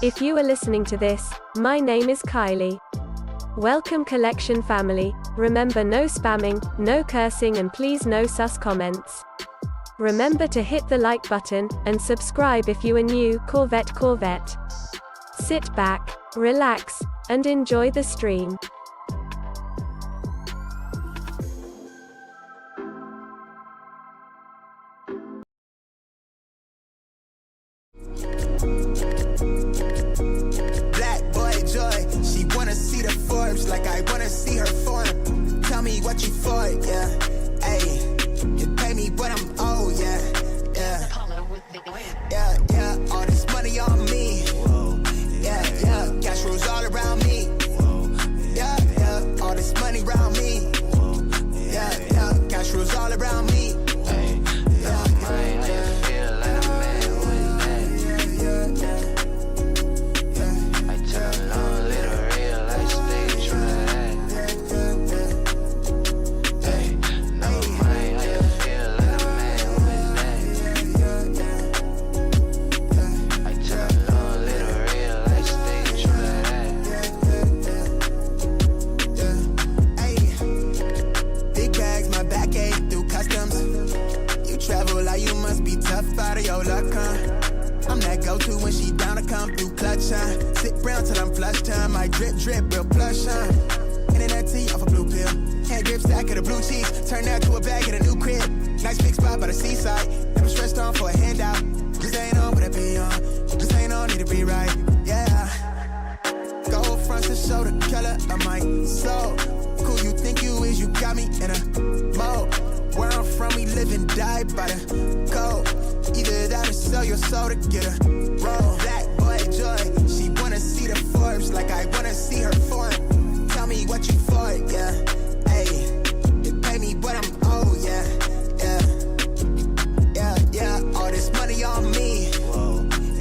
If you are listening to this, my name is Kylie. Welcome collection family. Remember, no spamming, no cursing, and please no sus comments. Remember to hit the like button, and subscribe if you are new. Corvette. Sit back, relax, and enjoy the stream. Like I wanna see her form. Tell me what you for, yeah. Ayy, you pay me, but I'm old, yeah. All this money on me. Yeah. Cash rules all around me. Yeah. All this money around me. Yeah. Cash rules all around me. I'm that go-to when she down to come through clutch, huh? Sit brown till I'm flush time. I drip, real plush, huh? Internet tea off a blue pill. Hand grip stack of the blue cheese. Turn that to a bag in a new crib. Nice big spot by the seaside. Never stressed on for a handout. Just ain't on, but it be on. Just ain't on, need to be right, yeah. Gold fronts to show the color of my soul. Cool you think you is, you got me in a mode. Where I'm from, we live and die by the code. Either that or sell your soul to get a roll. Black boy joy, she wanna see the Forbes like I wanna see her form. Tell me what you for, yeah. Ayy, you pay me, but I'm old, yeah. All this money on me.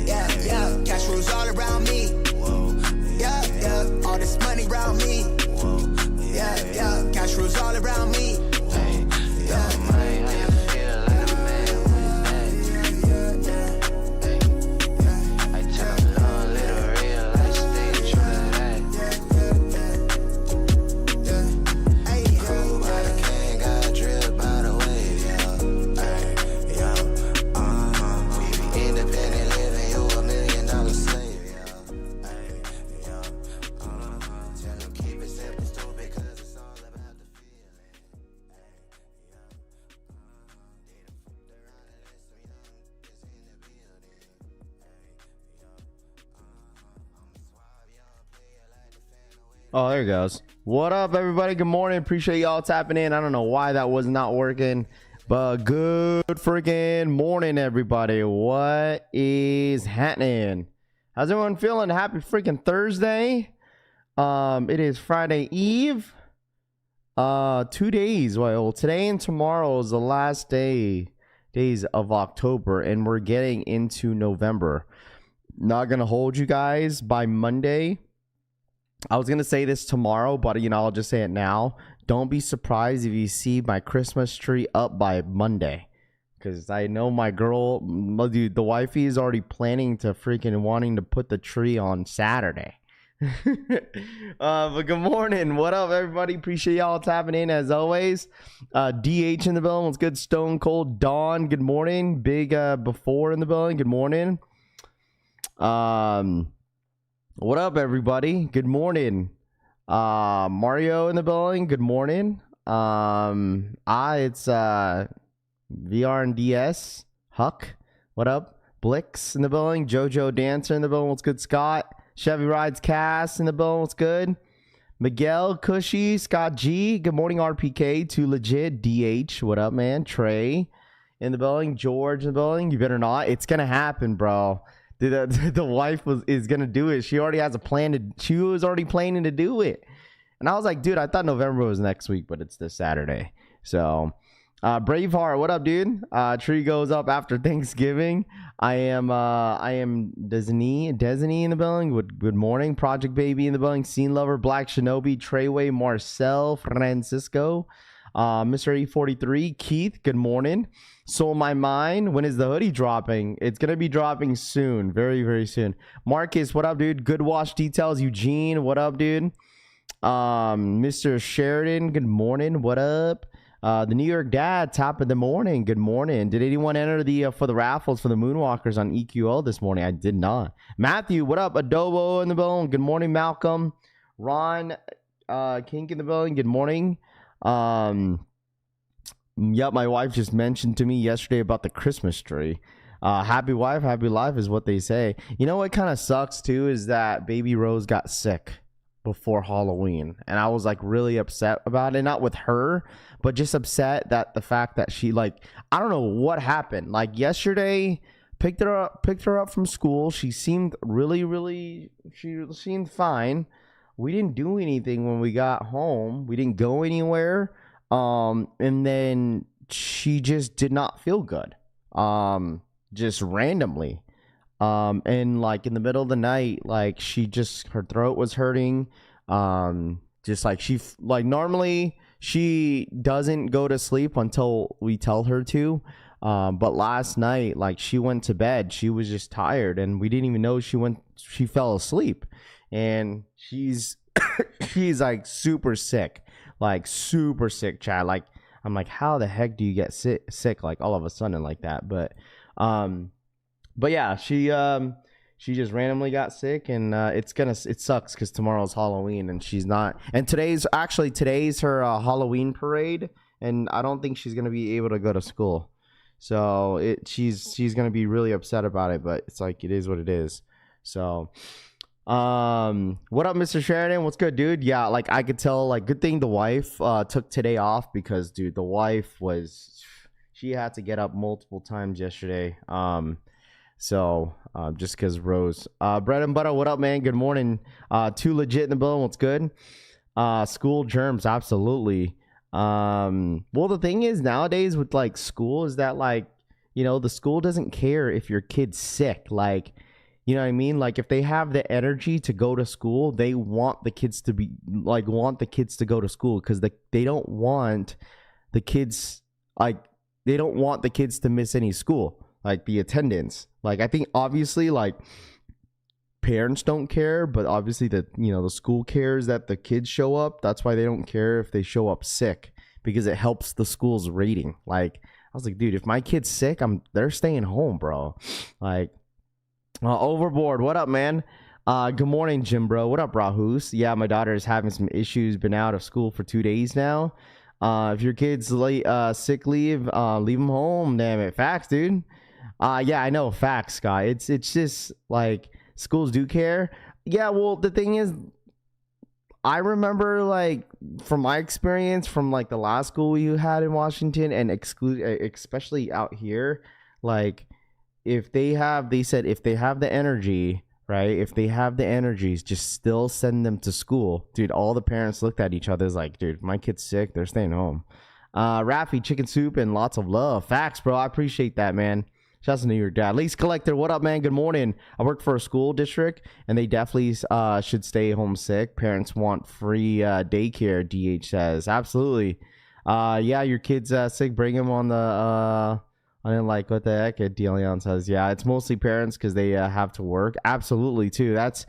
Yeah. Cash rules all around me. Yeah. All this money around me. Yeah. Cash rules all around me. Oh, there it goes. What up, everybody? Good morning. Appreciate y'all tapping in. I don't know why that was not working, but good freaking morning, everybody. What is happening? How's everyone feeling? Happy freaking Thursday. It is Friday Eve. 2 days. Well, today and tomorrow is the last days of October, and we're getting into November. Not gonna hold you guys. By Monday, I was going to say this tomorrow, but, I'll just say it now. Don't be surprised if you see my Christmas tree up by Monday. Because I know my girl, dude, the wifey is already planning to freaking wanting to put the tree on Saturday. But good morning. What up, everybody? Appreciate y'all tapping in as always. DH in the building. What's good? Stone Cold Dawn. Good morning. Big Before in the building. Good morning. What up, everybody? Good morning. Mario in the building. Good morning. It's VR and DS. Huck. What up? Blix in the building. Jojo Dancer in the building. What's good, Scott? Chevy Rides Cast in the building. What's good? Miguel Cushy. Scott G. Good morning, RPK. Too legit. DH. What up, man? Trey in the building. George in the building. You better not. It's gonna happen, bro. The wife is gonna do it. She already has a plan she was already planning to do it. And I was like, dude, I thought November was next week, but it's this Saturday. So Braveheart, what up, dude? Tree goes up after Thanksgiving. I am Disney in the building. Good morning. Project Baby in the building. Scene Lover, Black Shinobi, Treyway, Marcel, Francisco. Mr. E43, Keith, good morning. Sold My Mind, when is the hoodie dropping? It's gonna be dropping soon, very, very soon. Marcus, what up, dude? Good Wash Details. Eugene, what up, dude? Mr. Sheridan, good morning. What up? The New York Dad, top of the morning. Good morning. Did anyone enter the for the raffles for the Moonwalkers on EQO this morning? I did not. Matthew, what up? Adobo in the building. Good morning, Malcolm. Ron, Kink in the building. Good morning. Yep, my wife just mentioned to me yesterday about the Christmas tree. Happy wife, happy life is what they say. You know what kind of sucks too is that baby Rose got sick before Halloween, and I was like really upset about it. Not with her, but just upset that the fact that she, like, I don't know what happened. Like yesterday, picked her up from school. She seemed she seemed fine. We didn't do anything when we got home. We didn't go anywhere. And then she just did not feel good. Just randomly. And like in the middle of the night, like her throat was hurting. Just like normally she doesn't go to sleep until we tell her to. But last night, like she went to bed, she was just tired and we didn't even know she fell asleep. And she's like super sick, Chad. Like, I'm like, how the heck do you get sick like all of a sudden like that? But yeah, she just randomly got sick, and it sucks because tomorrow's Halloween and she's not. And today's her Halloween parade, and I don't think she's gonna be able to go to school. So she's gonna be really upset about it, but it's like it is what it is. So. What up, Mr. Sheridan? What's good, dude? Yeah, like I could tell, like, good thing the wife took today off, because dude, the wife she had to get up multiple times yesterday. So just because Rose, bread and butter, what up, man? Good morning. Too legit in the building. What's good? School germs, absolutely. Well, the thing is nowadays with like school is that, like, you know, the school doesn't care if your kid's sick. Like, you know what I mean? Like, if they have the energy to go to school, they want the kids to go to school, because they don't want the kids to miss any school, like the attendance. Like, I think obviously, like, parents don't care, but obviously the school cares that the kids show up. That's why they don't care if they show up sick, because it helps the school's rating. Like, I was like, dude, if my kid's sick, they're staying home, bro. Like, Overboard, what up, man? Good morning, Jim, bro. What up, Rahus? Yeah, my daughter is having some issues. Been out of school for 2 days now. If your kid's sick leave, leave them home. Damn it, facts, dude. Yeah, I know, facts, guy. It's just like schools do care. Yeah, well, the thing is, I remember, like, from my experience from like the last school you had in Washington, and especially out here, like, if they have the energy, right? If they have the energies, just still send them to school. Dude, all the parents looked at each other like, dude, my kid's sick, they're staying home. Rafi, chicken soup and lots of love. Facts, bro. I appreciate that, man. Shouts to New York Dad. Lease Collector, what up, man? Good morning. I work for a school district, and they definitely should stay home sick. Parents want free daycare, DH says. Absolutely. Yeah, your kid's sick, bring him on the... I didn't like what the heck. Deleon says, yeah, it's mostly parents because they have to work. Absolutely, too. That's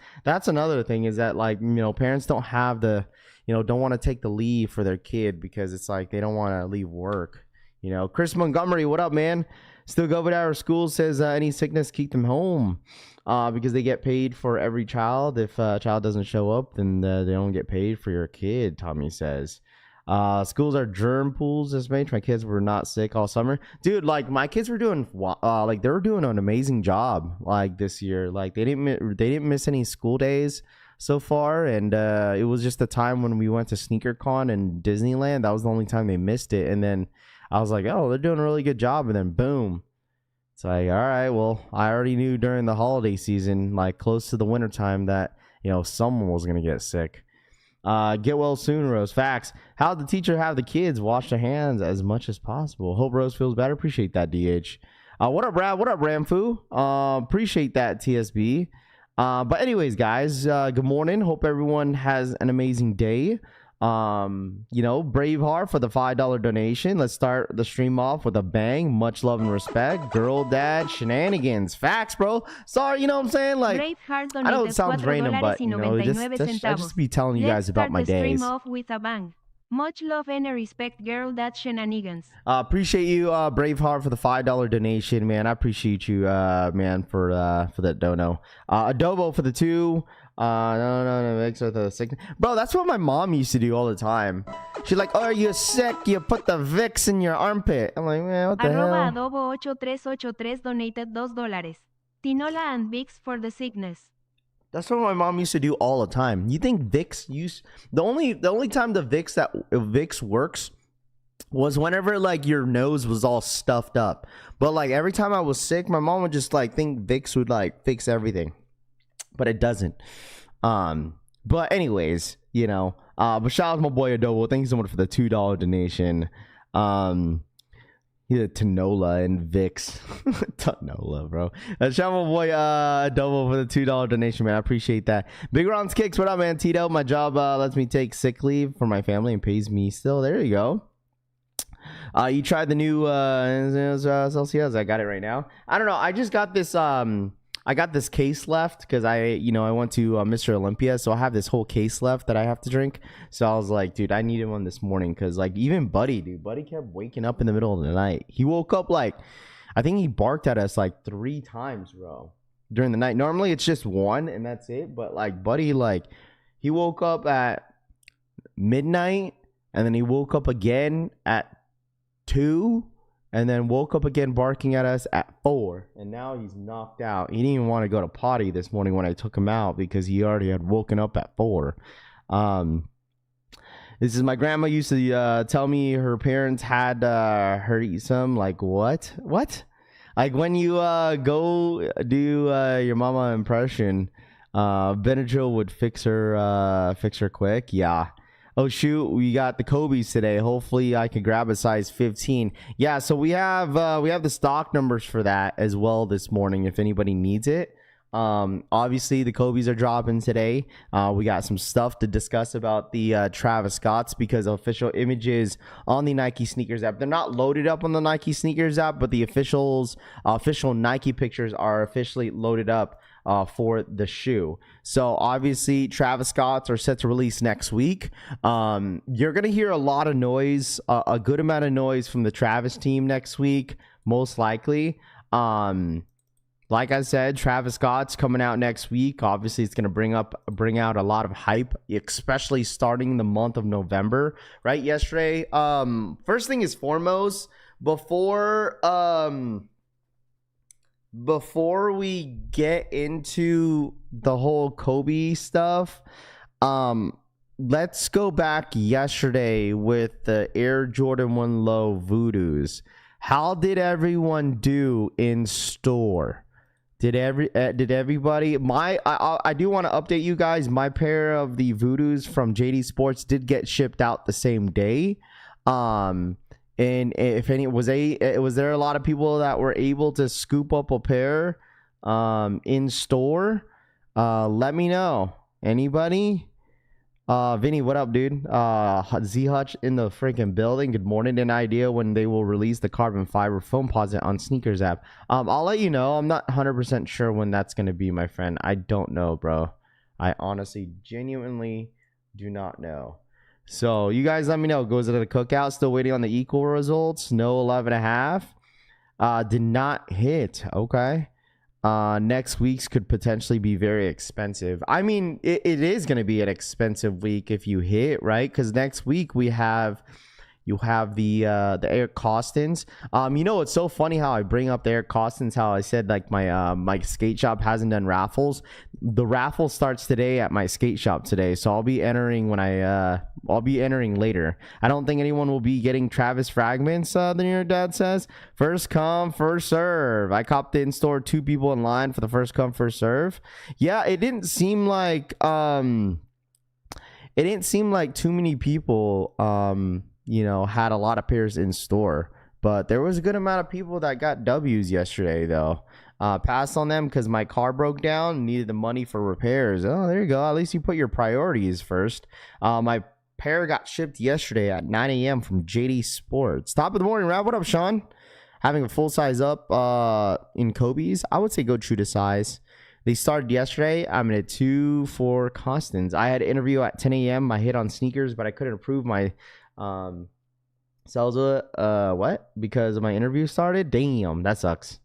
another thing, is that, like, you know, parents don't have don't want to take the leave for their kid because it's like they don't want to leave work. You know, Chris Montgomery, what up, man? Still go to our school, says any sickness, keep them home because they get paid for every child. If a child doesn't show up, then they don't get paid for your kid, Tommy says. Schools are germ pools this May. My kids were not sick all summer, dude. Like, my kids were doing they were doing an amazing job, like, this year. Like, they didn't miss any school days so far, and it was just the time when we went to SneakerCon and Disneyland. That was the only time they missed it. And then I was like, oh, they're doing a really good job. And then boom, it's like, all right, well, I already knew during the holiday season, like close to the winter time, that, you know, someone was gonna get sick. Get well soon, Rose. Facts. How'd the teacher have the kids wash their hands as much as possible? Hope Rose feels better. Appreciate that, DH. What up, Brad? What up, Ramfu? Appreciate that, TSB. But anyways, guys, good morning. Hope everyone has an amazing day. You know, Braveheart for the $5 donation. Let's start the stream off with a bang. Much love and respect. Girl dad shenanigans. Facts, bro. Sorry, you know what I'm saying? Like, Braveheart I know it sounds random, but you know, I just be telling you guys about my days. Let's start the stream off with a bang. Much love and respect, girl dad shenanigans. Appreciate you, Braveheart, for the $5 donation, man. I appreciate you, man, for that dono. Adobo for the 2. No, mix with the sick. Bro, that's what my mom used to do all the time. She's like, oh, you're sick, you put the Vicks in your armpit. I'm like, man, what the hell? Adobo 8383 donated $2. Tinola and Vicks for the sickness. That's what my mom used to do all the time. You think Vicks the only time the Vicks works was whenever like your nose was all stuffed up. But like every time I was sick, my mom would just like think Vicks would like fix everything. But it doesn't. But anyways, you know, but shout out to my boy Adobo. Thank you so much for the $2 donation. Yeah, Tinola and Vicks. Tinola, bro. Shout out my boy Adobo for the $2 donation, man. I appreciate that. Big Ron's Kicks, what up, man? Tito, my job lets me take sick leave for my family and pays me still. There you go. You tried the new Celsius. I got it right now. I don't know. I just got this I got this case left because I went to Mr. Olympia, so I have this whole case left that I have to drink. So I was like, dude, I needed one this morning because like even Buddy kept waking up in the middle of the night. He woke up like, I think he barked at us like 3 times, bro, during the night. Normally it's just one and that's it, but like Buddy, like he woke up at midnight and then he woke up again at 2. And then woke up again barking at us at 4. And now he's knocked out. He didn't even want to go to potty this morning when I took him out because he already had woken up at 4. This is my grandma used to tell me her parents had her eat some. Like, what? What? Like when you go do your mama impression, Benadryl would fix her quick. Yeah. Oh shoot, we got the Kobe's today. Hopefully I can grab a size 15. Yeah, so we have the stock numbers for that as well this morning if anybody needs it. Obviously the Kobe's are dropping today. We got some stuff to discuss about the Travis Scotts because official images on the Nike sneakers app. They're not loaded up on the Nike sneakers app, but the official Nike pictures are officially loaded up for the shoe. So obviously Travis Scott's are set to release next week. You're gonna hear a lot of noise, a good amount of noise from the Travis team next week, most likely. Like I said, Travis Scott's coming out next week. Obviously it's gonna bring out a lot of hype, especially starting the month of November. Right, yesterday, first thing is foremost, before we get into the whole Kobe stuff, let's go back yesterday with the Air Jordan 1 Low Voodoos. How did everyone do in store? Did everybody? I do want to update you guys. My pair of the Voodoos from JD Sports did get shipped out the same day. And if any was there a lot of people that were able to scoop up a pair in store? Let me know. Anybody? Vinny, what up, dude? Z Hutch in the freaking building. Good morning. An idea when they will release the carbon fiber foam posit on sneakers app. I'll let you know. I'm not 100% sure when that's gonna be, my friend. I don't know, bro. I honestly, genuinely do not know. So you guys let me know. Goes into the cookout. Still waiting on the equal results. No 11.5. Did not hit. Okay. Next week's could potentially be very expensive. I mean, it is going to be an expensive week if you hit, right? Because next week you have the Eric Costins. You know, it's so funny how I bring up the Eric Costins, how I said like my skate shop hasn't done raffles. The raffle starts today at my skate shop today, so I'll be entering I'll be entering later. I don't think anyone will be getting Travis Fragments, the New York Dad says. First come, first serve. I copped in store 2 people in line for the first come, first serve. Yeah, it didn't seem like too many people had a lot of pairs in store, but there was a good amount of people that got W's yesterday though. Passed on them because my car broke down, needed the money for repairs. Oh, there you go. At least you put your priorities first. My pair got shipped yesterday at 9 a.m. from JD Sports. Top of the morning, Rob. What up, Sean? Having a full size up in Kobe's. I would say go true to size. They started yesterday. I'm at 2 for Constance. I had an interview at 10 a.m. I hit on sneakers, but I couldn't approve my sales. Because my interview started. Damn, that sucks.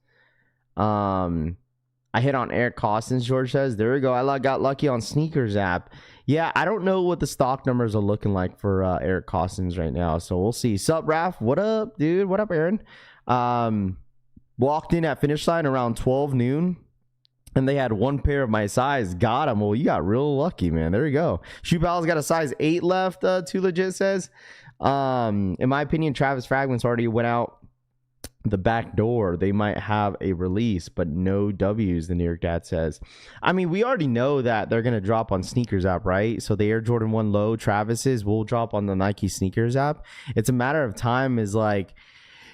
I hit on Eric Costins, George says. There we go. I got lucky on Sneakers app. Yeah, I don't know what the stock numbers are looking like for Eric Costins right now, so we'll see. Sup, Raph? What up, dude? What up, Aaron? Walked in at finish line around 12 noon, and they had one pair of my size. Got them. Well, you got real lucky, man. There you go. Shoe Pal's got a size 8 left, Too Legit says. In my opinion, Travis Fragments already went out the back door. They might have a release, but no W's, the New York Dad says. I mean, we already know that they're going to drop on Sneakers app, right? So the Air Jordan 1 Low Travis's will drop on the Nike Sneakers app. It's a matter of time, is like,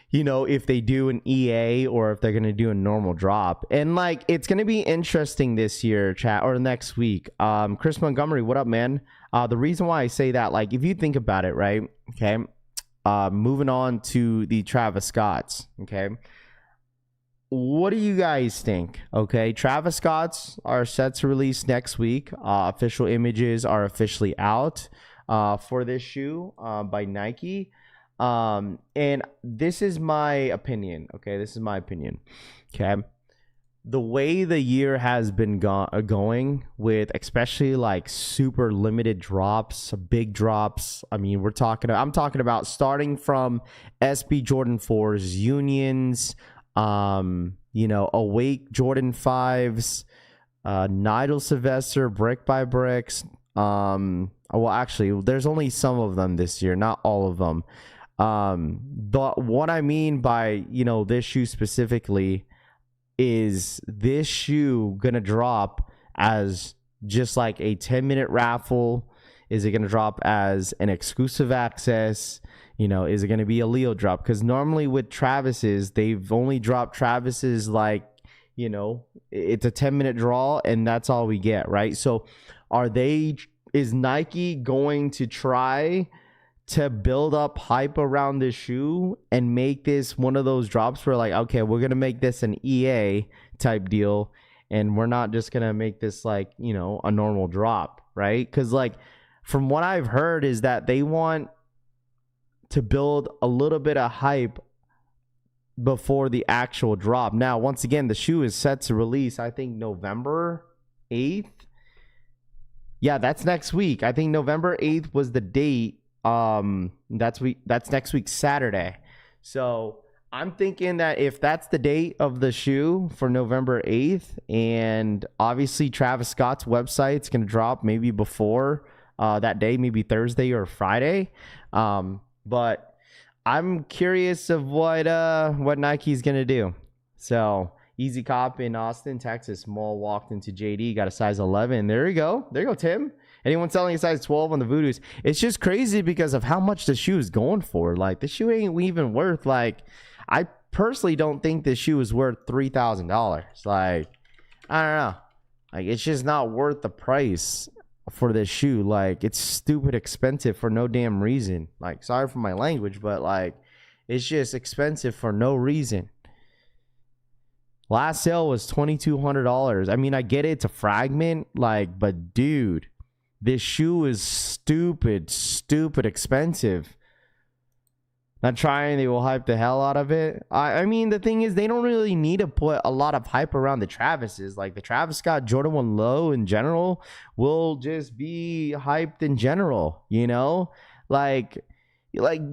you know, if they do an EA or if they're going to do a normal drop. And like, it's going to be interesting this year, chat, or next week. Chris Montgomery, what up, man? The reason why I say that, like, if you think about it, right? Okay. Moving on to the Travis Scotts, okay? What do you guys think? Okay, Travis Scotts are set to release next week. Official images are officially out for this shoe by Nike. And this is my opinion, okay? This is my opinion, okay? The way the year has been going with especially like super limited drops, big drops. I mean, I'm talking about starting from SB Jordan 4s, Unions, you know, Awake Jordan 5s, Nigel Sylvester, Brick by Bricks. Well, actually, there's only some of them this year, not all of them. But what I mean by, you know, this shoe specifically is this shoe gonna drop as just like a 10-minute raffle? Is it gonna drop as an exclusive access? You know, is it gonna be a Leo drop? Because normally with Travis's, they've only dropped Travis's like, you know, it's a 10-minute draw and that's all we get, right? So is Nike going to try to build up hype around this shoe and make this one of those drops where like, okay, we're going to make this an EA type deal and we're not just going to make this like, you know, a normal drop, right? Because like from what I've heard is that they want to build a little bit of hype before the actual drop. Now, once again, the shoe is set to release, I think, November 8th. Yeah, that's next week. I think November 8th was the date. That's next week, Saturday. So I'm thinking that if that's the date of the shoe for November 8th, and obviously Travis Scott's website's going to drop maybe before that day, maybe Thursday or Friday. But I'm curious of what Nike's going to do. So Easy Cop in Austin, Texas, Mall walked into JD, got a size 11. There you go. There you go, Tim. Anyone selling a size 12 on the Voodoos? It's just crazy because of how much the shoe is going for. Like, the shoe ain't even worth, like, I personally don't think this shoe is worth $3,000. Like, I don't know. Like, it's just not worth the price for this shoe. Like, it's stupid expensive for no damn reason. Like, sorry for my language, but, like, it's just expensive for no reason. Last sale was $2,200. I mean, I get it, it's a Fragment, like, but dude, this shoe is stupid expensive. Not trying, they will hype the hell out of it. I mean, the thing is, they don't really need to put a lot of hype around the Travis's. Like, the Travis Scott Jordan 1 Low in general will just be hyped in general, you know? Like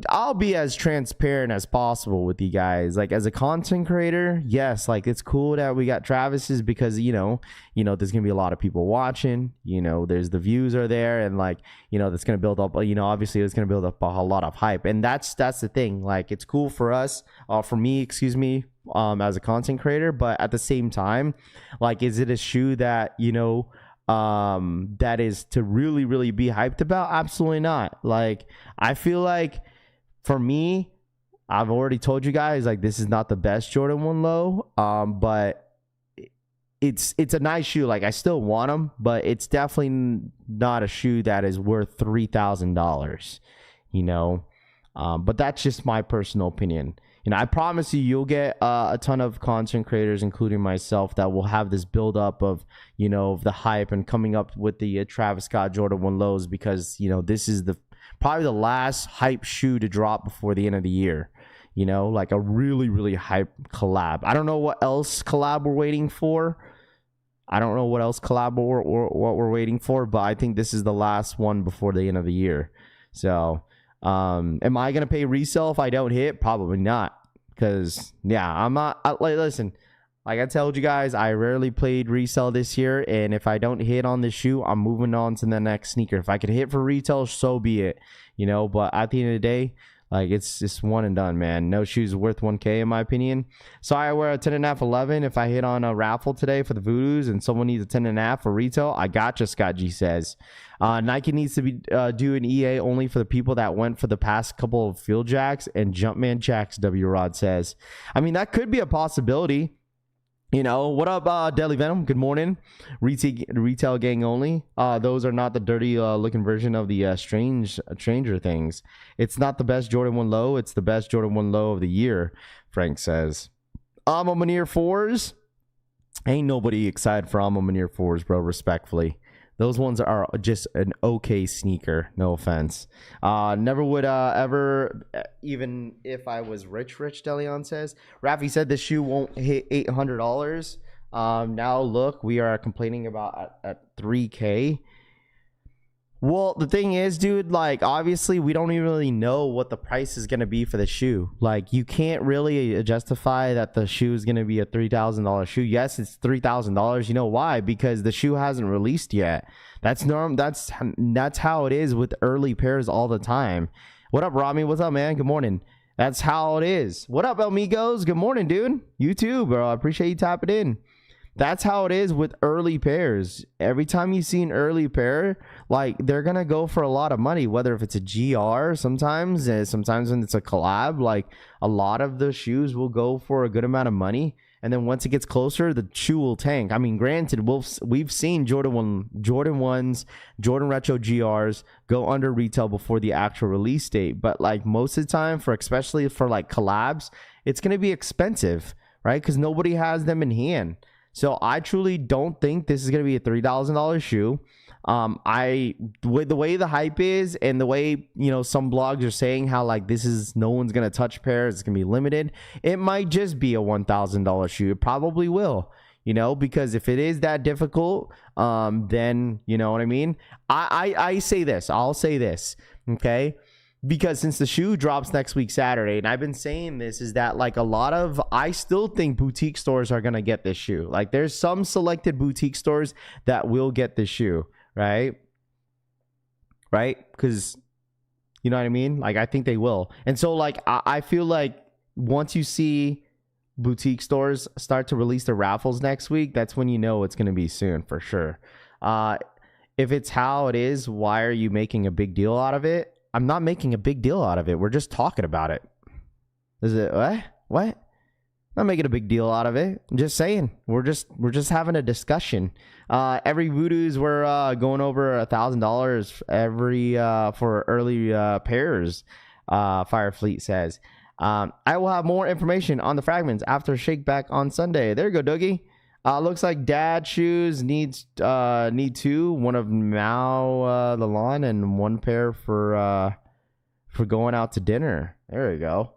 I'll be as transparent as possible with you guys. Like, as a content creator, yes, like, it's cool that we got Travis's because, you know, there's gonna be a lot of people watching, you know, there's the views are there, and like, you know, that's gonna build up, you know, obviously it's gonna build up a lot of hype, and that's the thing. Like, it's cool for us, for me, excuse me, as a content creator, but at the same time, like, is it a shoe that, you know, that is to really be hyped about? Absolutely not. Like, I feel like for me, I've already told you guys, like, this is not the best Jordan 1 Low, but it's a nice shoe. Like I still want them, but it's definitely not a shoe that is worth $3,000, you know. But that's just my personal opinion. You know, I promise you'll get a ton of content creators, including myself, that will have this build up of, you know, the hype and coming up with the Travis Scott Jordan 1 lows, because, you know, this is probably the last hype shoe to drop before the end of the year. You know, like a really, really hype collab. I don't know what else collab we're waiting for. What we're waiting for, but I think this is the last one before the end of the year. So, am I gonna pay resale if I don't hit? Probably not, because I'm not. Listen, like I told you guys, I rarely played resale this year, and if I don't hit on this shoe, I'm moving on to the next sneaker. If I could hit for retail, so be it. You know, but at the end of the day, like it's just one and done, man. No shoes worth 1K in my opinion. So I wear a 10.5, 11. If I hit on a raffle today for the Voodoos and someone needs a 10.5 for retail, I gotcha. Scott G says Nike needs to be do an EA only for the people that went for the past couple of field jacks and Jumpman jacks. W Rod says, I mean, that could be a possibility. You know, what up, Deli Venom? Good morning. Retail gang only. Those are not the dirty looking version of the Stranger Things. It's not the best Jordan 1 low. It's the best Jordan 1 low of the year, Frank says. Alma Manir 4s. Ain't nobody excited for Alma Manir 4s, bro, respectfully. Those ones are just an okay sneaker. No offense. Never would ever, even if I was rich, Deleon says. Rafi said the shoe won't hit $800. Now look, we are complaining about at 3K. Well, the thing is, dude, like, obviously, we don't even really know what the price is going to be for the shoe. Like, you can't really justify that the shoe is going to be a $3,000 shoe. Yes, it's $3,000. You know why? Because the shoe hasn't released yet. That's how it is with early pairs all the time. What up, Rami? What's up, man? Good morning. That's how it is. What up, Amigos? Good morning, dude. You too, bro. I appreciate you tapping in. That's how it is with early pairs. Every time you see an early pair, like, they're going to go for a lot of money, whether if it's a GR sometimes when it's a collab, like a lot of the shoes will go for a good amount of money. And then once it gets closer, the shoe will tank. I mean, granted, we've seen Jordan 1s, Jordan Retro GRs go under retail before the actual release date. But like most of the time, especially for like collabs, it's going to be expensive, right? Because nobody has them in hand. So I truly don't think this is going to be a $3,000 shoe. With the way the hype is and the way, you know, some blogs are saying how like this is no one's going to touch pairs, it's going to be limited. It might just be a $1,000 shoe. It probably will, you know, because if it is that difficult, then you know what I mean? I'll say this, okay? Because since the shoe drops next week Saturday, and I've been saying this, is that like I still think boutique stores are going to get this shoe. Like there's some selected boutique stores that will get this shoe, right? Because you know what I mean? Like I think they will. And so like I feel like once you see boutique stores start to release their raffles next week, that's when you know it's going to be soon for sure. If it's how it is, why are you making a big deal out of it? I'm not making a big deal out of it. We're just talking about it. Is it what? I'm not making a big deal out of it. I'm just saying. We're just having a discussion. Every Voodoos we're going over $1,000 every for early pairs. Firefleet says. I will have more information on the fragments after Shakeback on Sunday. There you go, Dougie. Looks like dad shoes need two, one of Mao Lalon and one pair for going out to dinner. There you go.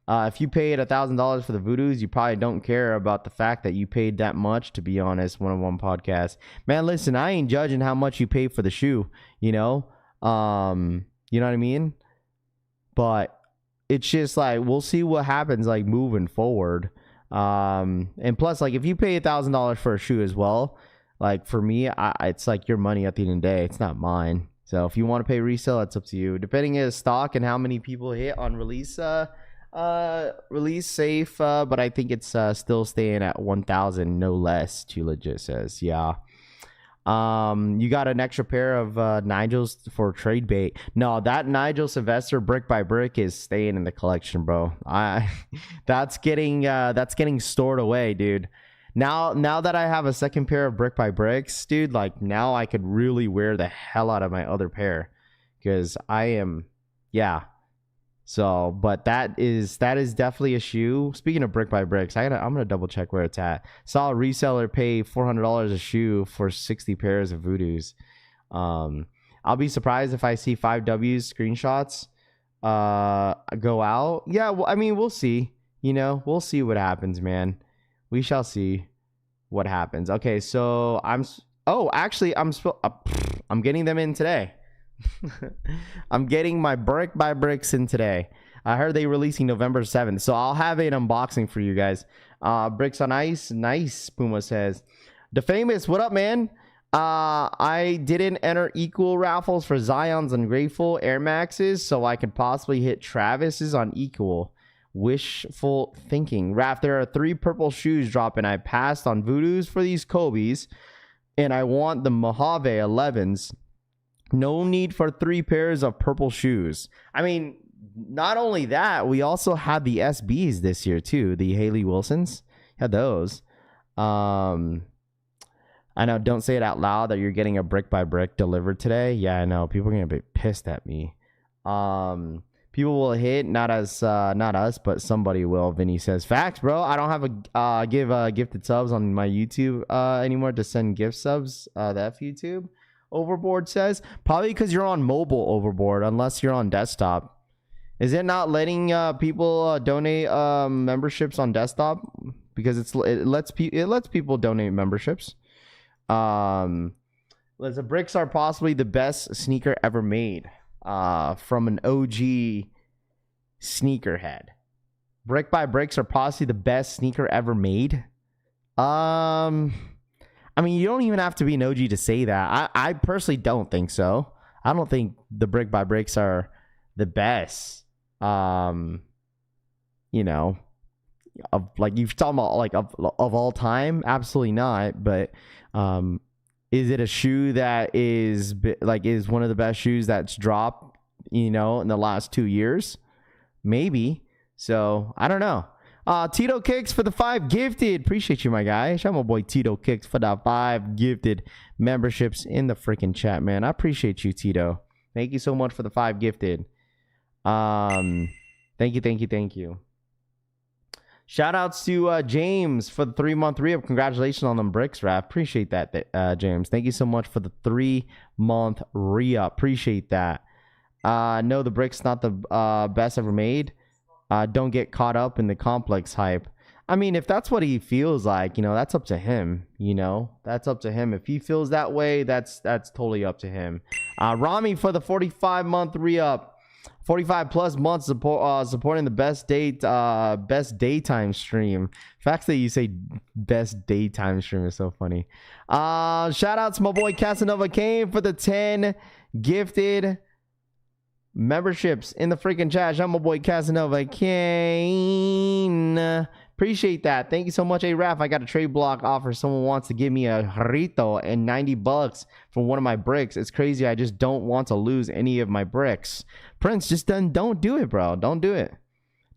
If you paid $1,000 for the Voodoos, you probably don't care about the fact that you paid that much, to be honest. One-on-one podcast, man. Listen, I ain't judging how much you pay for the shoe. You know what I mean. But it's just like we'll see what happens like moving forward. And plus, like, if you pay $1,000 for a shoe as well, like for me, it's like your money at the end of the day. It's not mine. So if you want to pay resale, that's up to you. Depending on stock and how many people hit on release safe. But I think it's still staying at 1,000, no less. Too legit says, yeah. You got an extra pair of Nigel's for trade bait. No, that Nigel Sylvester brick by brick is staying in the collection, bro. That's getting stored away, dude. Now that I have a second pair of Brick by Bricks, dude, like now I could really wear the hell out of my other pair, because I am, yeah. So, but that is definitely a shoe. Speaking of Brick by Bricks, I'm gonna double check where it's at. Saw a reseller pay $400 a shoe for 60 pairs of Voodoos. I'll be surprised if I see 5W's screenshots go out. Yeah, well, I mean, we'll see. You know, we'll see what happens, man. We shall see what happens. Okay, so I'm getting them in today. I'm getting my Brick by Bricks in today. I heard they releasing November 7th, so I'll have an unboxing for you guys. Bricks on Ice, nice. Puma says, the famous, what up, man? I didn't enter equal raffles for Zion's Ungrateful Air Maxes, so I could possibly hit Travis's on equal. Wishful thinking. Raph, there are 3 purple shoes dropping. I passed on Voodoos for these Kobe's, and I want the Mojave 11s. No need for 3 pairs of purple shoes. I mean, not only that, we also had the SBs this year too. The Haley Wilsons had those. I know, don't say it out loud that you're getting a Brick by Brick delivered today. Yeah, I know. People are gonna be pissed at me. People will hit, not us, but somebody will. Vinny says, facts, bro. I don't have a gifted subs on my YouTube anymore to send gift subs. That YouTube. Overboard says, probably because you're on mobile, Overboard, unless you're on desktop. Is it not letting people donate memberships on desktop? Because it lets people donate memberships. The bricks are possibly the best sneaker ever made. From an OG sneakerhead. Brick by Bricks are possibly the best sneaker ever made. I mean, you don't even have to be an OG to say that. I personally don't think so. I don't think the Brick by Bricks are the best. You know, of like you've talking about like of all time. Absolutely not. But is it a shoe that is one of the best shoes that's dropped, you know, in the last 2 years? Maybe. So I don't know. Tito Kicks for the 5 gifted. Appreciate you, my guy. Shout out my boy Tito Kicks for the 5 gifted memberships in the freaking chat, man. I appreciate you, Tito. Thank you so much for the 5 gifted. Thank you. Shout outs to James for the 3-month re-up. Congratulations on them bricks, Raph. Appreciate that, James. Thank you so much for the 3-month re-up. Appreciate that. No, the brick's not the best ever made. Don't get caught up in the complex hype. I mean, if that's what he feels like, you know, that's up to him. You know, that's up to him. If he feels that way, that's totally up to him. Rami for the 45-month re-up. 45 plus months supporting the best daytime stream. Facts that you say best daytime stream is so funny. Shout out to my boy Casanova Kane for the 10 gifted memberships in the freaking chat. I'm my boy Casanova Kane. Appreciate that. Thank you so much. Hey, Raph, I got a trade block offer. Someone wants to give me a Jarrito and $90 for one of my bricks. It's crazy. I just don't want to lose any of my bricks. Prince, just don't do it, bro. Don't do it.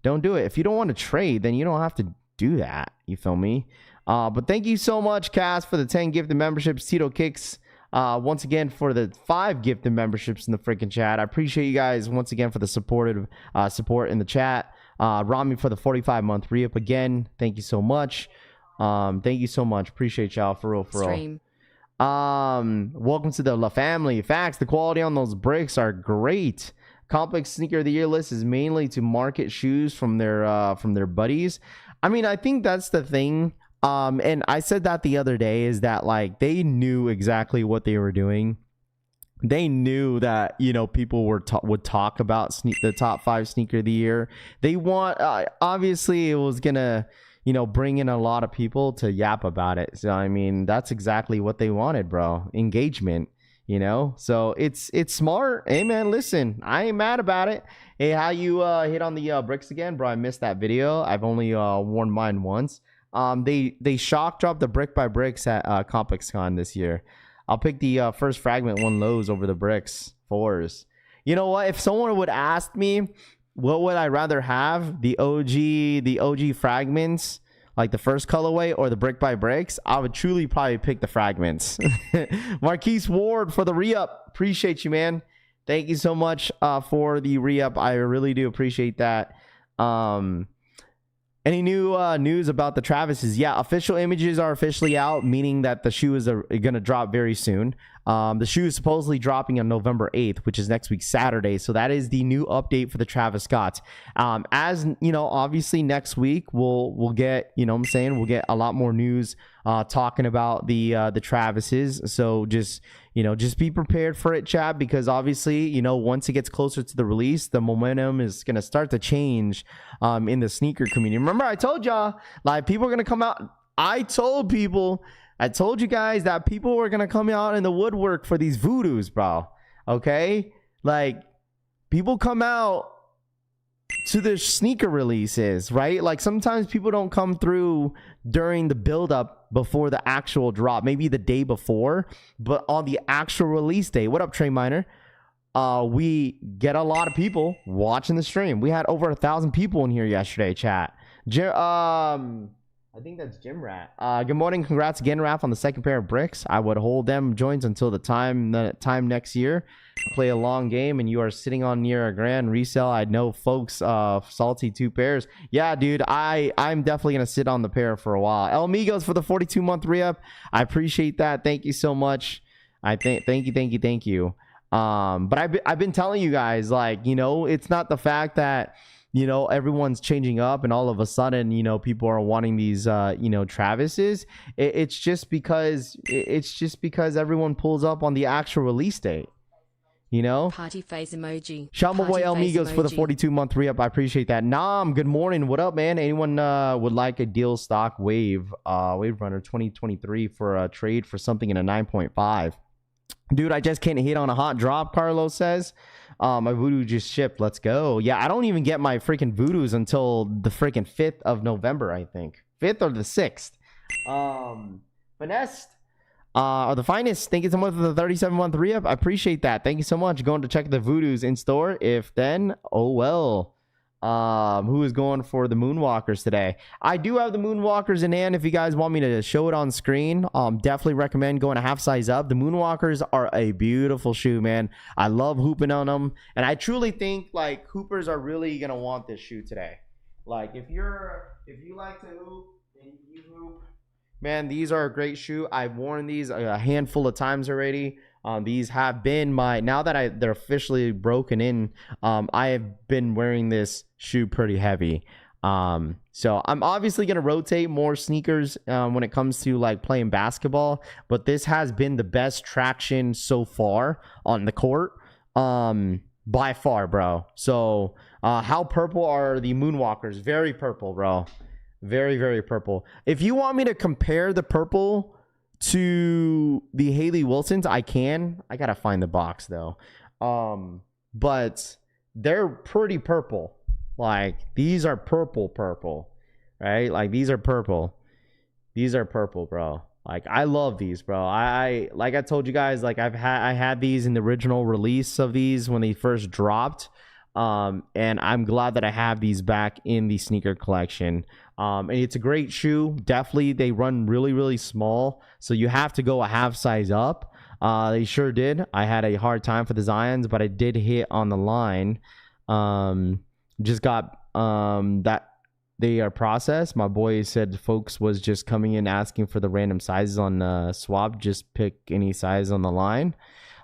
Don't do it. If you don't want to trade, then you don't have to do that. You feel me? But thank you so much, Cass, for the 10 gifted memberships. Tito Kicks, once again, for the 5 gifted memberships in the freaking chat. I appreciate you guys once again for the support in the chat. Rami for the 45-month re-up again. Thank you so much. Thank you so much. Appreciate y'all for real. Stream. Welcome to the La Family. Facts. The quality on those bricks are great. Complex Sneaker of the Year list is mainly to market shoes from their buddies. I mean, I think that's the thing. And I said that the other day, is that like they knew exactly what they were doing. They knew that, you know, people would talk about the top 5 sneaker of the year. They want obviously it was gonna, you know, bring in a lot of people to yap about it. So I mean, that's exactly what they wanted, bro. Engagement, you know. So it's smart. Hey man, listen, I ain't mad about it. Hey, how you hit on the bricks again, bro? I missed that video. I've only worn mine once. They shock dropped the brick by bricks at ComplexCon this year. I'll pick the first Fragment 1 lows over the bricks 4s. You know what? If someone would ask me, what would I rather have? The OG fragments, like the first colorway or the brick by bricks, I would truly probably pick the fragments. Marquise Ward for the re-up. Appreciate you, man. Thank you so much for the re-up. I really do appreciate that. Any new news about the Travises? Yeah, official images are officially out, meaning that the shoe is going to drop very soon. The shoe is supposedly dropping on November 8th, which is next week, Saturday. So that is the new update for the Travis Scotts. As you know, obviously next week we'll get, you know what I'm saying, we'll get a lot more news talking about the Travises. So just be prepared for it, chat, because obviously, you know, once it gets closer to the release, the momentum is going to start to change in the sneaker community. Remember, I told y'all, like, people are going to come out. I told you guys that people were going to come out in the woodwork for these voodoos, bro. Okay? Like, people come out to the sneaker releases, right? Like, sometimes people don't come through during the build-up before the actual drop, maybe the day before, but on the actual release day. What up, Trey Miner? We get a lot of people watching the stream. We had over 1,000 people in here yesterday, chat. I think that's Jim Rat. Good morning. Congrats again, Raph, on the second pair of bricks. I would hold them joints until the time next year. Play a long game, and you are sitting on near a grand resale. I know folks salty 2 pairs. Yeah, dude, I'm definitely gonna sit on the pair for a while. El Migos for the 42-month re-up. I appreciate that. Thank you so much. Thank you. But I've been telling you guys, like, you know, it's not the fact that, you know, everyone's changing up and all of a sudden, you know, people are wanting these, you know, Travises. It's just because everyone pulls up on the actual release date, you know. Party face emoji. Shout my boy El Migos for the 42-month re-up. I appreciate that. Nam, good morning. What up, man? Anyone would like a deal stock wave runner 2023 for a trade for something in a 9.5? Dude, I just can't hit on a hot drop, Carlos says. My voodoo just shipped. Let's go. Yeah, I don't even get my freaking voodoos until the freaking 5th of November, I think. 5th or the 6th. Finesse are the finest. Thank you so much for the 37-month re-up. I appreciate that. Thank you so much. Going to check the voodoos in store. If then, oh well. Who is going for the Moonwalkers today? I do have the Moonwalkers in hand. If you guys want me to show it on screen, definitely recommend going a half size up. The Moonwalkers are a beautiful shoe, man. I love hooping on them, and I truly think like hoopers are really gonna want this shoe today. Like, if you like to hoop and you hoop, man, these are a great shoe. I've worn these a handful of times already. These have been now that they're officially broken in. I have been wearing this shoe pretty heavy. So I'm obviously gonna rotate more sneakers when it comes to like playing basketball, but this has been the best traction so far on the court, by far, bro. So how purple are the Moonwalkers? Very purple, bro. Very, very purple. If you want me to compare the purple to the Haley Wilsons, I gotta find the box though. But they're pretty purple. Like, these are purple, right? Like, these are purple, bro. Like, I love these, bro. I like I told you guys, like, I had these in the original release of these when they first dropped. And I'm glad that I have these back in the sneaker collection. And it's a great shoe. Definitely, they run really, really small, so you have to go a half size up. They sure did. I had a hard time for the Zions, but I did hit on the line. Just got that they are processed. My boy said folks was just coming in asking for the random sizes on swap. Just pick any size on the line.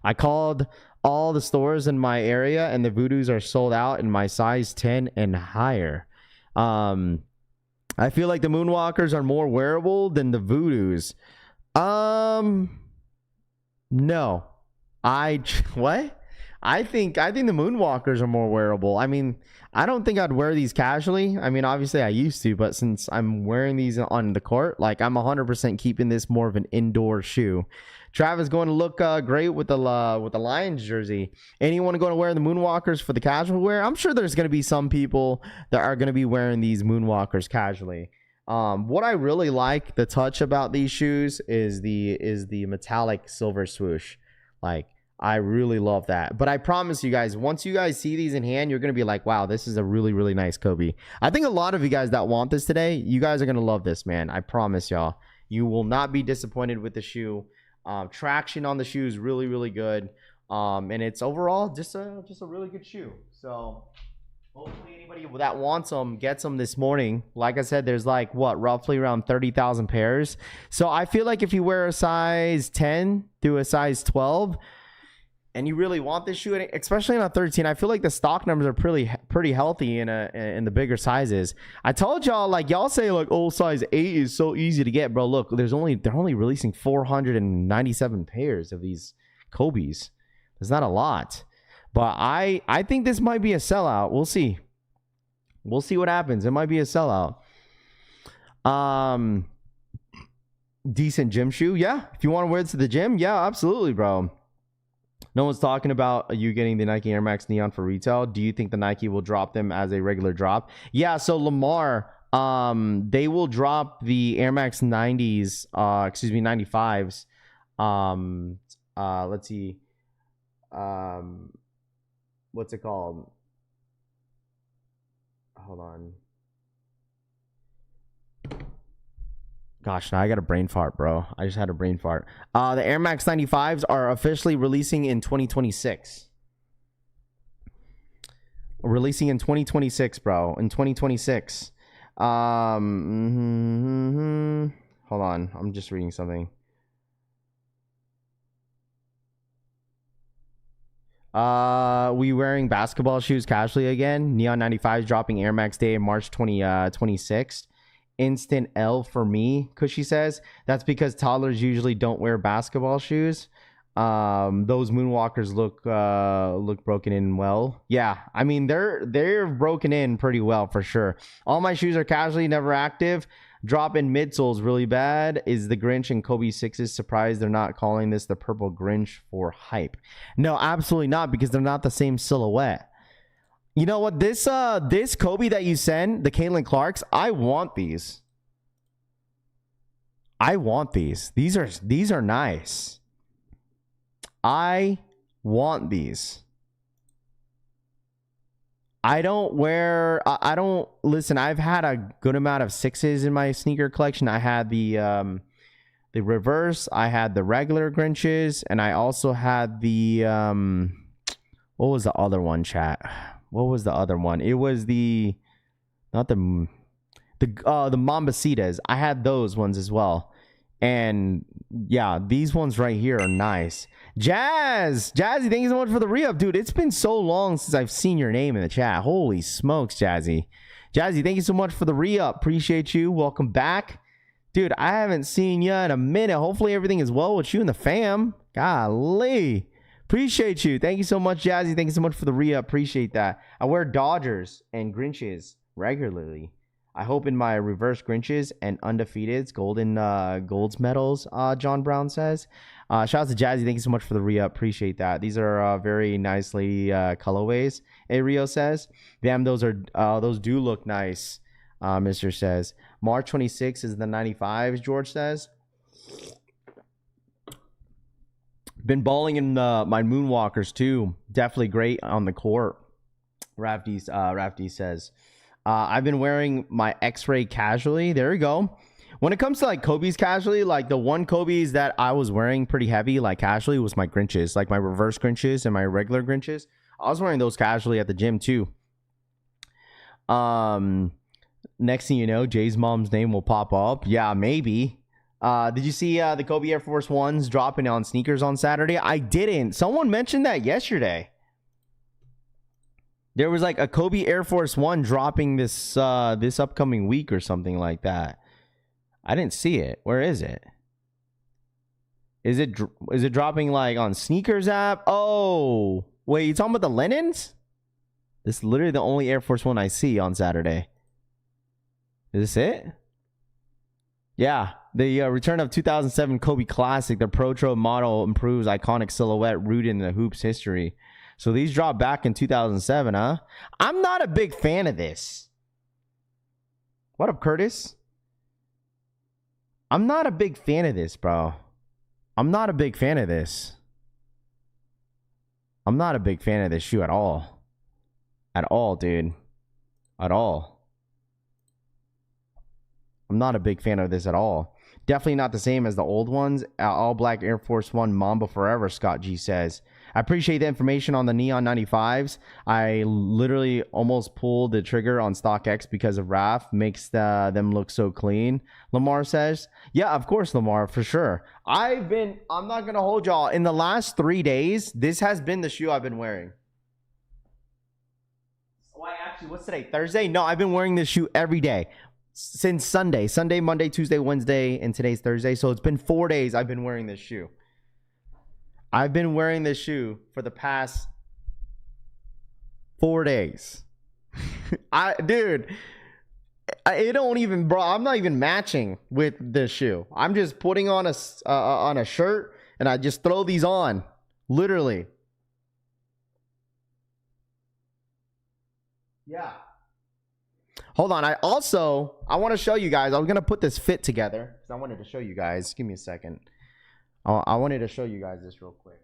I called all the stores in my area, and the voodoos are sold out in my size 10 and higher. I feel like the Moonwalkers are more wearable than the voodoos. No. What? I think the Moonwalkers are more wearable. I mean, I don't think I'd wear these casually. I mean, obviously I used to, but since I'm wearing these on the court, like, I'm 100% keeping this more of an indoor shoe. Travis going to look great with the Lions jersey. Anyone going to wear the Moonwalkers for the casual wear? I'm sure there's going to be some people that are going to be wearing these Moonwalkers casually. What I really like the touch about these shoes is the metallic silver swoosh. Like, I really love that. But I promise you guys, once you guys see these in hand, you're going to be like, wow, this is a really, really nice Kobe. I think a lot of you guys that want this today, you guys are going to love this, man. I promise y'all. You will not be disappointed with the shoe. Traction on the shoe is really, really good. And it's overall just a really good shoe. So hopefully anybody that wants them gets them this morning. Like I said, there's like roughly around 30,000 pairs. So I feel like if you wear a size 10 through a size 12 and you really want this shoe, especially in a 13, I feel like the stock numbers are pretty healthy in the bigger sizes. I told y'all, like, y'all say like, oh, size 8 is so easy to get, bro. Look, they're only releasing 497 pairs of these Kobe's. It's not a lot. But I think this might be a sellout. We'll see. We'll see what happens. It might be a sellout. Decent gym shoe. Yeah. If you want to wear it to the gym, yeah, absolutely, bro. No one's talking about you getting the Nike Air Max Neon for retail. Do you think the Nike will drop them as a regular drop? Yeah, so Lamar, they will drop the Air Max 90s, 95s. Let's see. What's it called? Hold on. Gosh, now I got a brain fart, bro. I just had a brain fart. The Air Max 95s are officially releasing in 2026. Releasing in 2026, bro. In 2026. Hold on. I'm just reading something. We wearing basketball shoes casually again. Neon 95s dropping Air Max Day in March 26th. Instant L for me, Cushy says. That's because toddlers usually don't wear basketball shoes. Those Moonwalkers look broken in well. Yeah, I mean they're broken in pretty well for sure. All my shoes are casually, never active. Drop in midsoles really bad. Is the Grinch and Kobe 6s surprised they're not calling this the purple Grinch for hype? No, absolutely not, because they're not the same silhouette. You know what? This Kobe that you send, the Caitlin Clarks, I want these. I want these. These are nice. I want these. I don't listen, I've had a good amount of 6s in my sneaker collection. I had the reverse, I had the regular Grinches, and I also had the what was the other one, chat? What was the other one? It was the Mambacitas. I had those ones as well. And yeah, these ones right here are nice. Jazzy, thank you so much for the re-up, dude. It's been so long since I've seen your name in the chat. Holy smokes, Jazzy, thank you so much for the re-up. Appreciate you. Welcome back, dude. I haven't seen you in a minute. Hopefully everything is well with you and the fam. Golly, appreciate you. Thank you so much, Jazzy. Thank you so much for the re-up. Appreciate that. I wear Dodgers and Grinches regularly. I hope in my reverse Grinches and undefeateds, golds medals, John Brown says. Shout out to Jazzy. Thank you so much for the re-up. Appreciate that. These are very nicely colorways. Rio says. Damn, those do look nice, Mr. says. March 26th is the 95s, George says. Been balling in my Moonwalkers too. Definitely great on the court. Rafty says. I've been wearing my X-Ray casually. There you go. When it comes to like Kobe's casually, like the one Kobe's that I was wearing pretty heavy, like casually, was my Grinches, like my reverse Grinches and my regular Grinches. I was wearing those casually at the gym too. Next thing you know, Jay's mom's name will pop up. Yeah, maybe. Did you see the Kobe Air Force Ones dropping on sneakers on Saturday? I didn't. Someone mentioned that yesterday. There was like a Kobe Air Force One dropping this upcoming week or something like that. I didn't see it. Where is it? Is it dropping like on Sneakers app? Oh, wait, you talking about the linens? This is literally the only Air Force One I see on Saturday. Is this it? Yeah, the return of 2007 Kobe Classic. The Protro model improves iconic silhouette rooted in the hoops history. So these dropped back in 2007, huh? I'm not a big fan of this. What up, Curtis? I'm not a big fan of this, bro. I'm not a big fan of this. I'm not a big fan of this shoe at all. At all, dude. At all. I'm not a big fan of this at all. Definitely not the same as the old ones. All black Air Force One Mamba Forever, Scott G says. I appreciate the information on the Neon 95s. I literally almost pulled the trigger on StockX because of RAF. Makes them look so clean, Lamar says. Yeah, of course, Lamar, for sure. I'm not going to hold y'all. In the last 3 days, this has been the shoe I've been wearing. Why, actually, what's today? Thursday? No, I've been wearing this shoe every day. Since Sunday, Monday, Tuesday, Wednesday, and today's Thursday. So it's been 4 days I've been wearing this shoe. I've been wearing this shoe for the past 4 days. Dude, it don't even, bro. I'm not even matching with this shoe. I'm just putting on a shirt and I just throw these on, literally. Yeah. Hold on. I want to show you guys. I was going to put this fit together because I wanted to show you guys. Give me a second. I wanted to show you guys this real quick.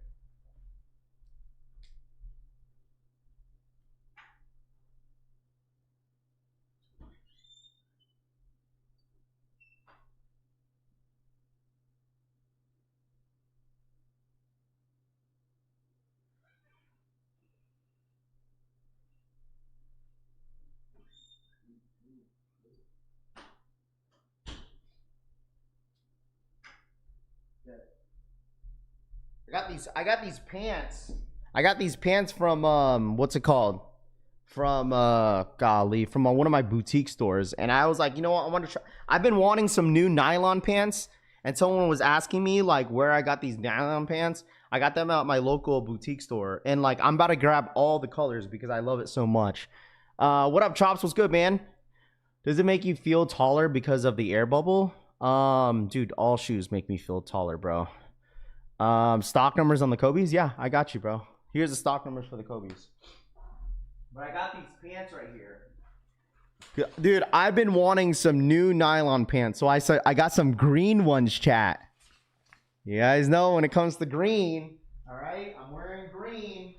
I got these pants. I got these pants from what's it called? From from one of my boutique stores, and I was like, you know what? I want to try. I've been wanting some new nylon pants, and someone was asking me like where I got these nylon pants. I got them at my local boutique store, and like I'm about to grab all the colors because I love it so much. What up, Chops? What's good, man? Does it make you feel taller because of the air bubble? Dude, all shoes make me feel taller, bro. Stock numbers on the Kobe's? Yeah, I got you, bro. Here's the stock numbers for the Kobe's. But I got these pants right here. Dude, I've been wanting some new nylon pants. So I got some green ones, chat. You guys know when it comes to green. All right, I'm wearing green.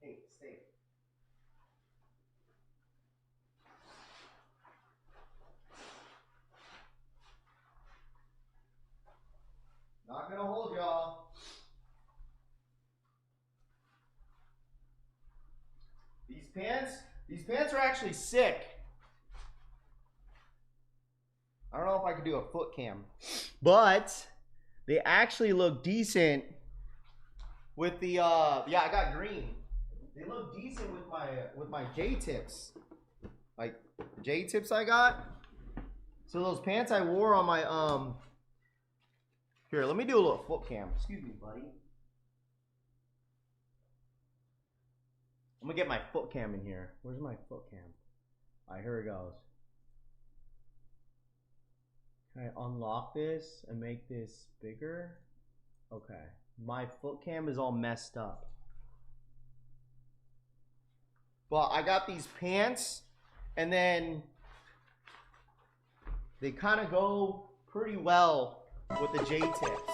Hey, stay. Not gonna hold y'all. These pants are actually sick. I don't know if I could do a foot cam, but they actually look decent with the yeah, I got green. They look decent with my J tips. Like J tips I got. So those pants I wore on my here, let me do a little foot cam. Excuse me, buddy. I'm gonna get my foot cam in here. Where's my foot cam? All right, here it goes. Can I unlock this and make this bigger? Okay. My foot cam is all messed up. But I got these pants, and then they kind of go pretty well with the J tips.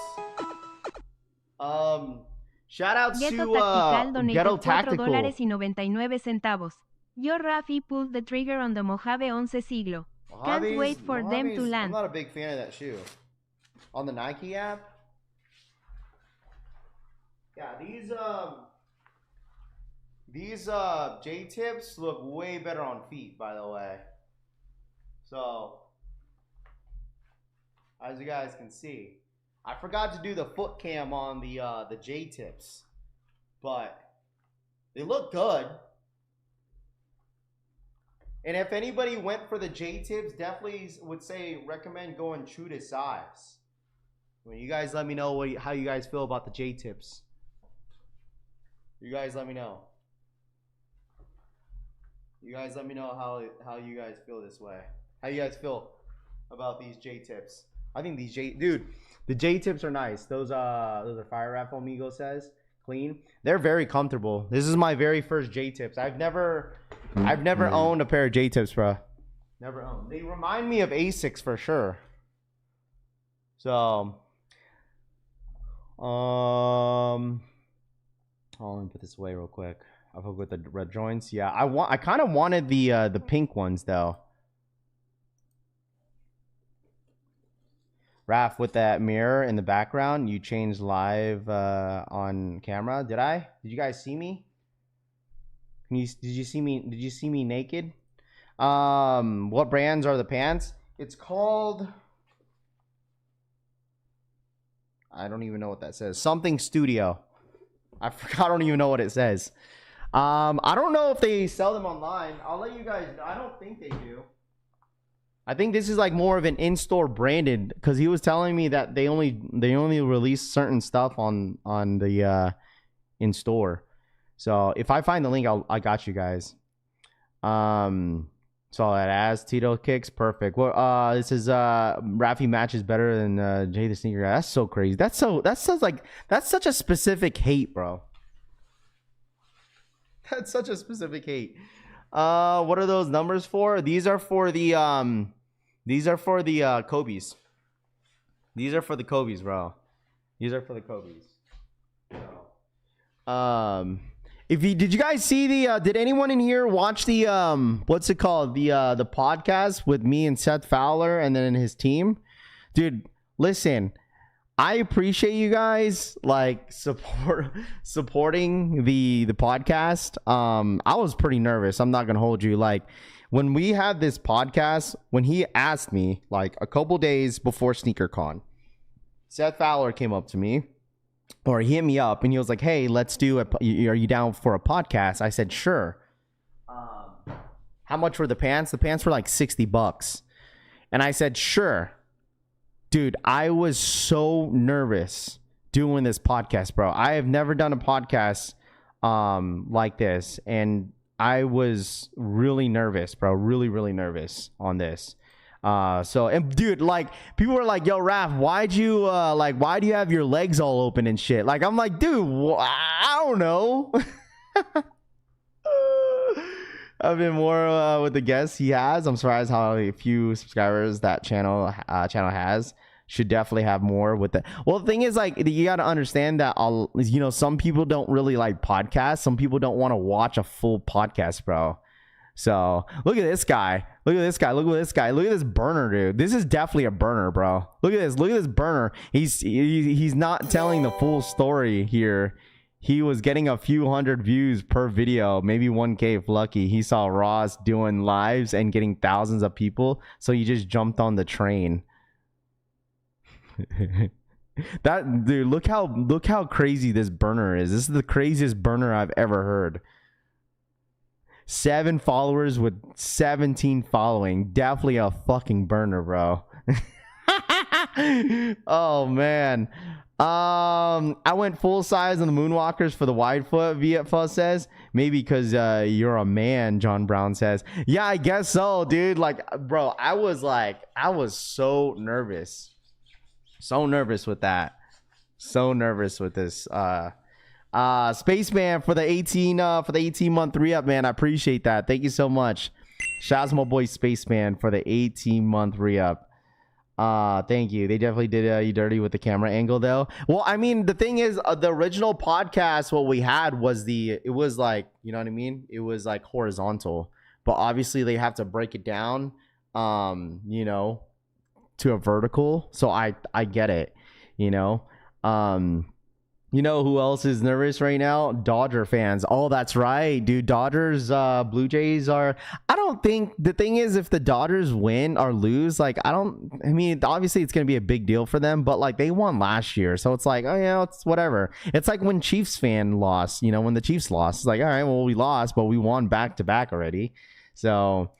Shout out to Ghetto Tactical. $4.99. Yo, Rafi, pulled the trigger on the Mojave 11 siglo. Can't wait for them to land. I'm not a big fan of that shoe. On the Nike app? Yeah, these J tips look way better on feet, by the way. So, as you guys can see, I forgot to do the foot cam on the J tips, but they look good. And if anybody went for the J tips, definitely would say recommend going true to size. When you guys let me know how you guys feel about the J tips. You guys let me know. You guys let me know how you guys feel this way. How you guys feel about these J tips? I think these the J tips are nice. Those are Fire Raffle Amigo says clean. They're very comfortable. This is my very first J tips. I've never owned a pair of J tips, bro. Never owned. They remind me of Asics for sure. So, hold on, let me put this away real quick. I'll hook with the red joints. Yeah, I kind of wanted the pink ones though. Raph, with that mirror in the background, you changed live on camera. Did I? Did you guys see me? Did you see me? Did you see me naked? What brands are the pants? It's called, I don't even know what that says. Something Studio. I forgot. I don't even know what it says. I don't know if they sell them online. I'll let you guys know. I don't think they do. I think this is like more of an in-store branded, because he was telling me that they only release certain stuff on the in store. So if I find the link, I got you guys. So that as Tito kicks, perfect. Well, this is Rafi matches better than Jay the Sneaker Guy. That's so crazy. That's such a specific hate, bro. That's such a specific hate. What are those numbers for? These are for the Kobe's. These are for the Kobe's, bro. These are for the Kobe's. Did you guys see did anyone in here watch the what's it called? The podcast with me and Seth Fowler and then his team? Dude, listen, I appreciate you guys like supporting the podcast. I was pretty nervous. I'm not gonna hold you. Like when we had this podcast, when he asked me like a couple days before SneakerCon, Seth Fowler came up to me, or he hit me up and he was like, "Hey, let's do it. Are you down for a podcast?" I said, "Sure." How much were the pants? The pants were like $60, and I said, "Sure." Dude, I was so nervous doing this podcast, bro. I have never done a podcast like this, and I was really nervous, bro. Really, really nervous on this. And dude, like people were like, "Yo, Raph, why do you have your legs all open and shit?" Like I'm like, dude, I don't know. I've been more with the guests he has. I'm surprised how few subscribers that channel has. Should definitely have more with that. Well, the thing is, like, you got to understand that some people don't really like podcasts. Some people don't want to watch a full podcast, bro. So look at this guy. Look at this guy. Look at this guy. Look at this burner, dude. This is definitely a burner, bro. Look at this. Look at this burner. He's not telling the full story here. He was getting a few hundred views per video, maybe 1K if lucky. He saw Ross doing lives and getting thousands of people, so he just jumped on the train. That dude, look how crazy this burner is. This is the craziest burner I've ever heard. 7 followers with 17 following. Definitely a fucking burner, bro. Oh man. I went full size on the Moonwalkers for the wide foot, VFL says. Maybe because you're a man, John Brown says. Yeah, I guess so, dude. Like, bro, I was so nervous. So nervous with that. So nervous with this. Spaceman for the 18-month re-up, man. I appreciate that. Thank you so much. Shout out to my boy Spaceman for the 18-month re-up. Thank you. They definitely did you dirty with the camera angle though. Well, I mean, the thing is, the original podcast, what we had was it was like, you know what I mean? It was like horizontal, but obviously they have to break it down, to a vertical. So I get it, you know who else is nervous right now? Dodger fans. Oh, that's right, dude. Dodgers, Blue Jays are. I don't think the thing is, if the Dodgers win or lose, obviously it's gonna be a big deal for them, but like they won last year, so it's like, oh yeah, it's whatever. It's like when Chiefs fan lost, when the Chiefs lost, it's like, all right, well, we lost, but we won back to back already. So,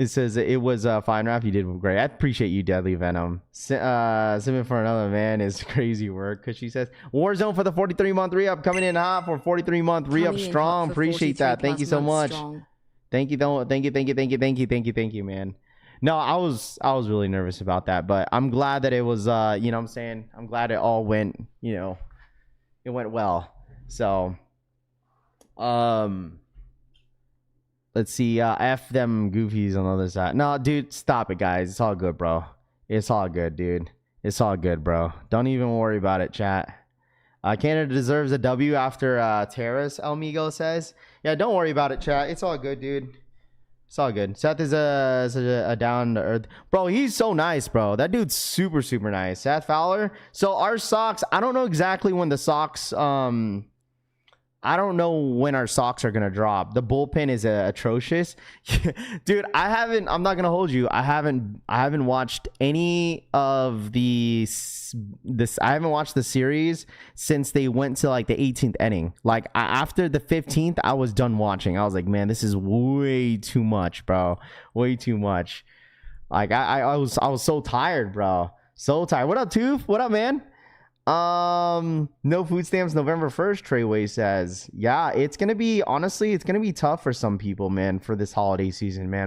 it says it was fine, Raph. You did great. I appreciate you, Deadly Venom. Simming for another man is crazy work. Because she says Warzone for the 43-month re-up, coming in hot for 43-month re-up strong. Appreciate that. Thank you so much. Thank you, man. No, I was really nervous about that, but I'm glad that it was. I'm saying, I'm glad it all went. It went well. So, Let's see. F them goofies on the other side. No, dude, stop it, guys. It's all good, bro. It's all good, dude. It's all good, bro. Don't even worry about it, chat. Canada deserves a W after Terrace, El Migo says. Yeah, don't worry about it, chat. It's all good, dude. It's all good. Seth is a down to earth. Bro, he's so nice, bro. That dude's super, super nice. Seth Fowler. So our socks, I don't know exactly when the socks, I don't know when our socks are gonna drop. The bullpen is atrocious. Dude, I'm not gonna hold you. I haven't watched any of I haven't watched the series since they went to like the 18th inning. Like after the 15th, I was done watching. I was like, man, this is way too much, bro. Way too much. Like I was so tired, bro. So tired. What up, Toof? What up, man? No food stamps November 1st, Treyway says. Yeah, it's gonna be tough for some people, man, for this holiday season, man.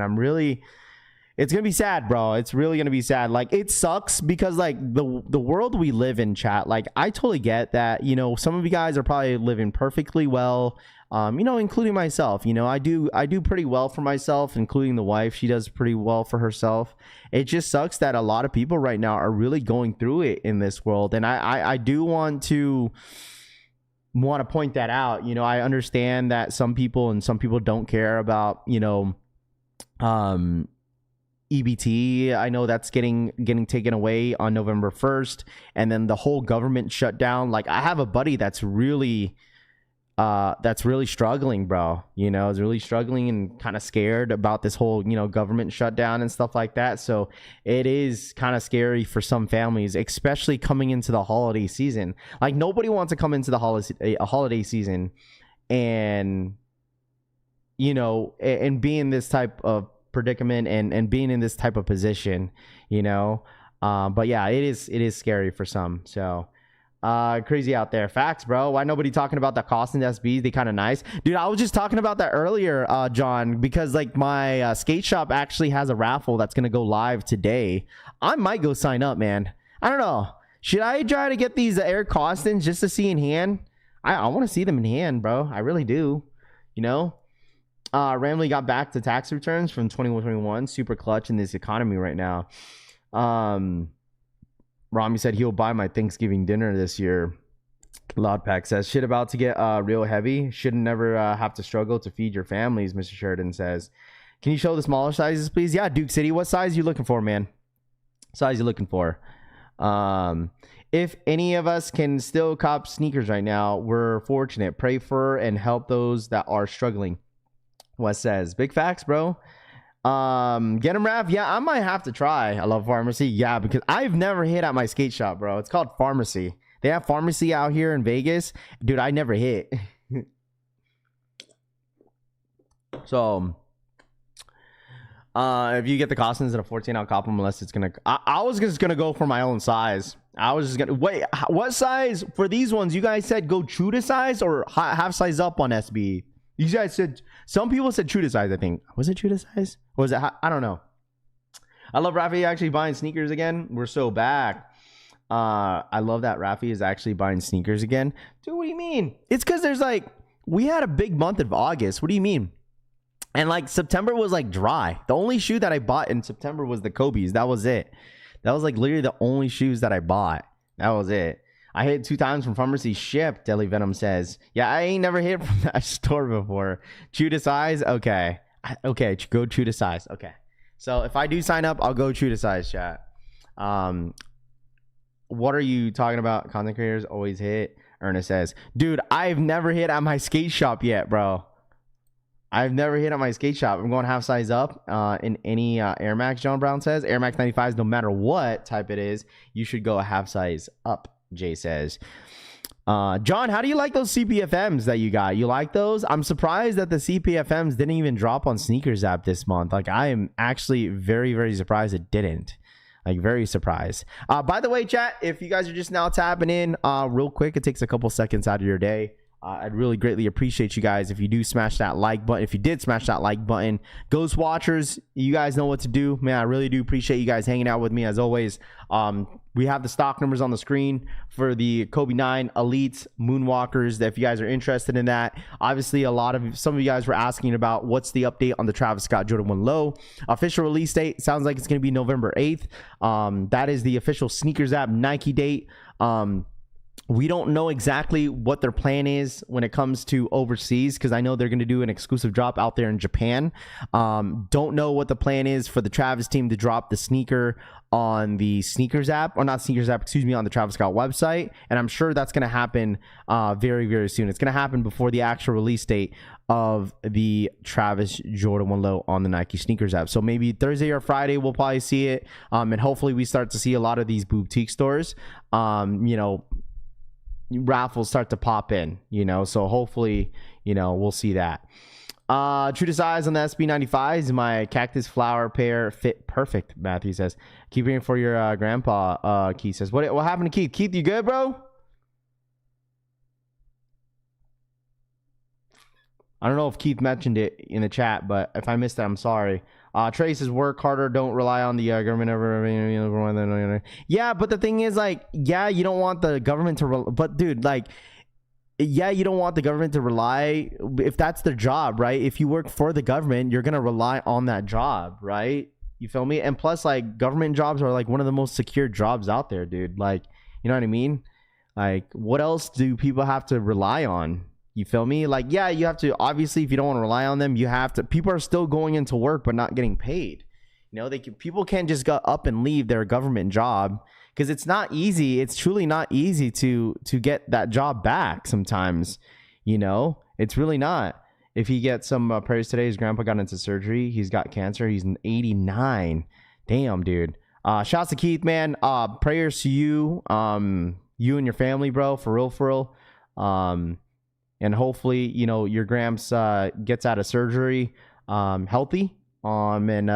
It's gonna be sad, bro. It's really gonna be sad. Like, it sucks because like the world we live in, chat, like I totally get that, you know, some of you guys are probably living perfectly well. You know, including myself. You know, I do pretty well for myself, including the wife. She does pretty well for herself. It just sucks that a lot of people right now are really going through it in this world. And I do want to point that out. You know, I understand that some people don't care about, you know, EBT. I know that's getting taken away on November 1st. And then the whole government shutdown. Like, I have a buddy that's really struggling, bro. You know, is really struggling and kind of scared about this whole, you know, government shutdown and stuff like that. So it is kind of scary for some families, especially coming into the holiday season. Like, nobody wants to come into the holiday season and, you know, and be in this type of predicament and being in this type of position, you know. But yeah, it is scary for some. So crazy out there. Facts, bro. Why nobody talking about the Costin SBs? They kind of nice, dude. I was just talking about that earlier, John, because like my skate shop actually has a raffle that's gonna go live today. I might go sign up, man. I don't know. Should I try to get these Air Costins just to see in hand? I want to see them in hand, bro. I really do. You know, Ramley got back to tax returns from 21-21. Super clutch in this economy right now. Rami said he'll buy my Thanksgiving dinner this year. Loudpack says, shit about to get real heavy. Shouldn't never have to struggle to feed your families, Mr. Sheridan says. Can you show the smaller sizes, please? Yeah, Duke City. What size you looking for, man? Size you looking for? If any of us can still cop sneakers right now, we're fortunate. Pray for and help those that are struggling. Wes says, big facts, bro. Get him, Raph. Yeah, I might have to try. I love Pharmacy. Yeah, because I've never hit at my skate shop, bro. It's called Pharmacy. They have Pharmacy out here in Vegas. Dude, I never hit. So if you get the Costins in a 14, I'll cop them unless it's gonna. I was just gonna go for my own size. I was just gonna wait. What size for these ones? You guys said go true to size or half size up on SB. You guys said, some people said true to size, I think. Was it true to size? Or was it? I don't know. I love Rafi actually buying sneakers again. We're so back. I love that Rafi is actually buying sneakers again. Dude, what do you mean? It's because there's like, we had a big month of August. What do you mean? And like September was like dry. The only shoe that I bought in September was the Kobe's. That was it. That was like literally the only shoes that I bought. That was it. I hit 2 times from Pharmacy Ship, Deli Venom says. Yeah, I ain't never hit from that store before. True to size? Okay. Okay, go true to size. Okay. So if I do sign up, I'll go true to size, chat. What are you talking about? Content creators always hit. Ernest says, dude, I've never hit at my skate shop yet, bro. I've never hit at my skate shop. I'm going half size up in any Air Max, John Brown says. Air Max 95s, no matter what type it is, you should go a half size up. Jay says, John, how do you like those CPFMs that you got? You like those? I'm surprised that the CPFMs didn't even drop on Sneakers app this month. Like, I am actually very, very surprised it didn't. Like, very surprised. By the way, chat, if you guys are just now tapping in real quick, it takes a couple seconds out of your day. I'd really greatly appreciate you guys if you do smash that like button. If you did smash that like button, Ghost Watchers, you guys know what to do. Man, I really do appreciate you guys hanging out with me as always. We have the stock numbers on the screen for the Kobe 9 Elites Moonwalkers. If you guys are interested in that, obviously some of you guys were asking about what's the update on the Travis Scott Jordan 1 Low. Official release date sounds like it's going to be November 8th. That is the official sneakers app Nike date. We don't know exactly what their plan is when it comes to overseas, because I know they're going to do an exclusive drop out there in Japan. Don't know what the plan is for the Travis team to drop the sneaker on the sneakers app, or not sneakers app, excuse me, on the Travis Scott website. And I'm sure that's going to happen very, very soon. It's going to happen before the actual release date of the Travis Jordan 1 Low on the Nike sneakers app. So maybe Thursday or Friday, we'll probably see it. And hopefully we start to see a lot of these boutique stores, raffles start to pop in, so hopefully, we'll see that. True to size on the SB95s, my cactus flower pair fit perfect, Matthew says. Keep hearing for your grandpa. Keith says, what happened to Keith? Keith, you good, bro? I don't know if Keith mentioned it in the chat, but if I missed that, I'm sorry. Trey says, work harder, don't rely on the government ever. Yeah, but the thing is, you don't want the government to but dude, you don't want the government to rely, if that's their job, right? If you work for the government, you're gonna rely on that job, right? You feel me? And plus, government jobs are one of the most secure jobs out there, dude. You know what I mean? What else do people have to rely on? You feel me? You have to, obviously, if you don't want to rely on them, you have to. People are still going into work but not getting paid. People can't just go up and leave their government job, because it's not easy. It's truly not easy to get that job back sometimes. It's really not. If he gets some prayers today, his grandpa got into surgery. He's got cancer. He's 89. Damn, dude. Shouts to Keith, man. Prayers to you, you and your family, bro. For real. And hopefully, your Gramps gets out of surgery healthy. And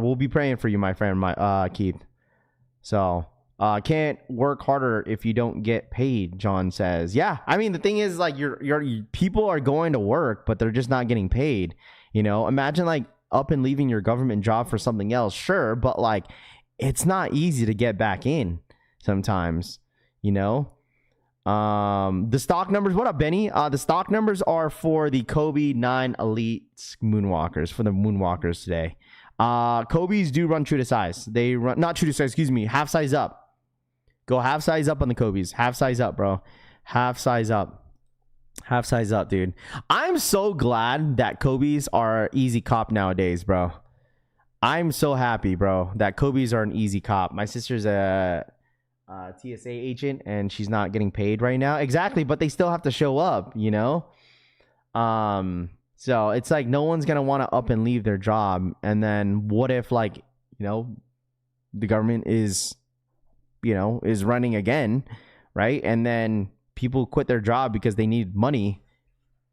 we'll be praying for you, my friend, Keith. So, can't work harder if you don't get paid, John says. Yeah, I mean, the thing is, your people are going to work, but they're just not getting paid. Imagine up and leaving your government job for something else. Sure, but it's not easy to get back in sometimes, The stock numbers, what up, Benny? The stock numbers are for the Kobe 9 Elite Moonwalkers, for the Moonwalkers today. Kobe's do run true to size. They run, not true to size, excuse me, half size up. Go half size up on the Kobe's. Half size up, bro. Half size up. Half size up, dude. I'm so glad that Kobe's are easy cop nowadays, bro. I'm so happy, bro, that Kobe's are an easy cop. My sister's a TSA agent and she's not getting paid right now. Exactly, but they still have to show up, so it's no one's gonna want to up and leave their job. And then what if the government is running again, right? And then people quit their job because they need money.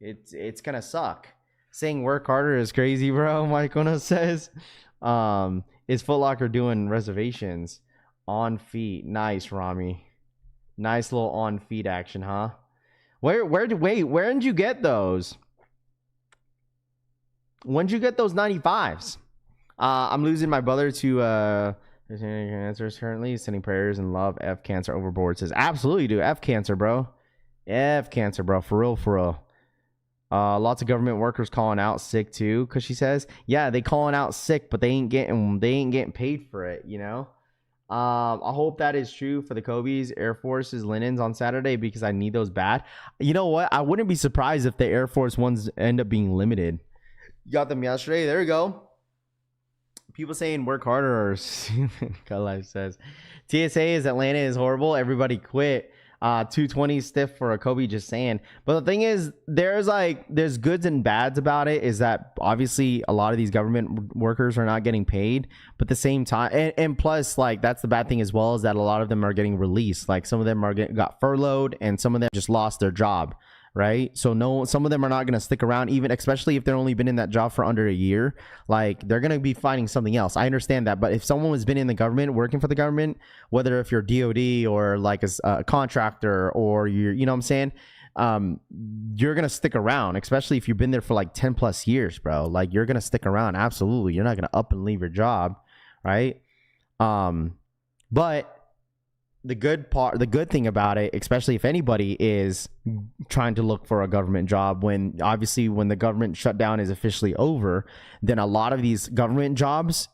It's gonna suck. Saying work harder is crazy, bro. Mike Ono says. Is Foot Locker doing reservations? On feet. Nice, Rami. Nice little on feet action, huh? Where did you get those? When did you get those 95s? I'm losing my brother to cancers currently. Sending prayers and love. F cancer overboard says absolutely, dude. F cancer, bro. F cancer, bro. For real. Lots of government workers calling out sick too, because she says, yeah, they calling out sick, but they ain't getting paid for it, I hope that is true for the Kobe's, Air Force's linens on Saturday, because I need those bad. You know what? I wouldn't be surprised if the Air Force ones end up being limited. You got them yesterday. There you go. People saying work harder, or God Life says TSA is Atlanta is horrible. Everybody quit. 220 stiff for a Kobe, just saying. But the thing is, there's goods and bads about it. Is that obviously a lot of these government workers are not getting paid, but at the same time, and plus, that's the bad thing as well, is that a lot of them are getting released. Some of them got furloughed, and some of them just lost their job. right? So no, some of them are not going to stick around, even especially if they're only been in that job for under a year. Like, they're going to be finding something else. I understand that, but if someone has been in the government, working for the government, whether if you're DOD or like a contractor, or you're, you know what I'm saying, you're gonna stick around, especially if you've been there for like 10 plus years, bro. Like, you're gonna stick around. Absolutely. You're not gonna up and leave your job, right? But the good thing about it, especially if anybody is trying to look for a government job, when the government shutdown is officially over, then a lot of these government jobs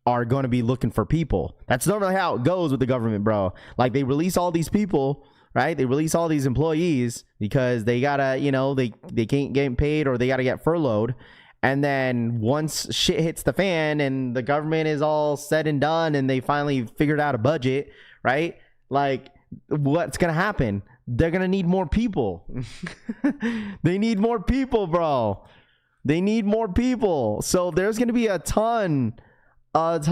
are going to be looking for people. That's normally how it goes with the government, bro. Like, they release all these people, right? They release all these employees because they gotta, you know, they can't get paid, or they gotta get furloughed. And then once shit hits the fan and the government is all said and done and they finally figured out a budget, right? Like, what's gonna happen? They're gonna need more people. They need more people, bro. They need more people. So there's gonna be a ton of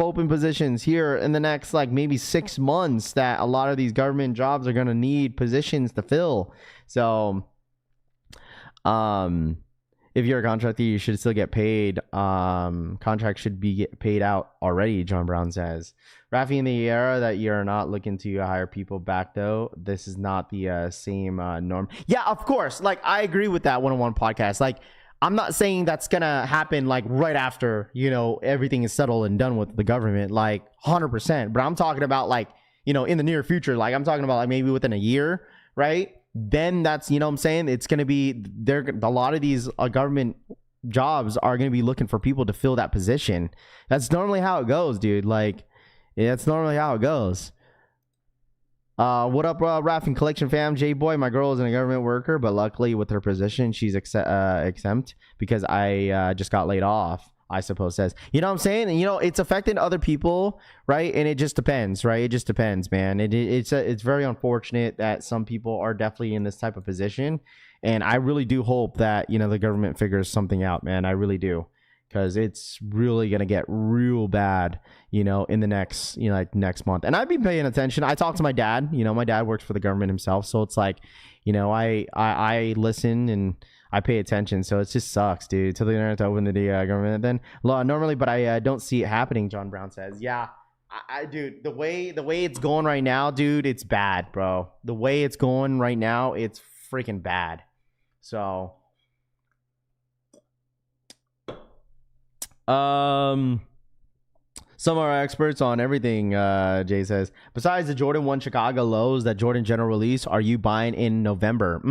open positions here in the next, like, maybe 6 months, that a lot of these government jobs are gonna need positions to fill. So if you're a contractor, you should still get paid. Contracts should be paid out already, John Brown says. Rafi, in the era that you're not looking to hire people back, though, this is not the same norm. Yeah, of course. Like, I agree with that one-on-one podcast. Like, I'm not saying that's gonna happen like right after, you know, everything is settled and done with the government, like 100%. But I'm talking about, like, you know, in the near future. Like, I'm talking about like maybe within a year, right? Then that's, you know what I'm saying, it's going to be there. A lot of these government jobs are going to be looking for people to fill that position. That's normally how it goes, dude. Like, it's normally how it goes. What up, Raph and Collection fam? J-Boy, my girl isn't a government worker, but luckily with her position, she's exempt because I just got laid off, I suppose, says. You know what I'm saying? And, you know, it's affecting other people, right? And it just depends, right? It just depends, man. It's very unfortunate that some people are definitely in this type of position. And I really do hope that, you know, the government figures something out, man. I really do. Because it's really going to get real bad, you know, in the next, you know, like next month. And I've been paying attention. I talked to my dad. You know, my dad works for the government himself. So it's like, you know, I listen and I pay attention. So it just sucks, dude. To the internet to open the government then normally, but I don't see it happening, John Brown says. Yeah, dude, the way it's going right now, dude, it's bad, bro. The way it's going right now, it's freaking bad. So some of our experts on everything, Jay says, besides the Jordan 1 Chicago lows that Jordan General release, are you buying in November?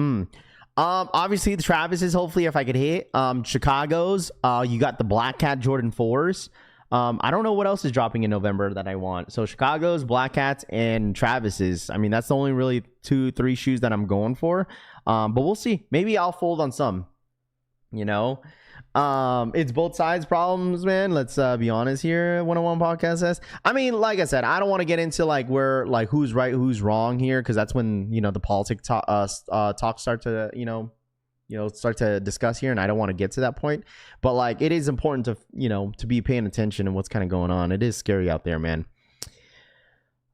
Obviously the Travis's, hopefully, if I could hit. Chicago's, you got the Black Cat Jordan 4s. I don't know what else is dropping in November that I want. So Chicago's, Black Cats, and Travis's. I mean, that's the only really 2-3 shoes that I'm going for. But we'll see. Maybe I'll fold on some, you know. It's both sides problems, man. Let's be honest here. 101 podcast says. I mean, like I said, I don't want to get into like where, like, who's right, who's wrong here, because that's when, you know, the politics talk start to, you know, start to discuss here, and I don't want to get to that point. But like, it is important to, you know, to be paying attention to what's kind of going on. It is scary out there, man.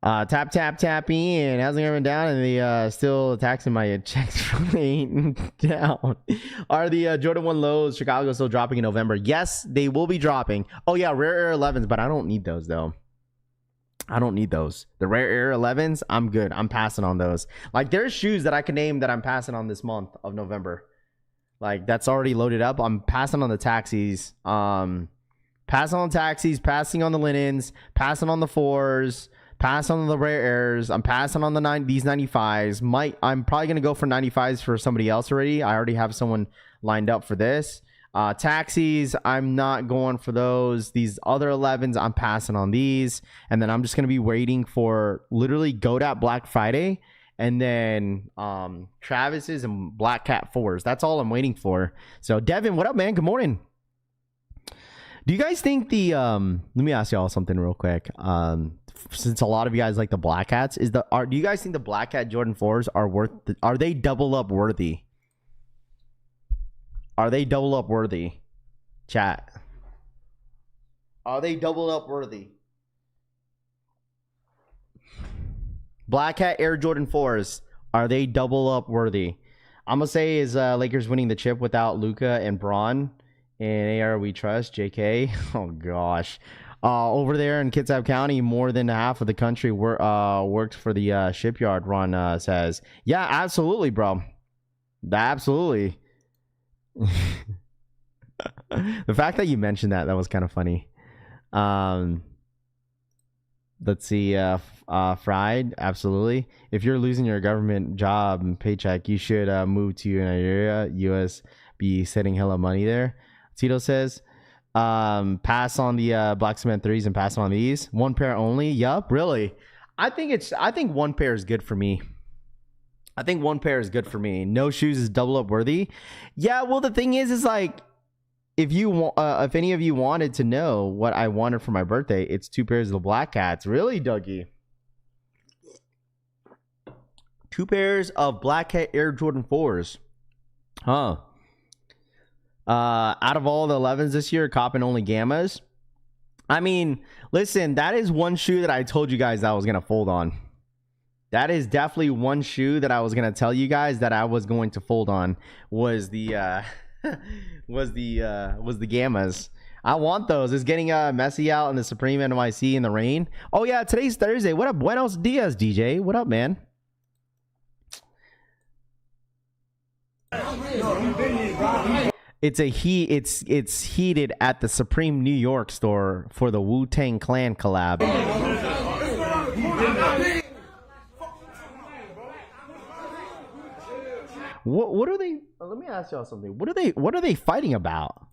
Tap in. How's it going down? And the still taxing my checks from 8 down. Are the Jordan 1 lows Chicago still dropping in November? Yes, they will be dropping. Oh yeah, rare air 11s, but I don't need those though. I don't need those. The rare air 11s, I'm good. I'm passing on those. Like, there's shoes that I can name that I'm passing on this month of November. Like, that's already loaded up. I'm passing on the taxis. Passing on taxis, passing on the linens, passing on the 4s. Pass on the rare airs. I'm passing on these 95s. I'm probably going to go for 95s for somebody else already. I already have someone lined up for this. Taxis, I'm not going for those. These other 11s, I'm passing on these. And then I'm just going to be waiting for literally GOAT Black Friday. And then Travis's and Black Cat 4s. That's all I'm waiting for. So, Devin, what up, man? Good morning. Do you guys think the let me ask y'all something real quick. Since a lot of you guys like the Black Cats, do you guys think the Black Cat Jordan 4s are they double up worthy? Are they double up worthy? Chat. Are they double up worthy? Black Hat Air Jordan 4s, are they double up worthy? I'm gonna say is Lakers winning the chip without Luka and Braun. And AR we trust, JK. Oh gosh. Over there in Kitsap County, more than half of the country worked for the shipyard, Ron says. Yeah, absolutely, bro. Absolutely. The fact that you mentioned that was kind of funny. Let's see. Fried, absolutely. If you're losing your government job and paycheck, you should move to Nigeria. US be setting hella money there. Tito says, pass on the black cement 3s and pass on these. One pair only. Yup, really. I think one pair is good for me. I think one pair is good for me. No shoes is double up worthy. Yeah, well, the thing is like, if any of you wanted to know what I wanted for my birthday, it's 2 pairs of the Black Hats. Really, Dougie? 2 pairs of Black Hat Air Jordan 4s. Huh. Out of all the 11s this year, copping only Gammas. I mean, listen, that is one shoe that I told you guys I was going to fold on. That is definitely one shoe that I was going to tell you guys that I was going to fold on, was the was the Gammas. I want those. It's getting messy out in the Supreme NYC in the rain. Oh yeah, today's Thursday. What up? Buenos dias, DJ. What up, man? It's heated at the Supreme New York store for the Wu-Tang Clan collab. What are they? Let me ask y'all something. What are they fighting about?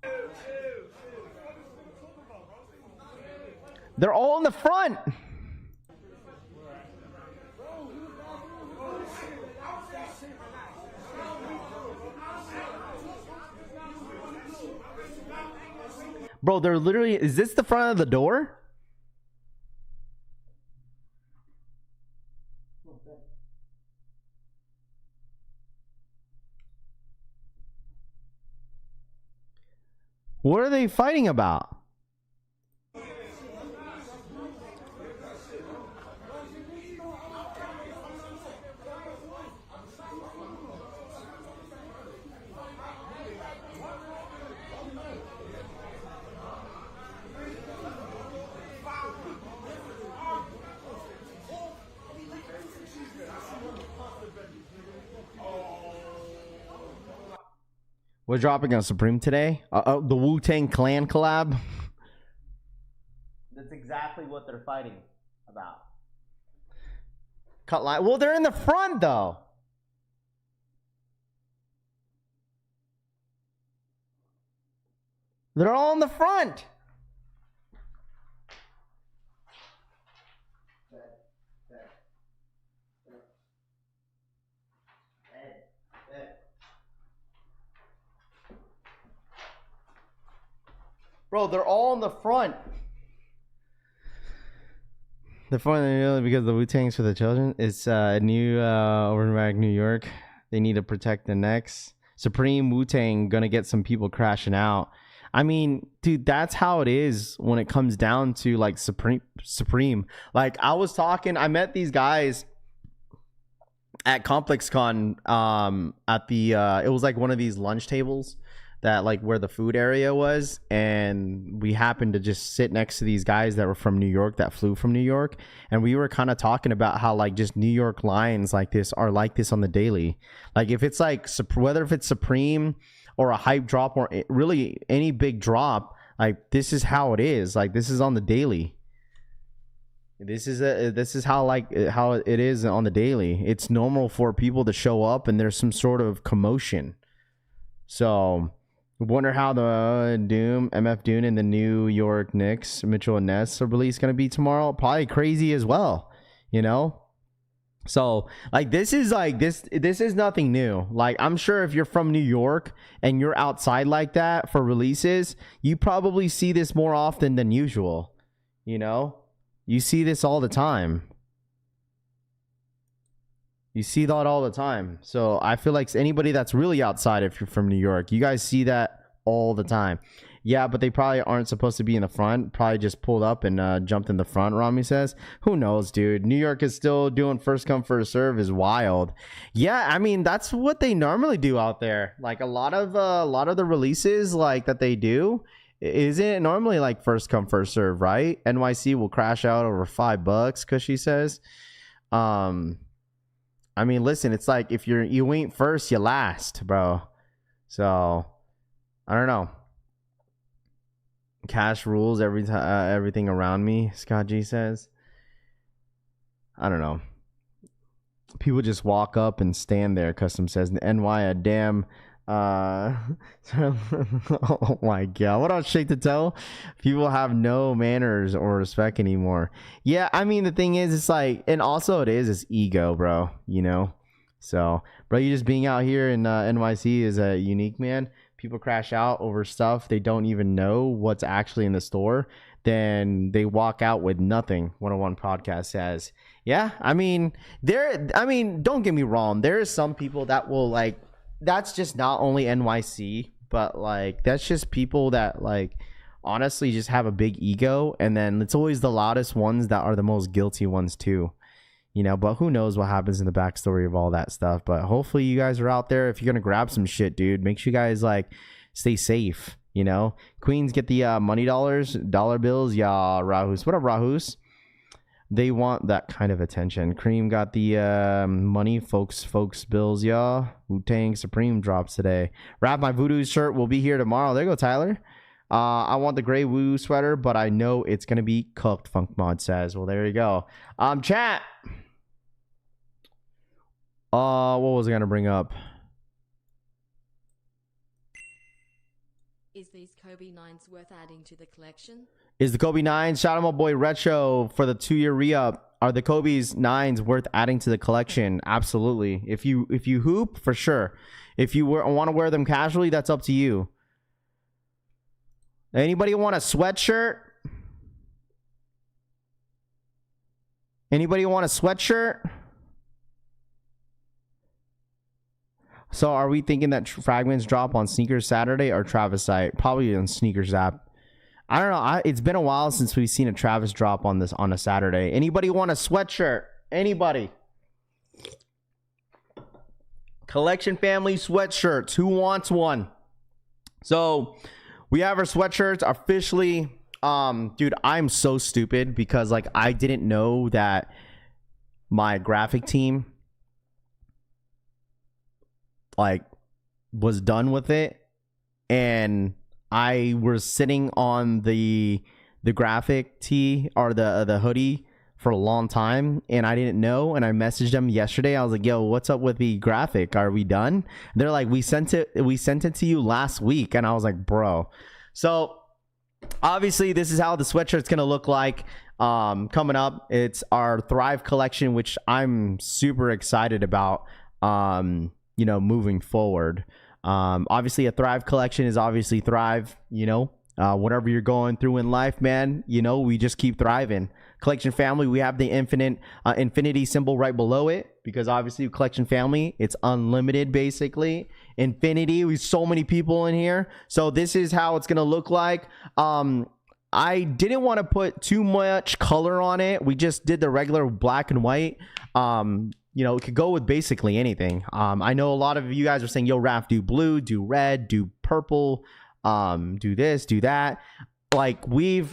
They're all in the front. Bro, they're literally... Is this the front of the door? What are they fighting about? We're dropping on Supreme today. The Wu-Tang Clan collab. That's exactly what they're fighting about. Cut line. Well, they're in the front though. They're all in the front. Bro, they're all in the front. The front because the Wu-Tang's for the children. It's new Overback, New York. They need to protect the necks. Supreme Wu-Tang gonna get some people crashing out. I mean, dude, that's how it is when it comes down to like Supreme. Like I met these guys at ComplexCon at the it was like one of these lunch tables that like where the food area was, and we happened to just sit next to these guys that were from New York, that flew from New York, and we were kind of talking about how like just New York lines like this are like this on the daily. Like if it's like whether if it's Supreme or a hype drop or really any big drop, like this is how it is. Like this is on the daily. This is how it is on the daily. It's normal for people to show up and there's some sort of commotion. So wonder how the MF Doom and the New York Knicks, Mitchell and Ness release going to be tomorrow. Probably crazy as well, you know? So like this is nothing new. Like I'm sure if you're from New York and you're outside like that for releases, you probably see this more often than usual. You know? You see this all the time. You see that all the time. So I feel like anybody that's really outside, if you're from New York, you guys see that all the time. Yeah, but they probably aren't supposed to be in the front. Probably just pulled up and jumped in the front, Rami says. Who knows, dude? New York is still doing first come, first serve is wild. Yeah, I mean, that's what they normally do out there. Like a lot of the releases like that they do, isn't it normally like first come, first serve, right? NYC will crash out over $5, because she says. I mean, listen, it's like if you ain't first, you last, bro. So I don't know. Cash rules everything around me, Scott G says. I don't know. People just walk up and stand there. Custom says NY a damn. Oh my god, what else shake to tell? People have no manners or respect anymore. Yeah, I mean, the thing is, it's like, and also it's ego, bro, you know. So bro, you just being out here in NYC is a unique, man. People crash out over stuff they don't even know what's actually in the store, then they walk out with nothing. 101 podcast says. Yeah, I mean, don't get me wrong, there is some people that will like, that's just not only NYC, but like that's just people that like honestly just have a big ego, and then it's always the loudest ones that are the most guilty ones too, you know. But who knows what happens in the backstory of all that stuff. But hopefully you guys are out there. If you're gonna grab some shit, dude, make sure you guys like stay safe, you know. Queens get the dollar bills. Yeah, Rahus, what up, Rahus? They want that kind of attention. Cream got the money, folks bills, y'all. Wu-Tang Supreme drops today. Wrap my voodoo shirt will be here tomorrow. There you go, Tyler. I want the gray Woo sweater, but I know it's gonna be cooked, Funk Mod says. Well, there you go. Chat. What was I gonna bring up? Is these Kobe 9s worth adding to the collection? Is the Kobe 9s, shout out my boy Retro for the 2-year re-up. Are the Kobe's 9s worth adding to the collection? Absolutely. If you hoop, for sure. If you want to wear them casually, that's up to you. Anybody want a sweatshirt? Anybody want a sweatshirt? So are we thinking that fragments drop on Sneakers Saturday or Travis site? Probably on Sneakers app. I don't know. It's been a while since we've seen a Travis drop on a Saturday. Anybody want a sweatshirt? Anybody? Collection family sweatshirts. Who wants one? So we have our sweatshirts officially. Dude, I'm so stupid because like I didn't know that my graphic team like was done with it, and I was sitting on the graphic tee or the hoodie for a long time, and I didn't know, and I messaged them yesterday. I was like, yo, what's up with the graphic? Are we done? They're like, we sent it to you last week. And I was like, bro. So obviously this is how the sweatshirt's gonna look like coming up. It's our Thrive collection, which I'm super excited about, you know, moving forward. Obviously a Thrive collection is obviously Thrive, you know, whatever you're going through in life, man, you know, we just keep thriving. Collection family, we have the infinity symbol right below it, because obviously collection family, it's unlimited basically. Infinity, we so many people in here. So this is how it's gonna look like. I didn't want to put too much color on it. We just did the regular black and white. You know, it could go with basically anything. I know a lot of you guys are saying, yo, Raph, do blue, do red, do purple, do this, do that. Like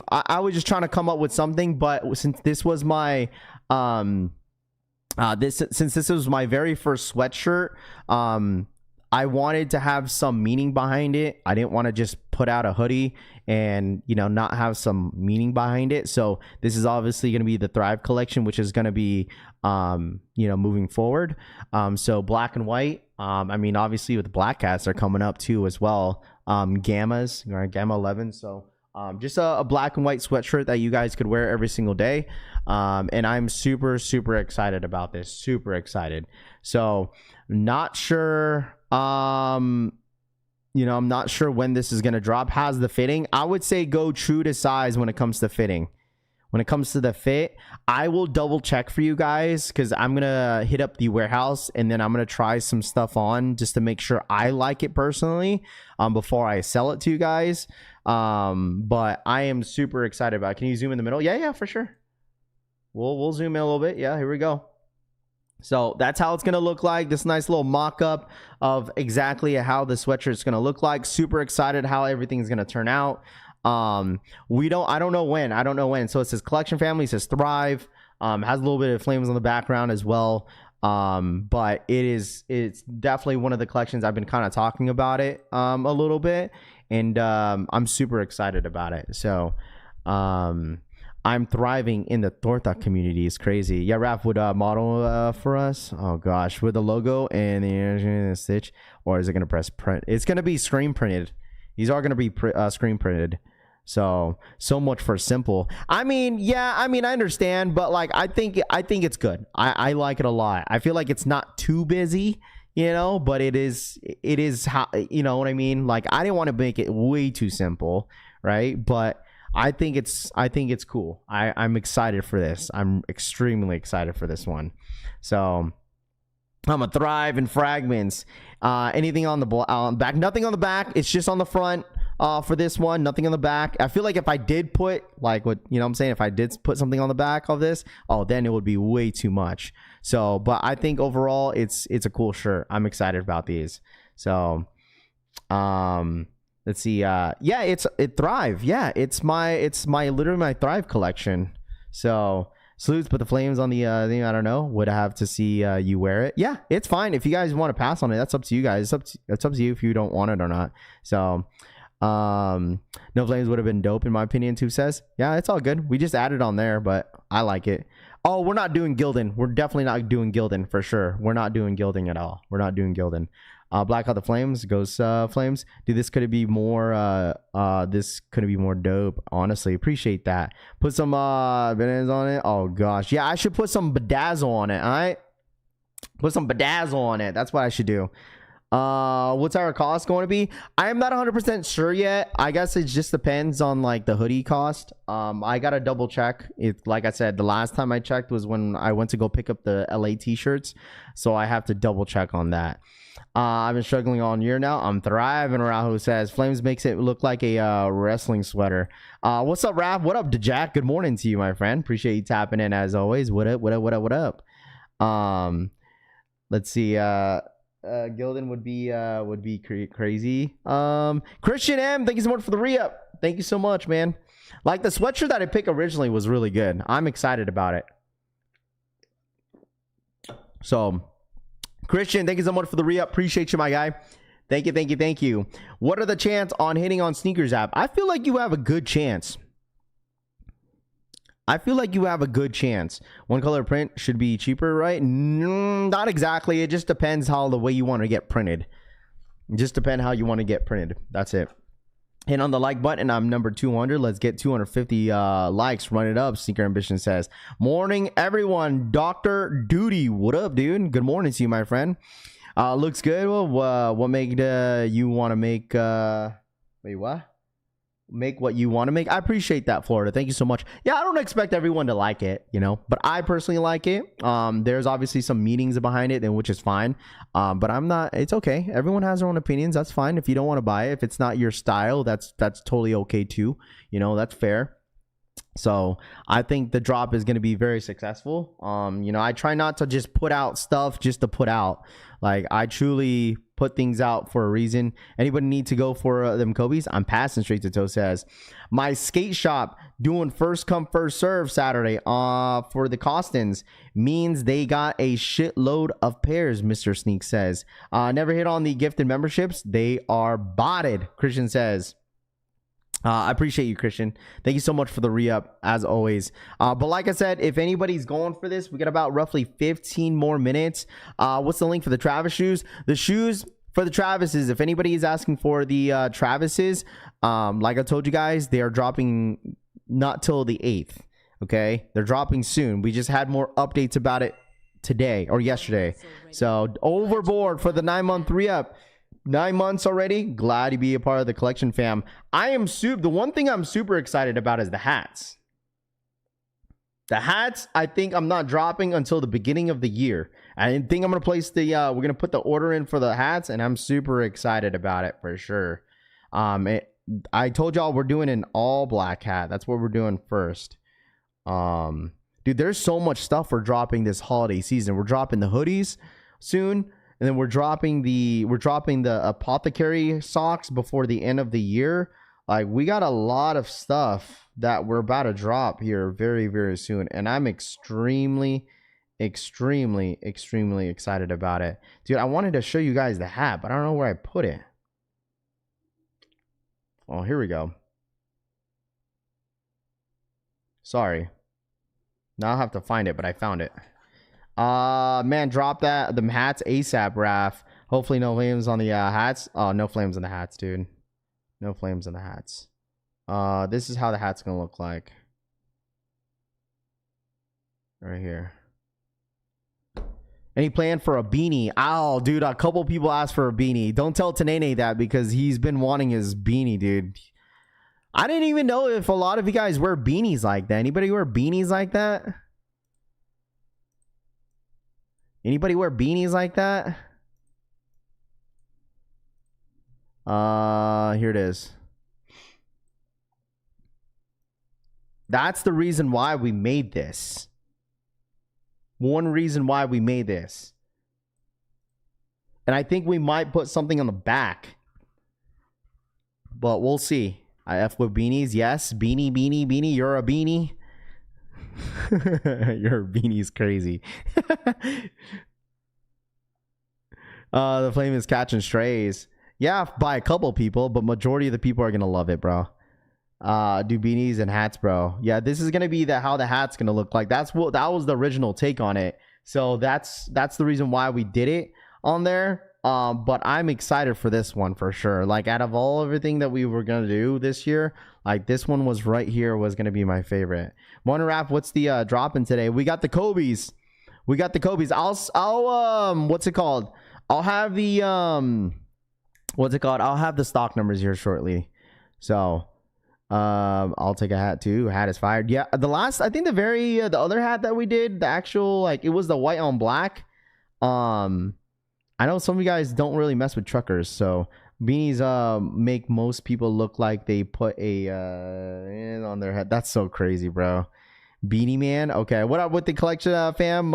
I was just trying to come up with something, but since this was my, since this was my very first sweatshirt, I wanted to have some meaning behind it. I didn't want to just put out a hoodie and, you know, not have some meaning behind it. So this is obviously going to be the Thrive collection, which is going to be, you know, moving forward. So black and white. I mean, obviously with Black Cats are coming up too as well. Gammas, right? Gamma 11. So just a black and white sweatshirt that you guys could wear every single day. And I'm super, super excited about this. Super excited. So not sure. You know, I'm not sure when this is going to drop. Has the fitting? I would say go true to size when it comes to fitting. When it comes to the fit, I will double check for you guys, because I'm going to hit up the warehouse and then I'm going to try some stuff on just to make sure I like it personally before I sell it to you guys. But I am super excited about it. Can you zoom in the middle? Yeah, for sure. We'll zoom in a little bit. Yeah, here we go. So that's how it's going to look like. This nice little mock-up of exactly how the sweatshirt is going to look like. Super excited how everything's going to turn out. I don't know when. So it says collection family, it says Thrive. Has a little bit of flames on the background as well. But it's definitely one of the collections. I've been kind of talking about it a little bit, and I'm super excited about it. So I'm thriving in the torta community. It's crazy. Yeah, Raph would model for us. Oh gosh, with the logo and the stitch, or is it gonna press print? It's gonna be screen printed. These are gonna be screen printed. So much for simple. I mean, I understand, but like I think it's good. I like it a lot. I feel like it's not too busy, but it is how, you know what I mean? Like I didn't want to make it way too simple, right? But I think it's cool. I'm excited for this. I'm extremely excited for this one. So I'm a Thrive and Fragments. Anything on the back? Nothing on the back. It's just on the front. For this one, nothing on the back. I feel like if I did put if I did put something on the back of this, then it would be way too much. So, but I think overall it's a cool shirt. I'm excited about these. So, let's see. It Thrive. Yeah, it's literally my Thrive collection. So salutes, but the flames on the thing, I don't know. Would have to see you wear it. Yeah, it's fine. If you guys want to pass on it, that's up to you guys. It's up to you if you don't want it or not. So no flames would have been dope in my opinion too. Says yeah, it's all good. We just added on there, but I like it. Oh, we're not doing gilding. We're definitely not doing gilding for sure. We're not doing gilding at all. We're not doing gilding. Black out the flames goes flames. Dude, this could be more dope. Honestly, appreciate that. Put some bananas on it. Oh gosh, yeah, I should put some bedazzle on it. All right, put some bedazzle on it. That's what I should do. What's our cost going to be? I am not 100% sure yet. I guess it just depends on like the hoodie cost. I gotta double check it. Like I said, the last time I checked was when I went to go pick up the LA t-shirts, so I have to double check on that. I've been struggling all year now. I'm thriving. Rahu says flames makes it look like a wrestling sweater. What's up, Raph? What up, Jack? Good morning to you, my friend. Appreciate you tapping in as always. What up? Let's see. Gildan would be crazy. Christian M, thank you so much for the re-up. Thank you so much, man. Like the sweatshirt that I picked originally was really good. I'm excited about it. So Christian, thank you so much for the re-up. Appreciate you, my guy. Thank you. What are the chance on hitting on sneakers app? I feel like you have a good chance. One color print should be cheaper, right? Not exactly. It just depends how the way you want to get printed. That's it. Hit on the like button. I'm number 200. Let's get 250 likes. Run it up. Sneaker Ambition says, morning, everyone. Dr. Duty. What up, dude? Good morning to you, my friend. Looks good. Well, what made you want to make... Wait, what? Make what you want to make. I appreciate that, Florida. Thank you so much. Yeah, I don't expect everyone to like it, but I personally like it. There's obviously some meanings behind it, and which is fine. But I'm not. It's okay. Everyone has their own opinions. That's fine. If you don't want to buy it, if it's not your style, that's totally okay too. That's fair. So I think the drop is going to be very successful. I try not to just put out stuff just to put out. Like I truly put things out for a reason. Anybody need to go for them Kobe's? I'm passing straight to toe. Says my skate shop doing first come first serve Saturday for the Costins means they got a shitload of pairs. Mr. Sneak says never hit on the gifted memberships. They are botted. Christian says I appreciate you, Christian. Thank you so much for the re-up, as always. But like I said, if anybody's going for this, we got about roughly 15 more minutes. What's the link for the Travis shoes? The shoes for the Travises, if anybody is asking for the Travises, like I told you guys, they are dropping not till the 8th. Okay? They're dropping soon. We just had more updates about it today or yesterday. So overboard for the 9-month re-up. 9 months already. Glad to be a part of the collection fam. The one thing I'm super excited about is the hats. The hats, I think I'm not dropping until the beginning of the year. I think I'm going to place we're going to put the order in for the hats, and I'm super excited about it for sure. I told y'all we're doing an all black hat. That's what we're doing first. Dude, there's so much stuff we're dropping this holiday season. We're dropping the hoodies soon, and then we're dropping the apothecary socks before the end of the year. Like, we got a lot of stuff that we're about to drop here very, very soon, and I'm extremely excited about it. Dude, I wanted to show you guys the hat, but I don't know where I put it. Oh, here we go. Sorry. Now I'll have to find it, but I found it. Man, drop the hats ASAP, Raph. Hopefully no flames on the hats. Oh, no flames on the hats, dude. No flames on the hats. This is how the hat's gonna look like. Right here. Any plan for a beanie? Oh, dude, a couple people asked for a beanie. Don't tell Tanene that, because he's been wanting his beanie, dude. I didn't even know if a lot of you guys wear beanies like that. Anybody wear beanies like that? Anybody wear beanies like that? Here it is. That's the reason why we made this. One reason why we made this. And I think we might put something on the back, but we'll see. I F with beanies. Yes, beanie. You're a beanie. Your beanie's crazy. The flame is catching strays. Yeah, by a couple people, but majority of the people are gonna love it, bro. Do beanies and hats, bro. Yeah, this is gonna be how the hat's gonna look like. That was the original take on it. So that's the reason why we did it on there. But I'm excited for this one for sure. Like, out of everything that we were gonna do this year, like, this one was right here, was gonna be my favorite. Morning Rap, what's the dropping today? We got the Kobe's. I'll what's it called? I'll have the what's it called? I'll have the stock numbers here shortly. So I'll take a hat too. Hat is fired. Yeah, the other hat that we did, the actual, like, it was the white on black. I know some of you guys don't really mess with truckers, so beanies make most people look like they put a on their head. That's so crazy, bro. Beanie Man. Okay, what up with the collection, fam?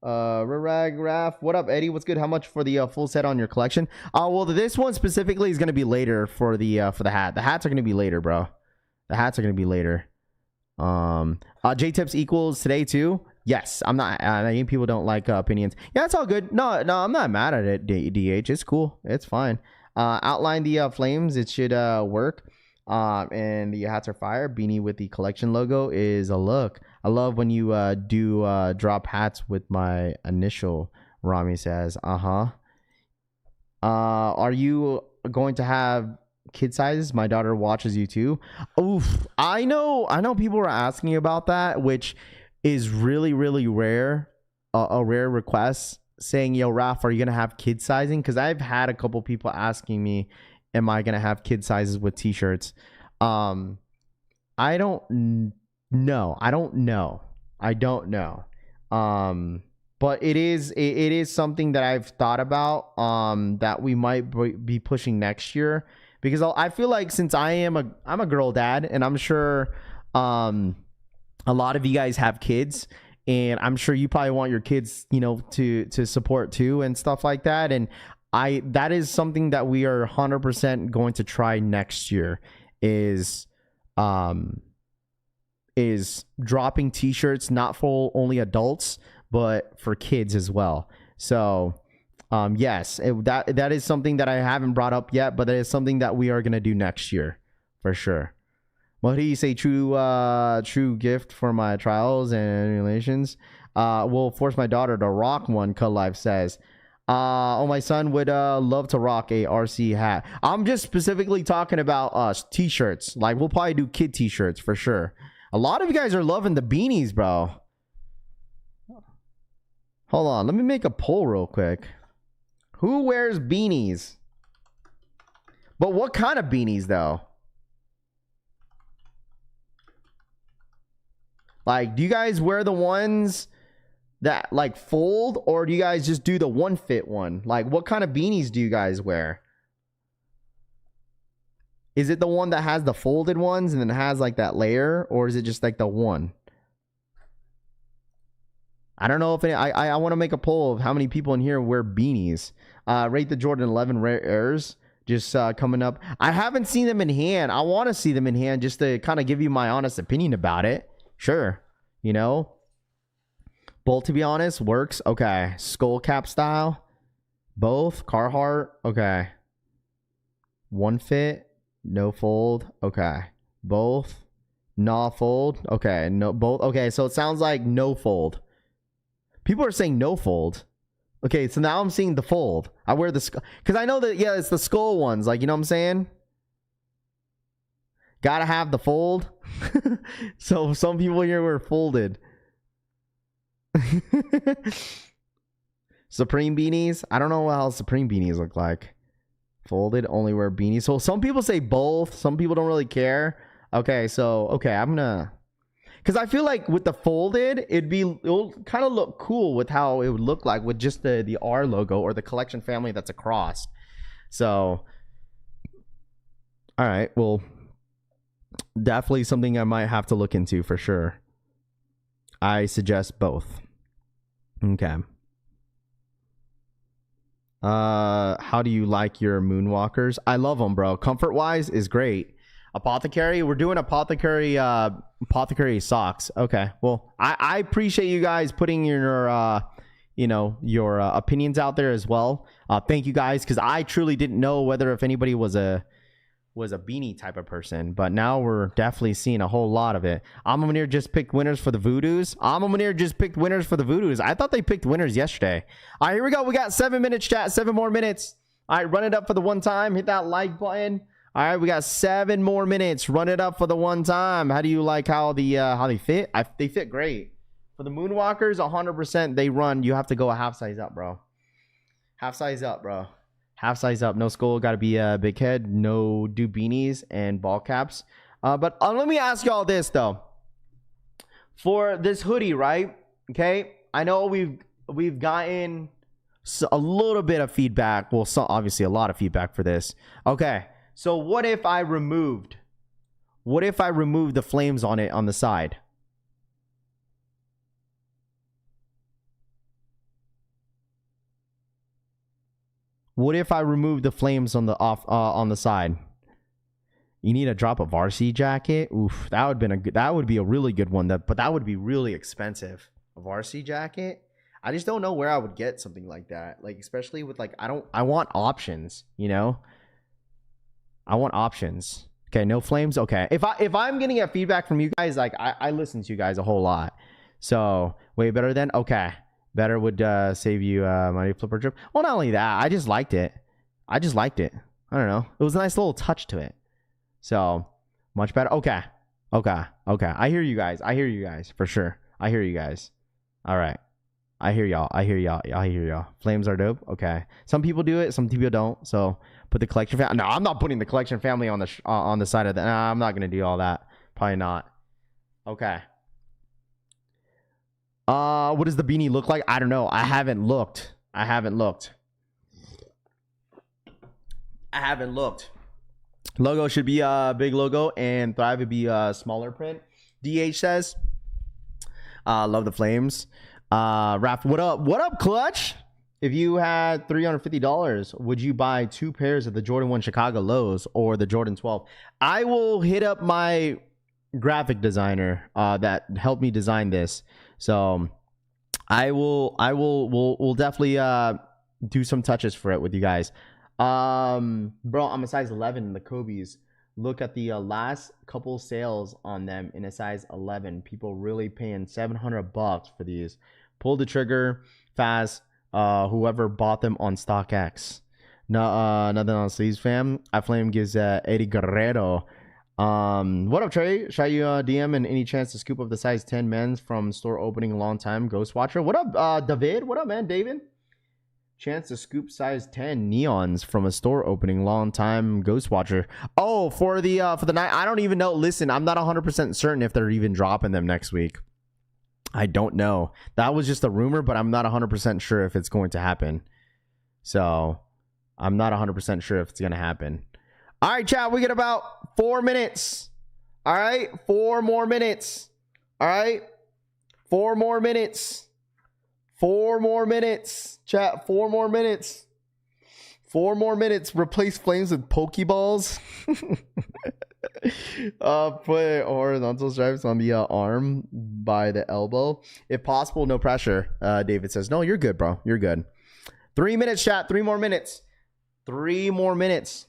Rag Raf, what up, Eddie? What's good? How much for the full set on your collection? Well, this one specifically is gonna be later for the hat. The hats are gonna be later, bro. The hats are gonna be later. J Tips equals today too. Yes, I'm not. I think people don't like opinions. Yeah, it's all good. No, I'm not mad at it. DH, it's cool. It's fine. Outline the flames. It should work. And the hats are fire. Beanie with the collection logo is a look. I love when you do drop hats with my initial. Rami says, are you going to have kid sizes? My daughter watches you too. Oof. I know people are asking about that, which is really, really rare. A rare request, saying, yo, Raph, are you gonna have kid sizing? Because I've had a couple people asking me, am I gonna have kid sizes with t-shirts? I don't know. But it is something that I've thought about, that we might be pushing next year, because I feel like, since I'm a girl dad, and I'm sure a lot of you guys have kids, and I'm sure you probably want your kids, to support too and stuff like that. And that is something that we are 100% going to try next year, is dropping t-shirts, not for only adults, but for kids as well. So yes, that is something that I haven't brought up yet, but that is something that we are going to do next year for sure. What do you say? True gift for my trials and relations. Will force my daughter to rock one. Cut Life says. My son would love to rock a RC hat. I'm just specifically talking about t-shirts. Like, we'll probably do kid t-shirts for sure. A lot of you guys are loving the beanies, bro. Hold on, let me make a poll real quick. Who wears beanies? But what kind of beanies though? Like, do you guys wear the ones that like fold, or do you guys just do the one fit one? Like, what kind of beanies do you guys wear? Is it the one that has the folded ones and then has like that layer, or is it just like the one? I don't know if I want to make a poll of how many people in here wear beanies. Rate the Jordan 11 Rare Airs just coming up. I haven't seen them in hand. I want to see them in hand just to kind of give you my honest opinion about it. Sure, you know. Both, to be honest, works. Okay, skull cap style. Both Carhartt. Okay. One fit, no fold. Okay. Both, no fold. Okay, no both. Okay, so it sounds like no fold. People are saying no fold. Okay, so now I'm seeing the fold. I wear the skull because I know that, yeah, it's the skull ones. Like, you know what I'm saying? Gotta have the fold. So some people here were folded. Supreme beanies. I don't know how Supreme beanies look like. Folded, only wear beanies. So some people say both. Some people don't really care. Okay, so okay, I'm gonna, because I feel like with the folded, it'll kind of look cool with how it would look like with just the R logo or the collection family that's across. So, all right, well, definitely something I might have to look into for sure. I suggest both. Okay. How do you like your Moonwalkers? I love them, bro. Comfort wise is great. Apothecary, we're doing apothecary socks. Okay, well, I appreciate you guys putting your your opinions out there as well. Thank you guys, because I truly didn't know whether if anybody was a beanie type of person, but now we're definitely seeing a whole lot of it. Amamanir just picked winners for the Voodoos. I thought they picked winners yesterday. All right, here we go. We got 7 minutes, chat. 7 more minutes. All right, run it up for the one time. Hit that like button. All right, we got 7 more minutes. Run it up for the one time. How do you like how they fit? They fit great. For the Moonwalkers, 100% they run. You have to go a half size up, bro. Half size up, bro. Half size up. No skull. Got to be a big head. No do beanies and ball caps. But let me ask y'all this, though. For this hoodie, right? Okay. I know we've gotten a little bit of feedback. Well, obviously a lot of feedback for this. Okay. So what if I removed the flames on it on the side? What if I remove the flames on the side? You need a drop of RC jacket. Oof, that would be a really good one. But that would be really expensive. A RC jacket. I just don't know where I would get something like that. Like, especially with like, I want options. You know, I want options. Okay, no flames. Okay, if I'm getting a feedback from you guys, like I listen to you guys a whole lot. So way better than okay. Better would save you money flipper trip. Well, not only that, I just liked it. I don't know. It was a nice little touch to it. So much better. Okay. I hear you guys for sure. I hear you guys. All right. I hear y'all. Flames are dope. Okay. Some people do it. Some people don't. So put the collection family. No, I'm not putting the collection family on the side of that. Nah, I'm not gonna do all that. Probably not. Okay. What does the beanie look like? I don't know. I haven't looked. Logo should be a big logo, and Thrive would be a smaller print. DH says, love the flames. Raph, what up, Clutch? If you had $350, would you buy 2 pairs of the Jordan 1 Chicago Lows or the Jordan 12? I will hit up my graphic designer that helped me design this. So we'll definitely do some touches for it with you guys. Bro, I'm a size 11 in the Kobe's. Look at the last couple sales on them in a size 11. People really paying $700 for these. Pull the trigger fast. Whoever bought them on StockX. No, nothing on sleeves, fam. iFlame gives Eddie Guerrero. What up, Trey? Shall you DM and any chance to scoop up the size 10 men's from store opening a long time Ghost Watcher? What up, David? What up, man, David? Chance to scoop size 10 neons from a store opening long time Ghost Watcher. Oh, for the night. I don't even know. Listen, I'm not 100% certain if they're even dropping them next week. I don't know. That was just a rumor, but I'm not 100% sure if it's going to happen. So I'm not 100% sure if it's going to happen. All right, chat. We get about 4 minutes. All right, 4 more minutes. All right, 4 more minutes. 4 more minutes. Chat, 4 more minutes. 4 more minutes. Replace flames with Pokeballs. Put horizontal stripes on the arm by the elbow. If possible, no pressure. David says, no, you're good, bro. You're good. 3 minutes, chat. 3 more minutes. 3 more minutes.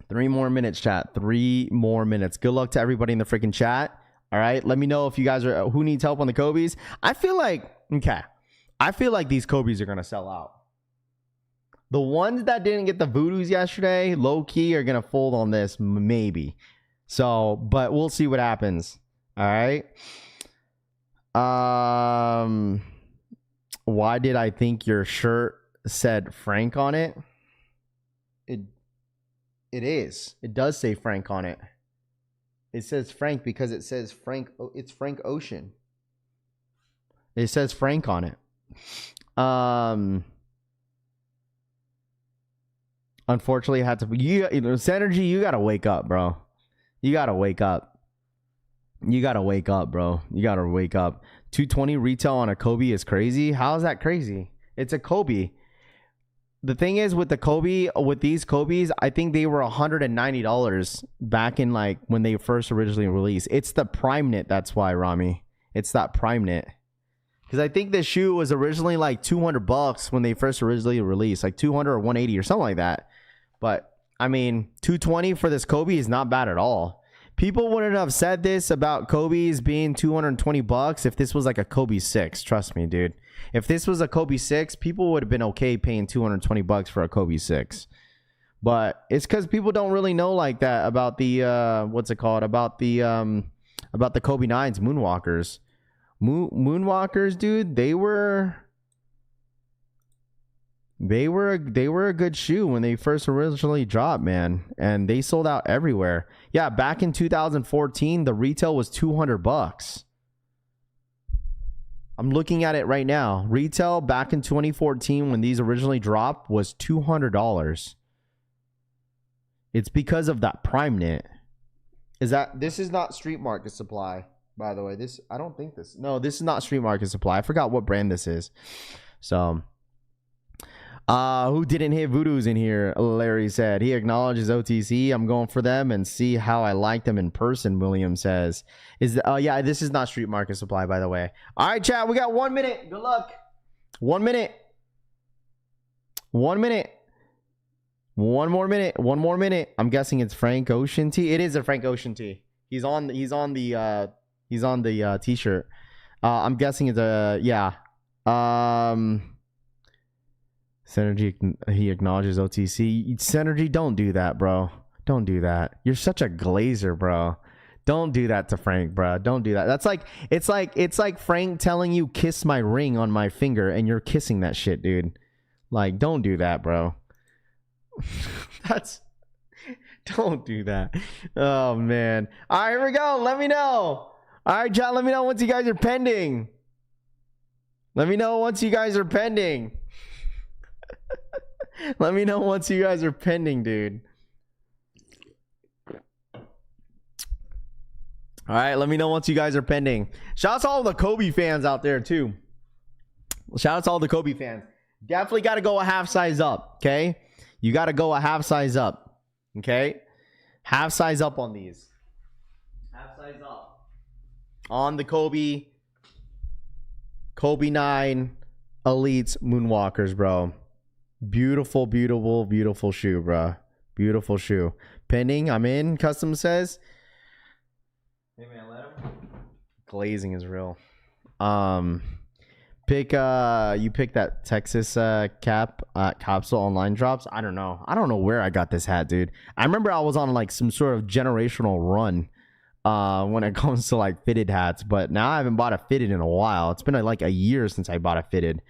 3 more minutes, chat. 3 more minutes. Good luck to everybody in the freaking chat. All right. Let me know if you guys are who needs help on the Kobe's. I feel like these Kobe's are going to sell out. The ones that didn't get the voodoos yesterday, low key, are going to fold on this, maybe. So, but we'll see what happens. All right. Why did I think your shirt said Frank on it? It is. It does say Frank on it. It says Frank because it says Frank. It's Frank Ocean. It says Frank on it. Unfortunately, I had to. Synergy, you gotta wake up, bro. You gotta wake up. You gotta wake up, bro. You gotta wake up. 220 retail on a Kobe is crazy. How is that crazy? It's a Kobe. The thing is with the Kobe, with these Kobe's, I think they were $190 back in like when they first originally released. It's the Prime Knit. That's why, Rami. It's that Prime Knit. Because I think this shoe was originally like $200 when they first originally released, like 200 or 180 or something like that. But I mean, 220 for this Kobe is not bad at all. People wouldn't have said this about Kobe's being $220 if this was like a Kobe 6. Trust me, dude. If this was a Kobe 6, people would have been okay paying $220 for a Kobe 6. But it's because people don't really know like that about the what's it called? About the Kobe 9s, Moonwalkers. Moonwalkers, dude, they were a good shoe when they first originally dropped, man, and they sold out everywhere. Yeah, back in 2014, the retail was $200. I'm looking at it right now. Retail back in 2014 when these originally dropped was $200. It's because of that Prime Knit. This is not Street Market Supply, by the way. This is not Street Market Supply. I forgot what brand this is. So who didn't hit voodoos in here? Larry said he acknowledges OTC. I'm going for them and see how I like them in person. William says, yeah, this is not Street Market Supply, by the way. All right, chat, we got 1 minute. Good luck. 1 minute. 1 minute. 1 more minute. 1 more minute. I'm guessing it's Frank Ocean tee. It is a Frank Ocean tee. He's on the t-shirt. I'm guessing it's a Synergy, he acknowledges OTC. Synergy, don't do that, bro. Don't do that. You're such a glazer, bro. Don't do that to Frank, bro. Don't do that. That's like it's like Frank telling you kiss my ring on my finger and you're kissing that shit, dude. Like, don't do that, bro. Don't do that. Oh man. All right, here we go. Let me know. All right, John, let me know once you guys are pending. Let me know once you guys are pending. Let me know once you guys are pending, dude. All right, let me know once you guys are pending. Shout out to all the Kobe fans out there, too. Shout out to all the Kobe fans. Definitely got to go a half size up, okay? You got to go a half size up, okay? Half size up on these. Half size up. On the Kobe 9 Elites Moonwalkers, bro. Beautiful, beautiful, beautiful shoe, bro. Beautiful shoe. Pending, I'm in. Custom says. Hey man, let him. Glazing is real. You pick that Texas capsule online drops. I don't know where I got this hat, dude. I remember I was on like some sort of generational run when it comes to like fitted hats, but now I haven't bought a fitted in a while. It's been like a year since I bought a fitted.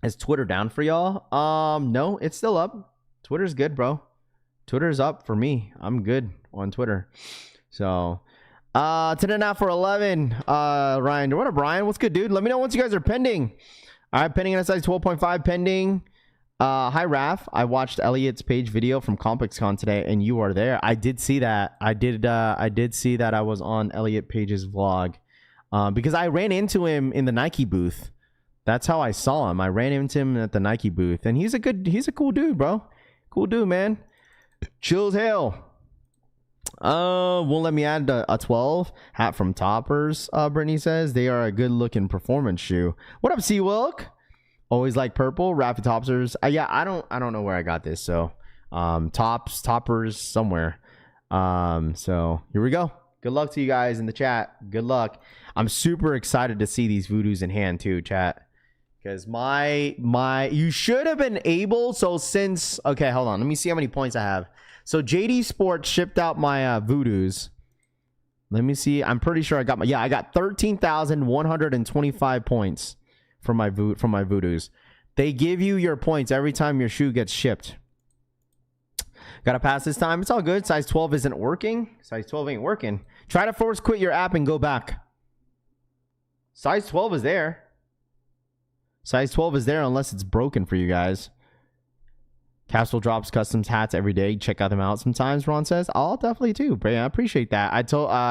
Is Twitter down for y'all? No, it's still up. Twitter's good, bro. Twitter's up for me. I'm good on Twitter. So 10.5 for 11. Ryan, what up, Ryan? What's good, dude? Let me know once you guys are pending. All right, pending in a size 12.5 pending. Hi Raf, I watched Elliot's page video from ComplexCon today, and you are there. I did see that. I did see that I was on Elliot Page's vlog, because I ran into him in the Nike booth. That's how I saw him. I ran into him at the Nike booth, and he's a cool dude, bro. Cool dude, man. Chill as hell. Won't let me add a 12 hat from Toppers. Brittany says they are a good looking performance shoe. What up, C Wilk? Always like purple. Raffy Toppers. Yeah, I don't know where I got this. So, Toppers somewhere. So here we go. Good luck to you guys in the chat. Good luck. I'm super excited to see these Voodoos in hand too, chat. Because you should have been able. So since, okay, hold on. Let me see how many points I have. So JD Sports shipped out my Voodoos. Let me see. I'm pretty sure I got I got 13,125 points from my Voodoos. They give you your points every time your shoe gets shipped. Gotta pass this time. It's all good. Size 12 isn't working. Size 12 ain't working. Try to force quit your app and go back. Size 12 is there. Size 12 is there unless it's broken for you guys. Capsule drops customs hats every day. Check out them out sometimes, Ron says. I'll definitely too. But yeah, I appreciate that. I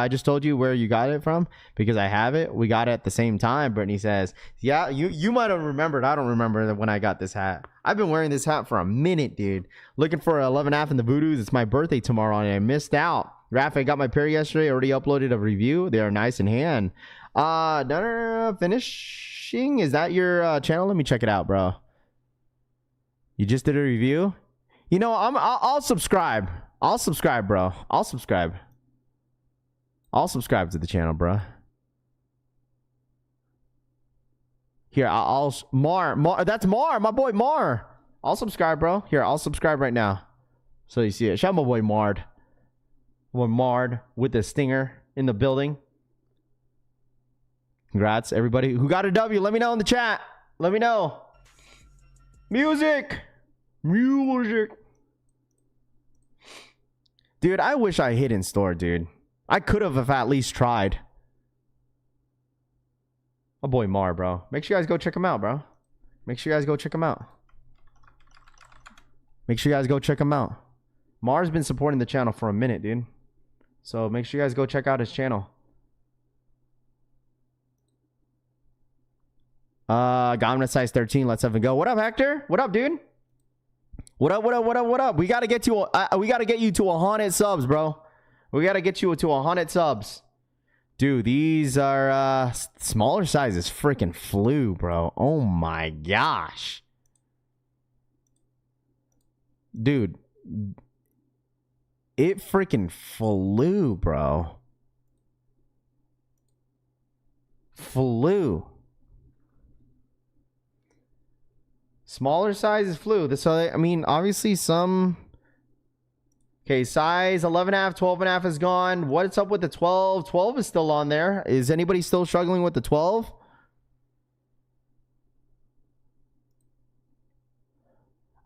just told you where you got it from because I have it. We got it at the same time. Brittany says, yeah, you might have remembered. I don't remember when I got this hat. I've been wearing this hat for a minute, dude. Looking for 11.5 in the Voodoos. It's my birthday tomorrow and I missed out. Raph, I got my pair yesterday. Already uploaded a review. They are nice in hand. Finishing? Is that your channel? Let me check it out, bro. You just did a review? You know, I'll subscribe. I'll subscribe, bro. I'll subscribe. I'll subscribe to the channel, bro. Here, Mar. That's Mar, my boy Mar. I'll subscribe, bro. Here, I'll subscribe right now. So you see it. Shout out my boy Mard. My boy Mard with the stinger in the building. Congrats, everybody who got a W. Let me know in the chat. Let me know. Music. Dude, I wish I hit in store, dude. I could have if I at least tried. My boy Mar, bro. Make sure you guys go check him out, bro. Make sure you guys go check him out. Make sure you guys go check him out. Mar's been supporting the channel for a minute, dude. So make sure you guys go check out his channel. Got him at size 13. Let's have a go. What up, Hector? What up, dude? What up? We gotta get you to 100 subs, bro. We gotta get you to 100 subs. Dude, these are smaller sizes freaking flew, bro. Oh my gosh. Dude. It freaking flew, bro. Flew. Smaller sizes flew. So, I mean, obviously some... Okay, size 11.5, 12.5 is gone. What's up with the 12? 12 is still on there. Is anybody still struggling with the 12?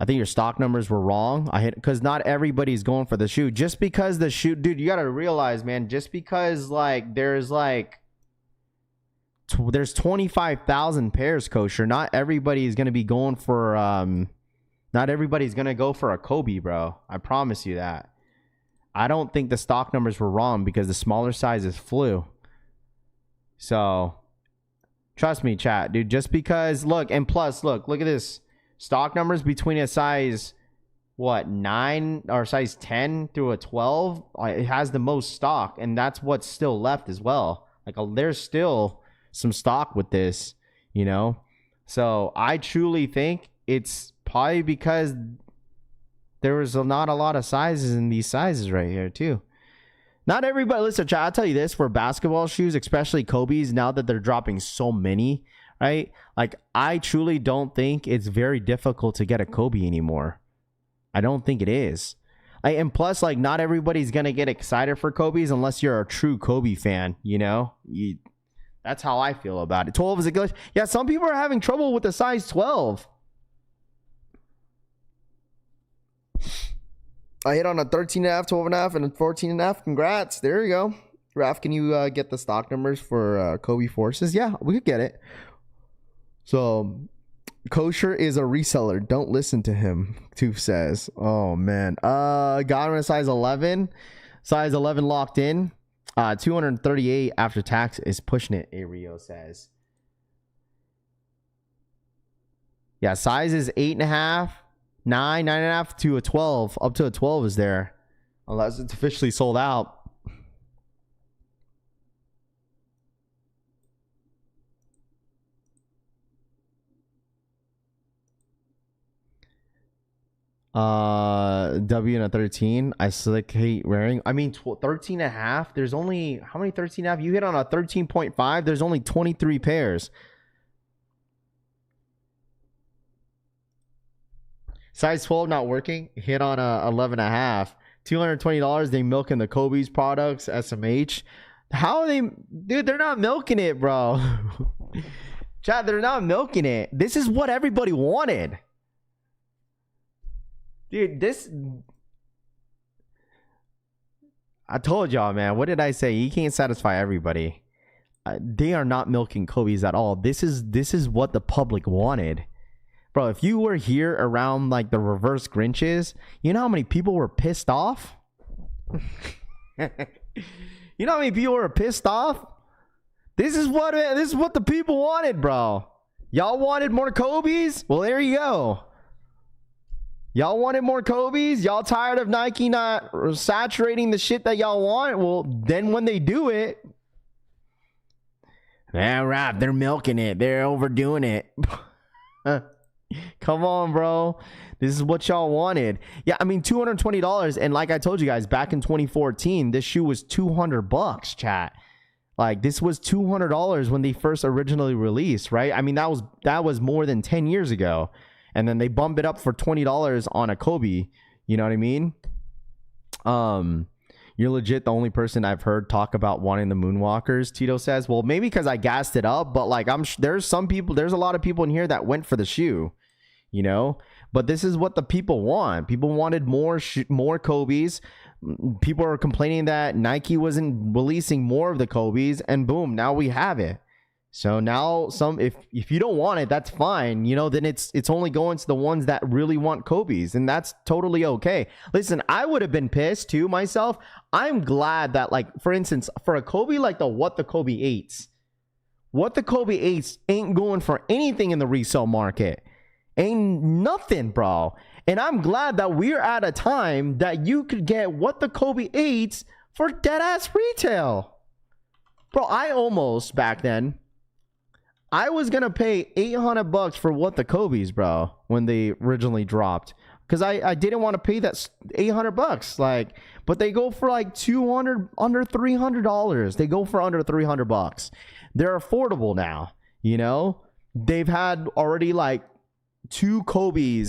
I think your stock numbers were wrong. Because not everybody's going for the shoe. Just because the shoe... Dude, you got to realize, man, just because, like, there's 25,000 pairs kosher. Not everybody is going to be going for not everybody's going to go for a Kobe, bro. I promise you that. I don't think the stock numbers were wrong because the smaller sizes flew. So trust me, chat, dude, just because look, and plus look at this. Stock numbers between a size 9 or size 10 through a 12, it has the most stock, and that's what's still left as well. Like there's still some stock with this, you know. So I truly think it's probably because there was not a lot of sizes in these sizes right here too. Not everybody, listen, chat, I'll tell you this, for basketball shoes, especially Kobe's, now that they're dropping so many, right? Like I truly don't think it's very difficult to get a Kobe anymore. I don't think it is. And plus, like, not everybody's gonna get excited for Kobe's unless you're a true Kobe fan, you know. That's how I feel about it. 12 is a glitch. Yeah, some people are having trouble with the size 12. I hit on a 13.5, 12.5, and a 14.5. Congrats. There you go. Raph, can you get the stock numbers for Kobe Forces? Yeah, we could get it. So, Kosher is a reseller. Don't listen to him. Tooth says. Oh man. Got him a size 11. Size 11 locked in. 238 after tax is pushing it. Ario says. Yeah, size is 8.5, 9.5 to a 12. Up to a 12 is there, unless it's officially sold out. W and a 13. I slick hate wearing. I mean, 13 and a half. There's only how many 13 and a half? You hit on a 13.5. There's only 23 pairs. Size 12 not working. Hit on a 11 and a half. $220. They milking the Kobe's products. SMH. How are they? Dude, they're not milking it, bro. Chat, they're not milking it. This is what everybody wanted. Dude, this... I told y'all, man. What did I say? You can't satisfy everybody. They are not milking Kobe's at all. This is what the public wanted. Bro, if you were here around like the reverse Grinches, you know how many people were pissed off? You know how many people were pissed off? This is what the people wanted, bro. Y'all wanted more Kobe's? Well, there you go. Y'all wanted more Kobe's? Y'all tired of Nike not saturating the shit that y'all want? Well, then when they do it, yeah, right, they're milking it. They're overdoing it. Come on, bro. This is what y'all wanted. Yeah, I mean, $220. And like I told you guys, back in 2014, this shoe was $200, chat. Like, this was $200 when they first originally released, right? I mean, that was more than 10 years ago. And then they bump it up for $20 on a Kobe. You know what I mean? You're legit the only person I've heard talk about wanting the Moonwalkers, Tito says. Well, maybe because I gassed it up, but like there's a lot of people in here that went for the shoe, you know? But this is what the people want. People wanted more Kobe's. People are complaining that Nike wasn't releasing more of the Kobe's, and boom, now we have it. So now if you don't want it, that's fine. You know, then it's only going to the ones that really want Kobe's, and that's totally okay. Listen, I would have been pissed too myself. I'm glad that, like, for instance, for a Kobe like the Kobe 8s, the Kobe 8s ain't going for anything in the resale market. Ain't nothing, bro. And I'm glad that we're at a time that you could get the Kobe 8s for dead ass retail. Bro, I almost back then I was gonna pay $800 for the Kobe's, bro, when they originally dropped, because I didn't want to pay that $800, like, but they go for like $200, under $300. They go for under $300. They're affordable now, you know. They've had already like two Kobe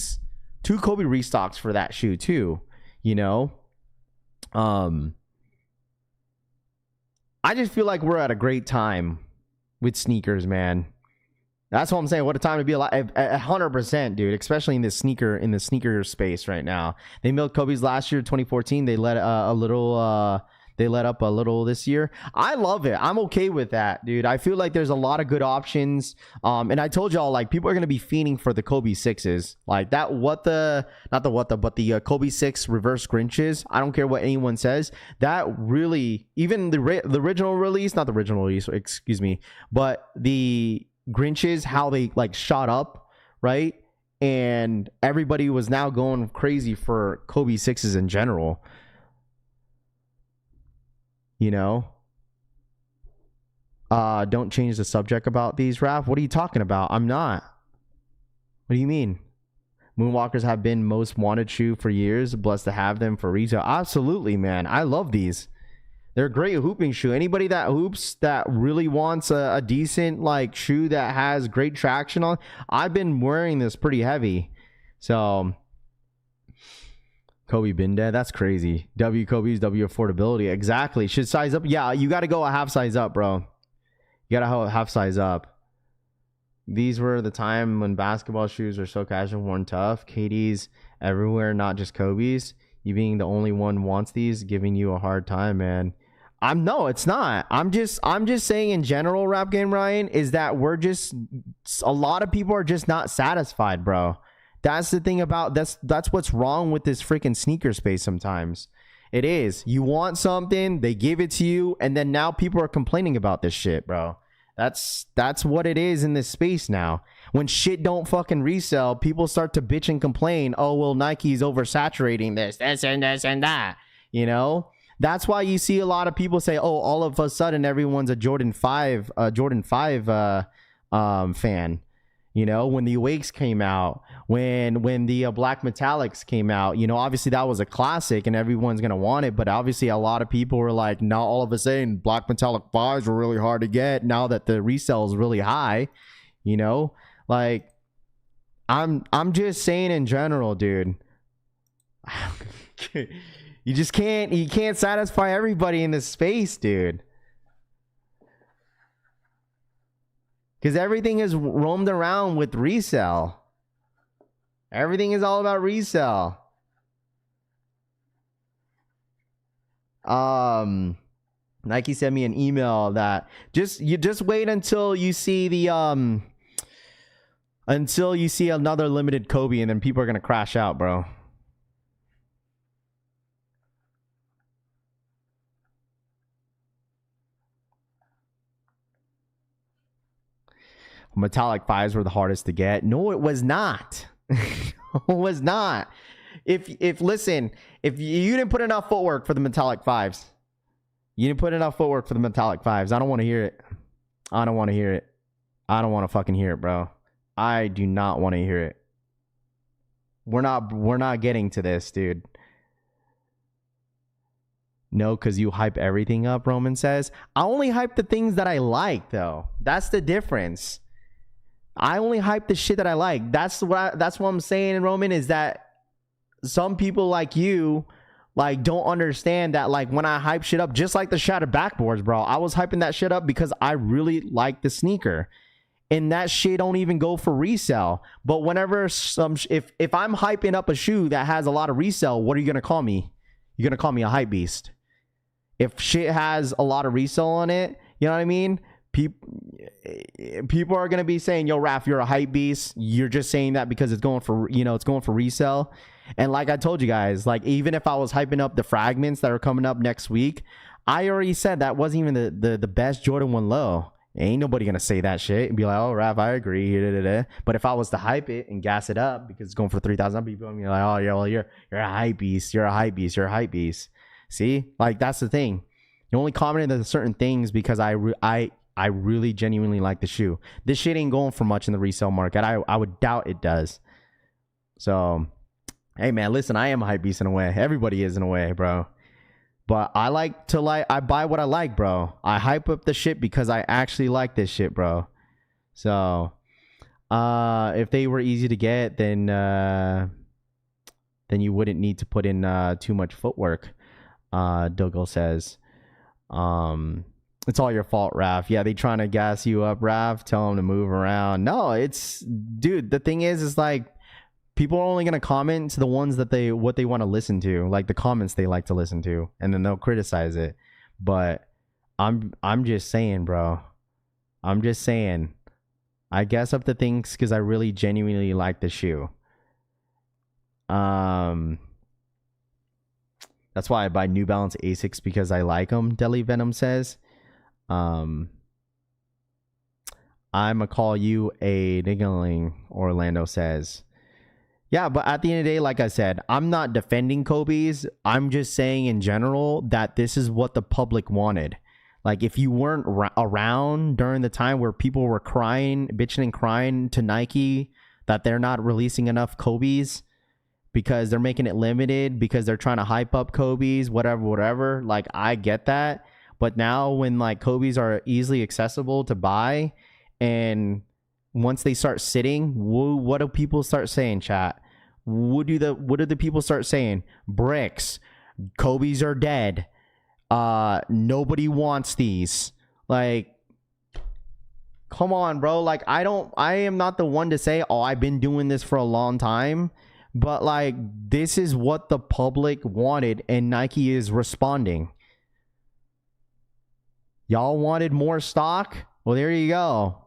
restocks for that shoe too, you know. I just feel like we're at a great time with sneakers, man. That's what I'm saying. What a time to be alive. 100%, dude. Especially in the sneaker space right now. They milked Kobe's last year, 2014. They let they let up a little this year. I love it. I'm okay with that, dude. I feel like there's a lot of good options. And I told y'all, like, people are gonna be fiending for the Kobe 6s, like that. But the Kobe 6 reverse Grinches. I don't care what anyone says. That really, even the original release, not the original release, excuse me, but the Grinches, how they like shot up, right? And everybody was now going crazy for Kobe 6s in general. You know, don't change the subject about these, Raph. What are you talking about? I'm not. What do you mean? Moonwalkers have been most wanted shoe for years. Blessed to have them for retail. Absolutely, man. I love these. They're a great hooping shoe. Anybody that hoops that really wants a decent like shoe that has great traction on. I've been wearing this pretty heavy. So Kobe been dead. That's crazy. W Kobe's W affordability. Exactly. Should size up. Yeah, you got to go a half size up, bro. You got to go a half size up. These were the time when basketball shoes were so casual, worn tough. KD's everywhere, not just Kobe's. You being the only one wants these, giving you a hard time, man. No, it's not. I'm just saying in general, Rap Game Ryan, is that a lot of people are just not satisfied, bro. That's the thing about that's what's wrong with this freaking sneaker space sometimes. It is. You want something, they give it to you, and then now people are complaining about this shit, bro. That's what it is in this space now. When shit don't fucking resell, people start to bitch and complain, oh, well, Nike's oversaturating this and this and that, you know? That's why you see a lot of people say, oh, all of a sudden everyone's a Jordan 5 fan. You know, when the Awakes came out, when the Black Metallics came out, you know, obviously that was a classic and everyone's going to want it. But obviously a lot of people were like, now all of a sudden Black Metallic 5s were really hard to get now that the resale is really high, you know, like I'm just saying in general, dude, you can't satisfy everybody in this space, dude. Because everything is roamed around with resale. Everything is all about resale. Nike sent me an email that you just wait until you see the until you see another limited Kobe, and then people are gonna crash out, bro. Metallic 5s were the hardest to get. No, it was not. It was not. If you didn't put enough footwork for the Metallic 5s, I don't want to hear it. I don't want to hear it. I don't want to fucking hear it, bro. I do not want to hear it. We're not getting to this, dude. No, because you hype everything up, Roman says. I only hype the things that I like, though. That's the difference. I only hype the shit that I like. That's what I'm saying, Roman, is that some people like you like don't understand that, like, when I hype shit up, just like the shattered backboards, bro, I was hyping that shit up because I really like the sneaker. And that shit don't even go for resale. But whenever if I'm hyping up a shoe that has a lot of resale, what are you gonna call me? You're gonna call me a hype beast. If shit has a lot of resale on it, you know what I mean? People are gonna be saying, yo, Raph, you're a hype beast. You're just saying that because it's going for, you know, it's going for resale. And like I told you guys, like, even if I was hyping up the fragments that are coming up next week, I already said that wasn't even the best Jordan 1 low. Ain't nobody gonna say that shit and be like, oh, Raph, I agree. But if I was to hype it and gas it up because it's going for 3,000 people, I'm like, oh yeah, well, you're a hype beast. You're a hype beast. You're a hype beast. See, like, that's the thing. You only commented on certain things because I really genuinely like the shoe. This shit ain't going for much in the resale market. I would doubt it does. So, hey man, listen, I am a hype beast in a way. Everybody is in a way, bro. But I buy what I like, bro. I hype up the shit because I actually like this shit, bro. So, if they were easy to get, then you wouldn't need to put in too much footwork. Dougal says, it's all your fault, Raph. Yeah, they trying to gas you up, Raph. Tell them to move around. No, dude, the thing is like, people are only gonna comment to the ones that what they want to listen to, like the comments they like to listen to, and then they'll criticize it. But I'm just saying, bro. I'm just saying. I guess up the things because I really genuinely like the shoe. That's why I buy New Balance Asics, because I like them, Deli Venom says. I'ma call you a niggling, Orlando says. Yeah, but at the end of the day, like I said, I'm not defending Kobe's. I'm just saying in general that this is what the public wanted. Like, if you weren't around during the time where people were bitching and crying to Nike that they're not releasing enough Kobe's because they're making it limited, because they're trying to hype up Kobe's, whatever. Like, I get that. But now when, like, Kobe's are easily accessible to buy, and once they start sitting, what do people start saying, chat? What do the people start saying? Bricks. Kobe's are dead. Nobody wants these. Like, come on, bro. Like, I am not the one to say, oh, I've been doing this for a long time. But, like, this is what the public wanted, and Nike is responding. Y'all wanted more stock? Well, there you go.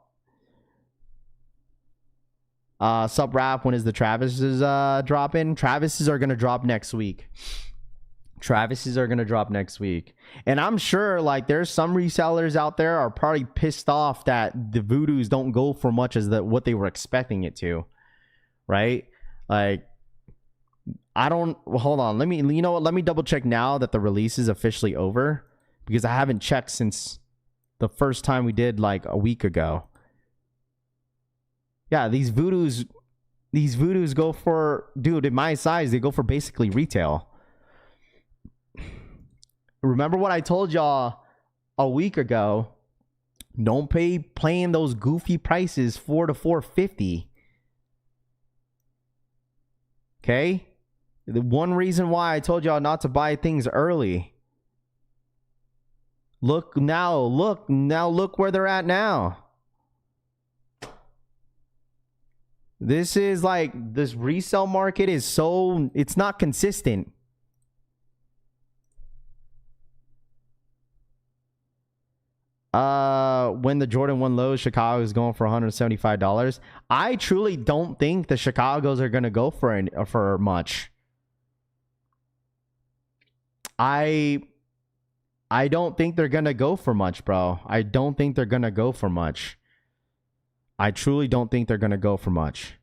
Sup rap, when is the Travis's dropping? Travis's are gonna drop next week. Travis's are gonna drop next week. And I'm sure like there's some resellers out there are probably pissed off that the Voodoos don't go for much as what they were expecting it to. Right? Like, I don't, well, hold on. Let me double check now that the release is officially over, because I haven't checked since the first time we did like a week ago. Yeah, these Voodoos go for, dude, in my size, they go for basically retail. Remember what I told y'all a week ago? Don't playing those goofy prices, $4 to $4.50. Okay? The one reason why I told y'all not to buy things early. Look where they're at now. This is like, this resale market is so, it's not consistent. When the Jordan 1 lows, Chicago is going for $175. I truly don't think the Chicagos are going to go for much. I don't think they're going to go for much, bro. I don't think they're going to go for much. I truly don't think they're going to go for much.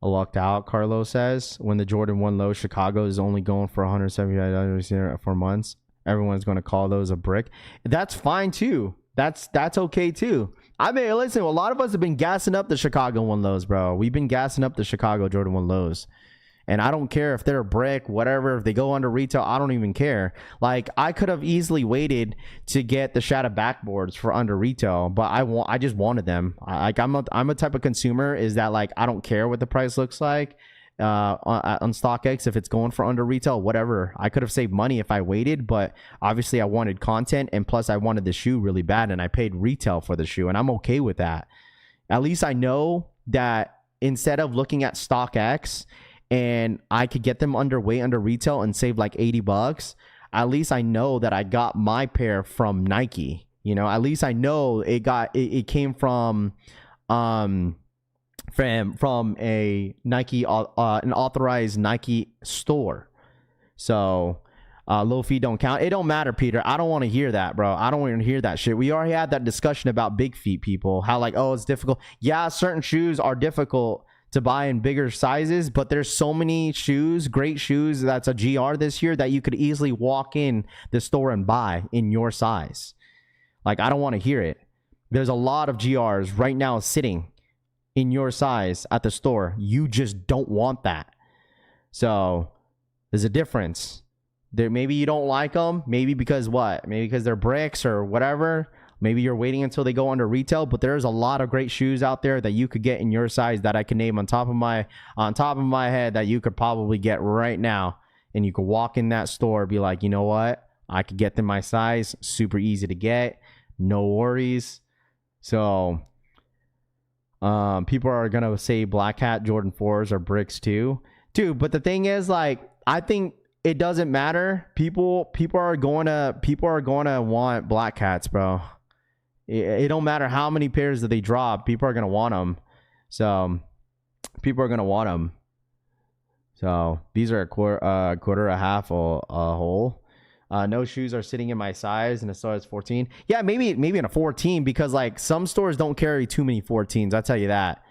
I lucked out, Carlos says. When the Jordan 1 low, Chicago is only going for $175 for months. Everyone's going to call those a brick. That's fine too. That's okay too. I mean, listen, a lot of us have been gassing up the Chicago 1 lows, bro. We've been gassing up the Chicago Jordan 1 lows. And I don't care if they're a brick, whatever, if they go under retail, I don't even care. Like, I could have easily waited to get the Shadow backboards for under retail, but I just wanted them. I'm a type of consumer is that, like, I don't care what the price looks like on StockX, if it's going for under retail, whatever. I could have saved money if I waited, but obviously I wanted content, and plus I wanted the shoe really bad, and I paid retail for the shoe, and I'm okay with that. At least I know that instead of looking at StockX and I could get them underweight under retail and save like $80, at least I know that I got my pair from Nike. You know, at least I know it came from a Nike, an authorized Nike store. So low fee don't count. It don't matter, Peter. I don't want to hear that, bro. I don't want to hear that shit. We already had that discussion about big feet people, how like, oh, it's difficult. Yeah, certain shoes are difficult to buy in bigger sizes, but there's so many shoes, great shoes, that's a GR this year, that you could easily walk in the store and buy in your size. Like, I don't want to hear it. There's a lot of GRs right now sitting in your size at the store. You just don't want that. So there's a difference there. Maybe you don't like them, maybe because what, maybe because they're bricks or whatever. Maybe you're waiting until they go under retail, but there's a lot of great shoes out there that you could get in your size that I can name on top of my head that you could probably get right now. And you could walk in that store, be like, you know what? I could get them my size. Super easy to get. No worries. So people are going to say Black Hat Jordan 4s are bricks too. Dude, but the thing is, like, I think it doesn't matter. People are going to want Black Hats, bro. It don't matter how many pairs that they drop. People are going to want them. So people are going to want them. So these are a quarter, a half, a whole. No shoes are sitting in my size, and the store is 14. Yeah, maybe in a 14, because like some stores don't carry too many 14s. I'll tell you that.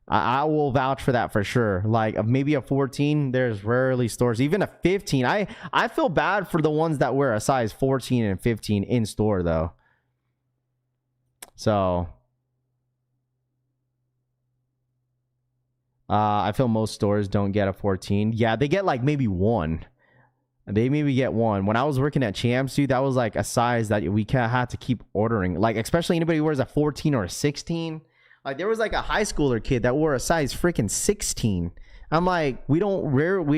I will vouch for that for sure. Like maybe a 14, there's rarely stores. Even a 15. I feel bad for the ones that wear a size 14 and 15 in store though. So I feel most stores don't get a 14. Yeah, they get like maybe one. They maybe get one. When I was working at Champs, dude, that was like a size that we had to keep ordering. Like, especially anybody who wears a 14 or a 16. Like, there was like a high schooler kid that wore a size freaking 16. I'm like, we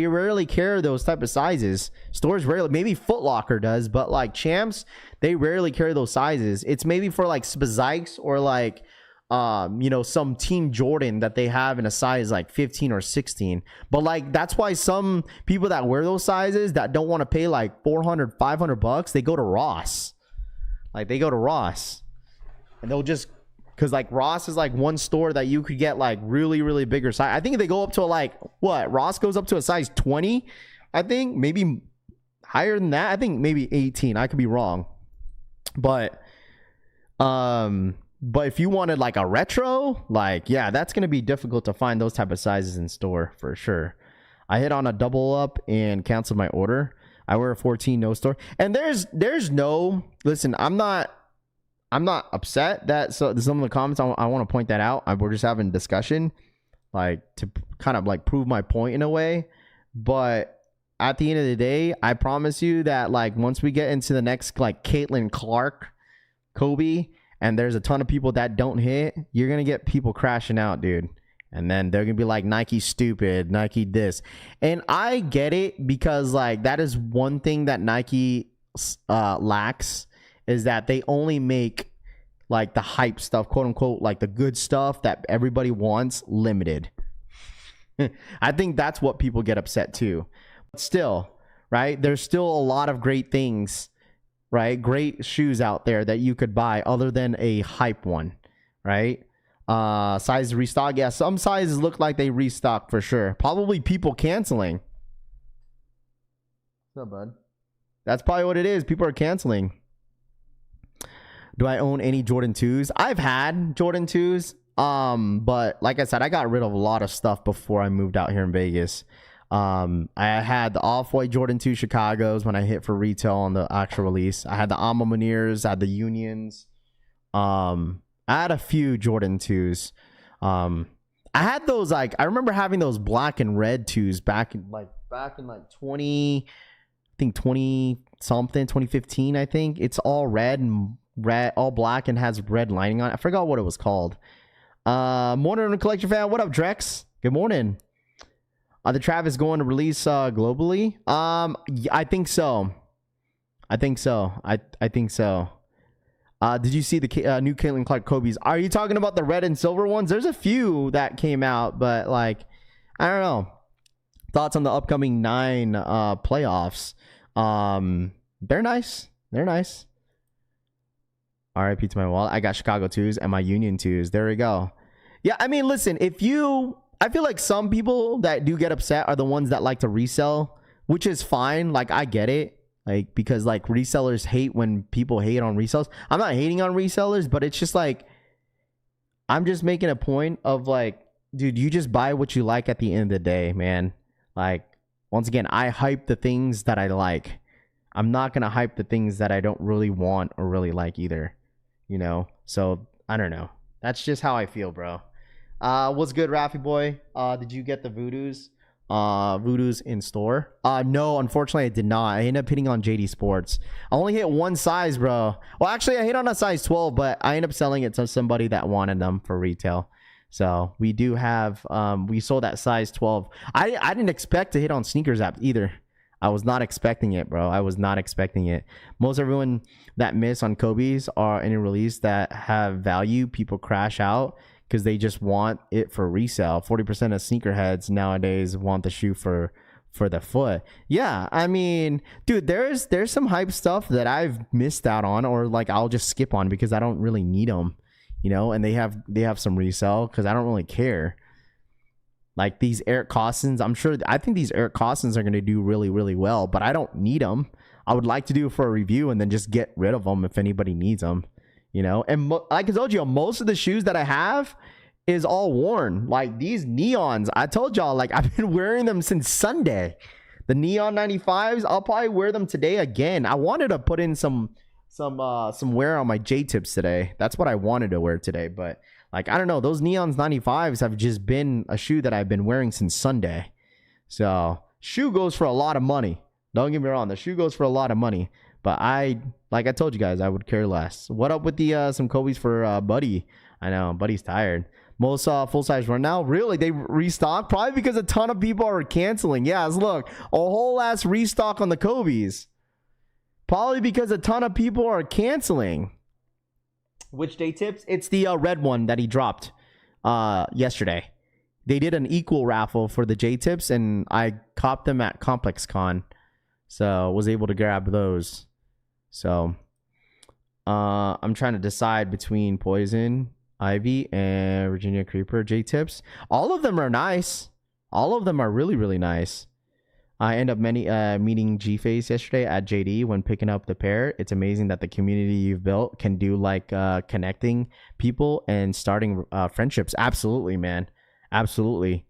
rarely carry those type of sizes. Stores rarely, maybe Foot Locker does, but like Champs, they rarely carry those sizes. It's maybe for like Spazikes or like you know, some Team Jordan that they have in a size like 15 or 16. But like, that's why some people that wear those sizes that don't want to pay like 400, 500 bucks, they go to Ross. Like, they go to Ross and they'll just, because like Ross is like one store that you could get like really, really bigger size. I think they go up to like, what, Ross goes up to a size 20, I think, maybe higher than that. I think maybe 18. I could be wrong. But if you wanted like a retro, like, yeah, that's going to be difficult to find those type of sizes in store for sure. I hit on a double up and canceled my order. I wear a 14, no store. And there's no, listen, I'm not upset that some of the comments, I want to point that out. We're just having a discussion, like, to kind of like prove my point in a way. But at the end of the day, I promise you that like once we get into the next like Caitlin Clark, Kobe, and there's a ton of people that don't hit, you're going to get people crashing out, dude. And then they're going to be like, Nike stupid, Nike this. And I get it, because like that is one thing that Nike lacks, is that they only make like the hype stuff, quote unquote, like the good stuff that everybody wants, limited. I think that's what people get upset too. But still, right? There's still a lot of great things, right? Great shoes out there that you could buy other than a hype one, right? Size restock. Yeah, some sizes look like they restock for sure. Probably people canceling. What's up, bud? That's probably what it is. People are canceling. Do I own any Jordan 2s? I've had Jordan 2s. But like I said, I got rid of a lot of stuff before I moved out here in Vegas. I had the off-white Jordan 2 Chicago's when I hit for retail on the actual release. I had the Alma Muneirs, I had the Unions. I had a few Jordan 2s. I had those, like, I remember having those black and red 2s back in like 20 something, 2015, I think. It's all red, all black, and has red lining on it. I forgot what it was called. Morning, Collection fan. What up, Drex? Good morning. The Travis going to release globally? I think so. I think so. Did you see the new Caitlin Clark Kobe's? Are you talking about the red and silver ones? There's a few that came out, but like, I don't know. Thoughts on the upcoming 9 playoffs? They're nice. RIP to my wallet. I got Chicago 2s and my Union 2s. There we go. Yeah, I mean, listen, I feel like some people that do get upset are the ones that like to resell, which is fine. Like, I get it. Like, because like resellers hate when people hate on resellers. I'm not hating on resellers, but it's just like, I'm just making a point of like, dude, you just buy what you like at the end of the day, man. Like, once again, I hype the things that I like. I'm not going to hype the things that I don't really want or really like either, you know? So, I don't know. That's just how I feel, bro. What's good, Rafi boy? Did you get the Voodoos? Voodoos in store? No, unfortunately I did not. I ended up hitting on JD Sports. I only hit one size, bro. Well, actually I hit on a size 12, but I ended up selling it to somebody that wanted them for retail. So we do have, we sold that size 12. I didn't expect to hit on Sneakers app either. I was not expecting it, bro. I was not expecting it. Most everyone that miss on Kobe's are in a release that have value. People crash out because they just want it for resale. 40% of sneakerheads nowadays want the shoe for the foot. Yeah, I mean, dude, there's some hype stuff that I've missed out on, or like I'll just skip on because I don't really need them, you know. And they have some resale because I don't really care. Like these Eric Costins, I think these Eric Costins are going to do really, really well, but I don't need them. I would like to do it for a review and then just get rid of them if anybody needs them, you know. And like I told you, most of the shoes that I have is all worn. Like these neons, I told y'all, like I've been wearing them since Sunday. The neon 95s, I'll probably wear them today again. I wanted to put in some wear on my J tips today. That's what I wanted to wear today, but like, I don't know, those neons 95s have just been a shoe that I've been wearing since Sunday. So shoe goes for a lot of money. Don't get me wrong, the shoe goes for a lot of money. But like I told you guys, I would care less. What up with the some Kobe's for Buddy? I know, Buddy's tired. Most full size run now. Really, they restocked? Probably because a ton of people are canceling. Yes, look, a whole ass restock on the Kobe's. Probably because a ton of people are canceling. Which day tips? It's the red one that he dropped yesterday. They did an equal raffle for the J tips, and I copped them at Complex Con, so was able to grab those. So I'm trying to decide between Poison Ivy and Virginia Creeper J tips. All of them are nice. All of them are really, really nice. I end up meeting G-Face yesterday at JD when picking up the pair. It's amazing that the community you've built can do like connecting people and starting friendships. Absolutely, man. Absolutely.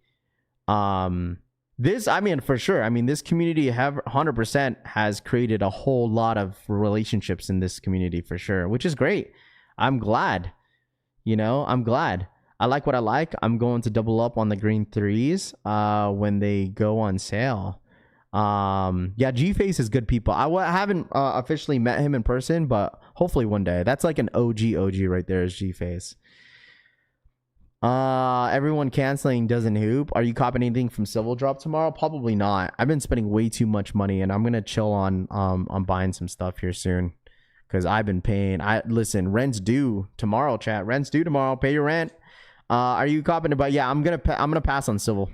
This, I mean, for sure. I mean, this community 100% has created a whole lot of relationships in this community for sure, which is great. I'm glad. You know, I'm glad. I like what I like. I'm going to double up on the green 3s when they go on sale. Yeah, G-Face is good people. I haven't officially met him in person, but hopefully one day. That's like an OG right there is G-Face. Everyone canceling doesn't hoop. Are you copying anything from Civil Drop tomorrow? Probably not. I've been spending way too much money, and I'm gonna chill on buying some stuff here soon, because I've been paying. Listen, rent's due tomorrow, chat. Rent's due tomorrow. Pay your rent. Are you copying about? Yeah, I'm gonna pass on Civil.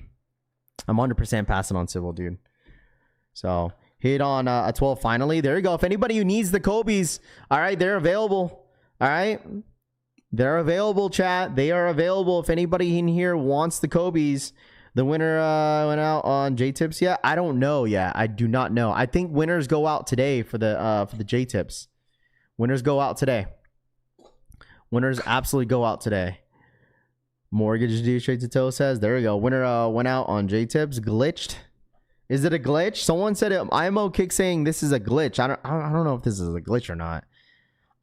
I'm 100% passing on Civil, dude. So hit on a 12 finally. There you go. If anybody who needs the Kobe's, all right, they're available. All right, they're available, chat. They are available. If anybody in here wants the Kobe's, the winner went out on J tips yet? I don't know yet. I do not know. I think winners go out today for the J tips. Winners go out today. Winners absolutely go out today. Mortgage due straight to toe says. There we go. Winner went out on J tips. Glitched. Is it a glitch? Someone said it. IMO kick saying this is a glitch. I don't know if this is a glitch or not.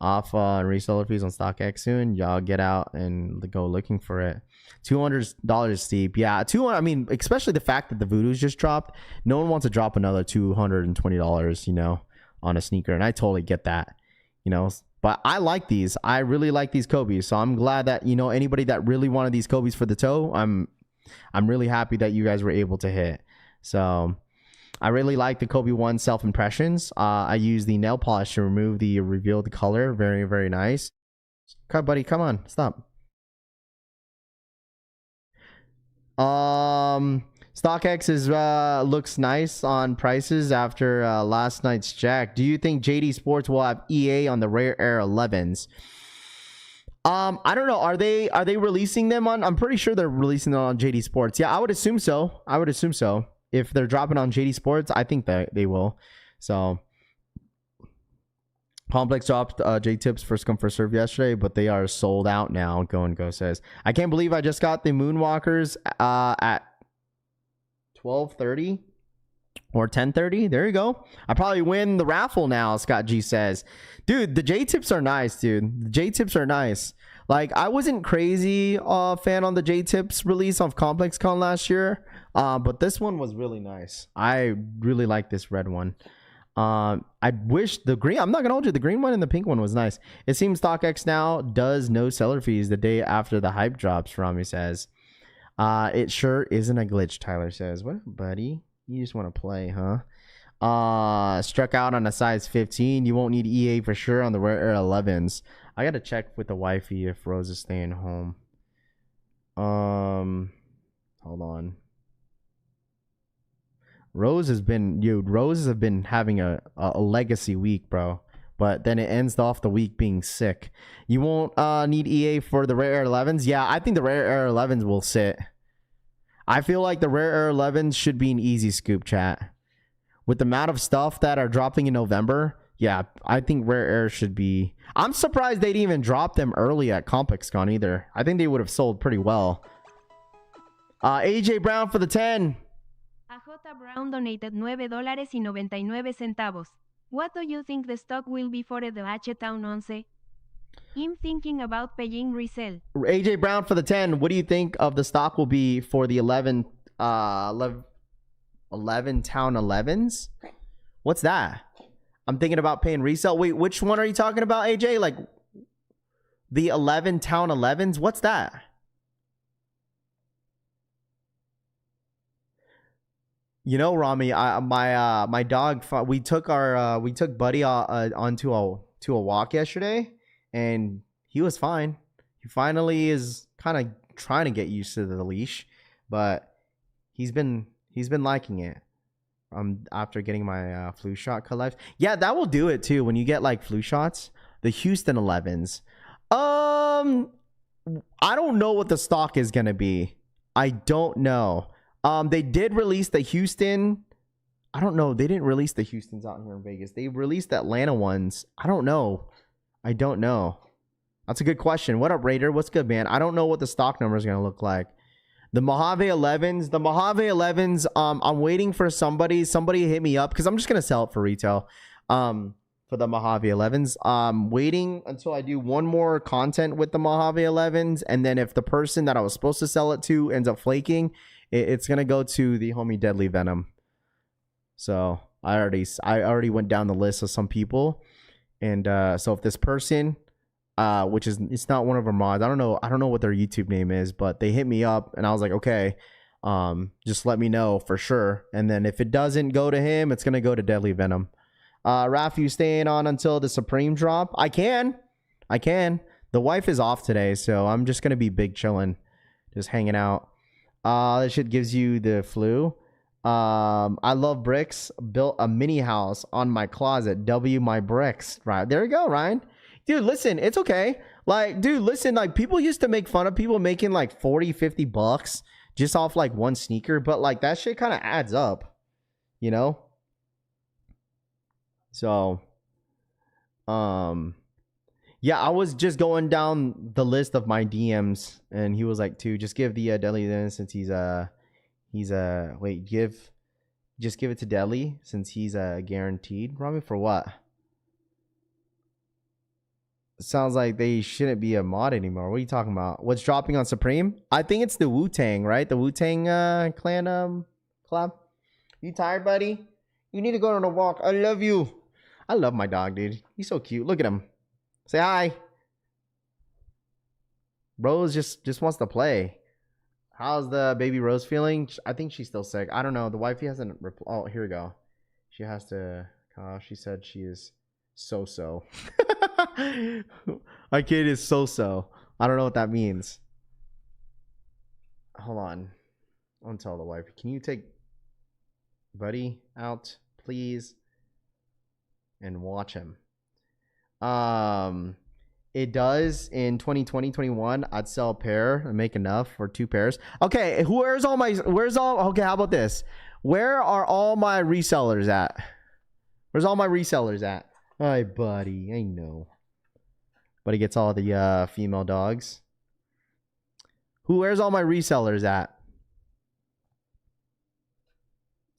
Off reseller fees on StockX soon. Y'all get out and go looking for it. $200 steep. Yeah, 200. I mean, especially the fact that the Voodoo's just dropped. No one wants to drop another $220, you know, on a sneaker, and I totally get that, you know. But I like these. I really like these Kobe's. So I'm glad that, you know, anybody that really wanted these Kobe's for the toe, I'm really happy that you guys were able to hit. So I really like the Kobe 1 self impressions. I use the nail polish to remove the revealed color. Very, very nice. Come, buddy, come on, stop. StockX looks nice on prices after last night's jack. Do you think JD Sports will have EA on the Rare Air 11s? I don't know. Are they releasing them on? I'm pretty sure they're releasing them on JD Sports. Yeah, I would assume so. If they're dropping on JD Sports, I think that they will. So Complex dropped J tips first come first serve yesterday, but they are sold out now. Go says, I can't believe I just got the Moonwalkers at 12:30 or 10:30. There you go. I probably win the raffle now. Scott G says, dude, the J tips are nice, dude. The J tips are nice. Like, I wasn't crazy fan on the J tips release of Complex Con last year, but this one was really nice. I really like this red one. I wish the green, I'm not gonna hold you, the green one and the pink one was nice. It seems StockX now does no seller fees the day after the hype drops. Rami says, it sure isn't a glitch. Tyler says, what, buddy? You just want to play, huh? Struck out on a size 15. You won't need EA for sure on the Rare Air 11s. I gotta check with the wifey if Rose is staying home. Hold on. Roses have been having a legacy week, bro. But then it ends off the week being sick. You won't need EA for the Rare Air 11s? Yeah, I think the Rare Air 11s will sit. I feel like the Rare Air 11s should be an easy scoop, chat. With the amount of stuff that are dropping in November, yeah, I think Rare Air should be. I'm surprised they didn't even drop them early at ComplexCon either. I think they would have sold pretty well. AJ Brown for the 10. AJ Brown donated $9.99. What do you think the stock will be for the H-Town 11? I'm thinking about paying resale. AJ Brown for the 10. What do you think of the stock will be for the 11 Town 11s? What's that? I'm thinking about paying resale. Wait, which one are you talking about, AJ? Like the 11 Town 11s? What's that? You know, Rami, my dog, we took Buddy onto a walk yesterday, and he was fine. He finally is kind of trying to get used to the leash, but he's been liking it. After getting my flu shot cut life. Yeah, that will do it too. When you get like flu shots, the Houston 11s. I don't know what the stock is gonna be. I don't know. They did release the Houston. I don't know. They didn't release the Houstons out here in Vegas. They released the Atlanta ones. I don't know. That's a good question. What up, Raider? What's good, man? I don't know what the stock number is gonna look like. The Mojave 11s. I'm waiting for somebody to hit me up because I'm just gonna sell it for retail. For the Mojave 11s, waiting until I do one more content with the Mojave 11s, and then if the person that I was supposed to sell it to ends up flaking, it's gonna go to the homie Deadly Venom. So I already went down the list of some people, and so if this person, which is, it's not one of our mods. I don't know what their YouTube name is, but they hit me up and I was like, okay, just let me know for sure. And then if it doesn't go to him, it's gonna go to Deadly Venom. Raph, you staying on until the Supreme drop? I can. The wife is off today, so I'm just gonna be big chilling, just hanging out. That shit gives you the flu. I love bricks. Built a mini house on my closet. W my bricks. Right there you go, Ryan. Dude, listen, it's okay. Like, dude, listen, like, people used to make fun of people making like 40-50 bucks just off like one sneaker, but like that shit kind of adds up, you know? So yeah, I was just going down the list of my DMs and he was like, just give the Deli then, since just give it to Deli since he's guaranteed. Robbie, for what? Sounds like they shouldn't be a mod anymore. What are you talking about? What's dropping on Supreme? I think it's the Wu-Tang, right? The Wu-Tang clan collab. You tired, buddy? You need to go on a walk. I love you. I love my dog, dude. He's so cute. Look at him. Say hi. Rose just wants to play. How's the baby Rose feeling? I think she's still sick. I don't know. The wifey hasn't oh, here we go. She has to she said she is so. My kid is so. I don't know what that means. Hold on. I'll tell the wife. Can you take Buddy out, please, and watch him? It does in 2020-21. I'd sell a pair and make enough for 2 pairs. Okay, okay, how about this? Where are all my resellers at? Where's all my resellers at? Hi, buddy. I know. Buddy gets all the female dogs. Where's all my resellers at?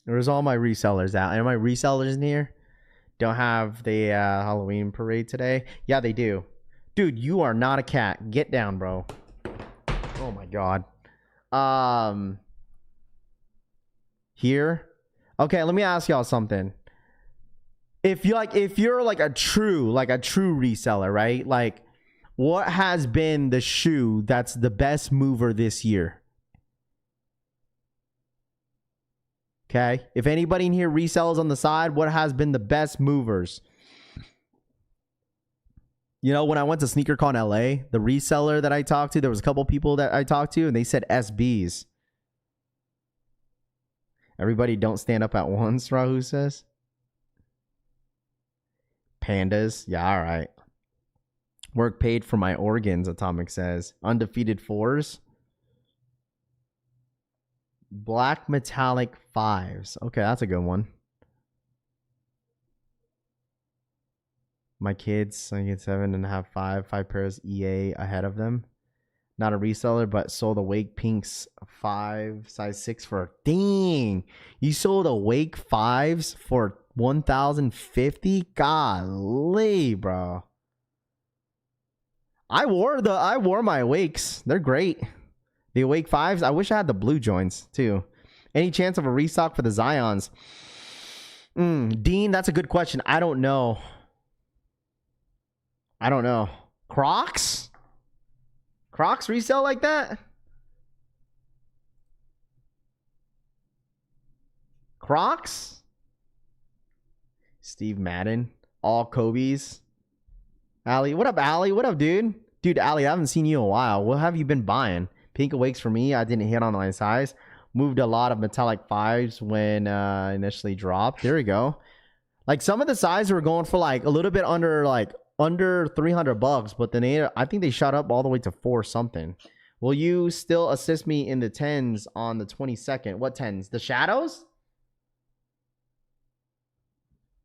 Where's all my resellers at? Are my resellers in here? Don't have the Halloween parade today? Yeah, they do. Dude, you are not a cat. Get down, bro. Oh my god. Here. Okay, let me ask y'all something. If you're like a true reseller, right? Like, what has been the shoe that's the best mover this year? Okay. If anybody in here resells on the side, what has been the best movers? You know, when I went to SneakerCon LA, the reseller that I talked to, there was a couple people that I talked to, and they said SBs. Everybody don't stand up at once, Rahu says. Pandas. Yeah, all right. Work paid for my organs, Atomic says. Undefeated 4s. Black metallic 5s. Okay, that's a good one. My kids, I get 7.5, 5 pairs EA ahead of them. Not a reseller, but sold Awake Pinks 5 size 6 for, dang, you sold Awake 5s for 1,050. Golly, bro. I wore my Awakes. They're great. The Awake 5s. I wish I had the blue joints too. Any chance of a restock for the Zions? Dean, that's a good question. I don't know. Crocs resell like that? Crocs? Steve Madden. All Kobe's. Allie. What up, Allie? What up, dude? Dude, Ali, I haven't seen you in a while. What have you been buying? Pink Awakes for me. I didn't hit on my size. Moved a lot of metallic 5s when initially dropped. There we go. Like some of the sizes were going for like a little bit under $300, but then I think they shot up all the way to 4 something. Will you still assist me in the 10s on the 22nd? What 10s? The shadows?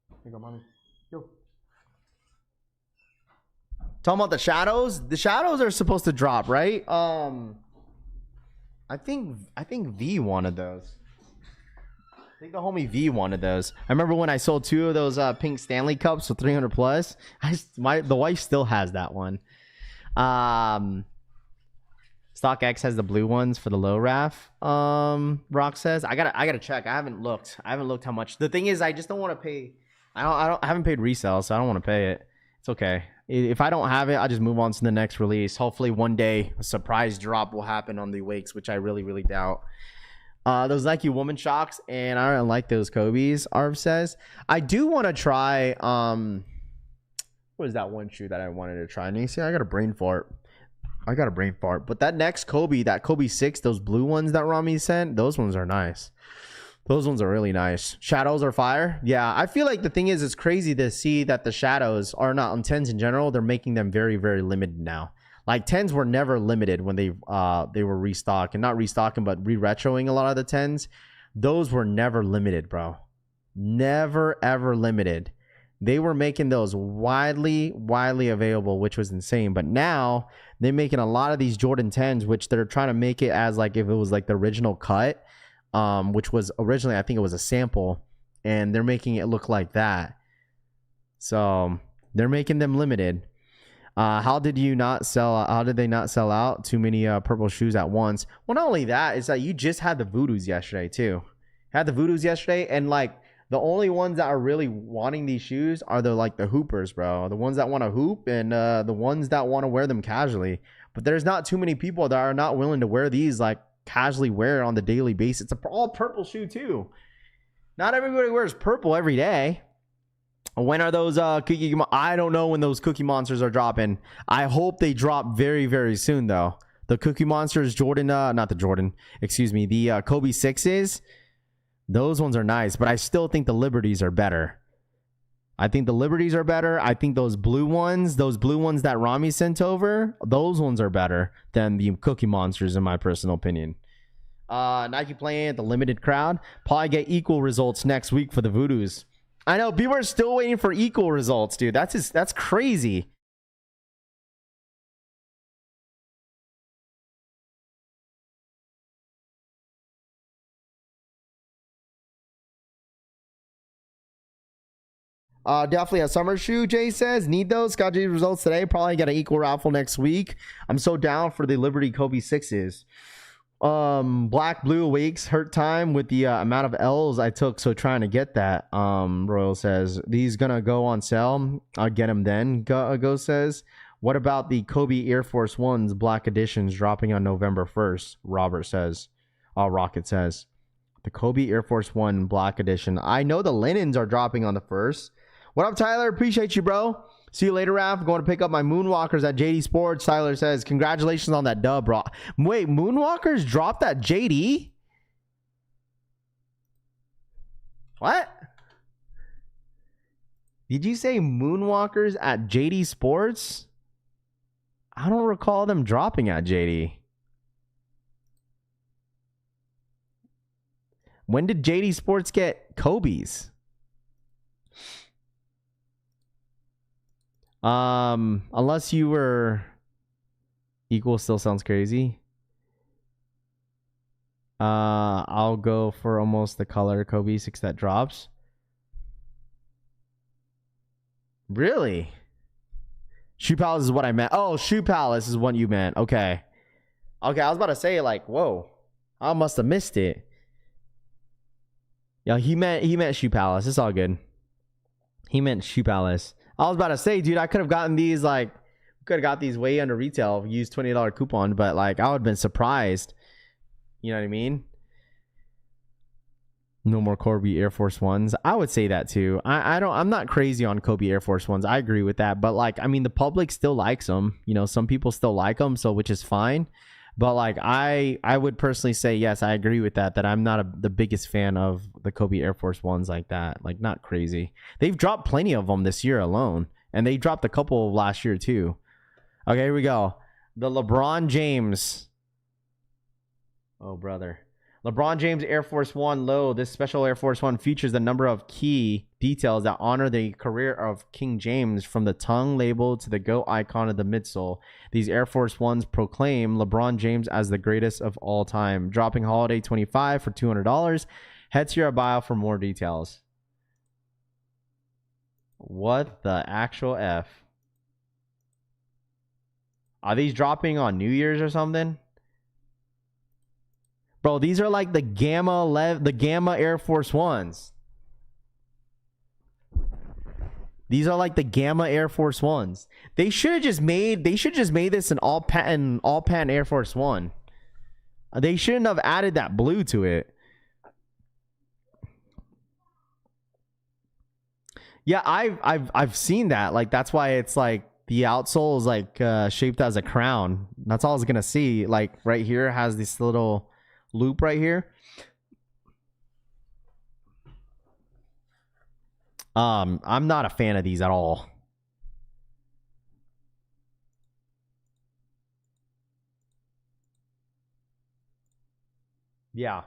Here you go, mommy. Go. Talking about the shadows. The shadows are supposed to drop, right? I think V wanted those. I think the homie V wanted those. I remember when I sold 2 of those pink Stanley cups for 300 plus. The wife still has that one. StockX has the blue ones for the low RAF. Rock says I gotta check. I haven't looked how much. The thing is, I just don't want to pay. I haven't paid resale, so I don't want to pay it. It's okay. If I don't have it, I'll just move on to the next release. Hopefully one day a surprise drop will happen on the Wakes, which I really doubt. Those Nike Woman Shocks, and I don't like those Kobe's, Arv says. I do want to try, what is that one shoe that I wanted to try? And you see, I got a brain fart. But that next Kobe, that Kobe 6, those blue ones that Rami sent, those ones are nice. Those ones are really nice. Shadows are fire. Yeah, I feel like the thing is, it's crazy to see that the shadows are not on 10s in general. They're making them very limited now. Like 10s were never limited when they were restocking, not restocking, but re-retroing a lot of the 10s. Those were never limited, bro. Never ever limited. They were making those widely available, which was insane. But now they're making a lot of these Jordan 10s, which they're trying to make it as like if it was like the original cut. Which was originally, I think it was a sample, and they're making it look like that. So they're making them limited. How did they not sell out too many purple shoes at once? Well, not only that, it's that you just had the Voodoos yesterday too. And like the only ones that are really wanting these shoes are the hoopers, bro. The ones that want to hoop and the ones that want to wear them casually. But there's not too many people that are not willing to wear these like casually wear on the daily basis. It's a all purple shoe too. Not everybody wears purple every day. When are those cookie? I don't know when those Cookie Monsters are dropping. I hope they drop very soon though. The Cookie Monsters Jordan, the Kobe 6s. Those ones are nice, but I still think the Liberties are better. I think those blue ones that Rami sent over, those ones are better than the Cookie Monsters in my personal opinion. Nike playing at the limited crowd. Probably get equal results next week for the Voodoos. I know people are still waiting for equal results, dude. That's crazy. Definitely a summer shoe, Jay says. Need those. Got J's results today. Probably got an equal raffle next week. I'm so down for the Liberty Kobe 6s. Black Blue Awakes hurt time with the amount of L's I took, so trying to get that. Royal says these gonna go on sale. I'll get them then. Go says, what about the Kobe Air Force Ones Black Editions dropping on November 1st? Robert says. Rocket says the Kobe Air Force One Black Edition. I know the linens are dropping on the 1st. What up, Tyler? Appreciate you, bro. See you later, Raph. Going to pick up my Moonwalkers at JD Sports. Tyler says, congratulations on that dub, bro. Wait, Moonwalkers dropped at JD? What? Did you say Moonwalkers at JD Sports? I don't recall them dropping at JD. When did JD Sports get Kobe's? Unless you were equal, still sounds crazy. I'll go for almost the color Kobe 6 that drops. Really? Shoe Palace is what I meant. Oh, Shoe Palace is what you meant. Okay. I was about to say like, whoa, I must have missed it. Yeah, he meant Shoe Palace. It's all good. He meant Shoe Palace. I was about to say, dude, I could have gotten these way under retail, used $20 coupon, but like I would have been surprised. You know what I mean? No more Kobe Air Force Ones. I would say that too. I'm not crazy on Kobe Air Force Ones. I agree with that. But like, I mean, the public still likes them. You know, some people still like them, so which is fine. But like, I would personally say, yes, I agree with that. That I'm not the biggest fan of the Kobe Air Force Ones like that. Like, not crazy. They've dropped plenty of them this year alone. And they dropped a couple last year too. Okay, here we go. The LeBron James. Oh, brother. LeBron James Air Force One Low. This special Air Force One features a number of key details that honor the career of King James, from the tongue label to the GOAT icon of the midsole. These Air Force Ones proclaim LeBron James as the greatest of all time. Dropping holiday 25 for $200. Head to your bio for more details. What the actual F? Are these dropping on New Year's or something? Bro, these are like the Gamma Air Force Ones. These are like the Gamma Air Force Ones. They should have just made this an all patent Air Force One. They shouldn't have added that blue to it. Yeah, I've seen that. Like, that's why it's like the outsole is like shaped as a crown. That's all I was gonna see. Like right here has this little loop right here. I'm not a fan of these at all. Yeah.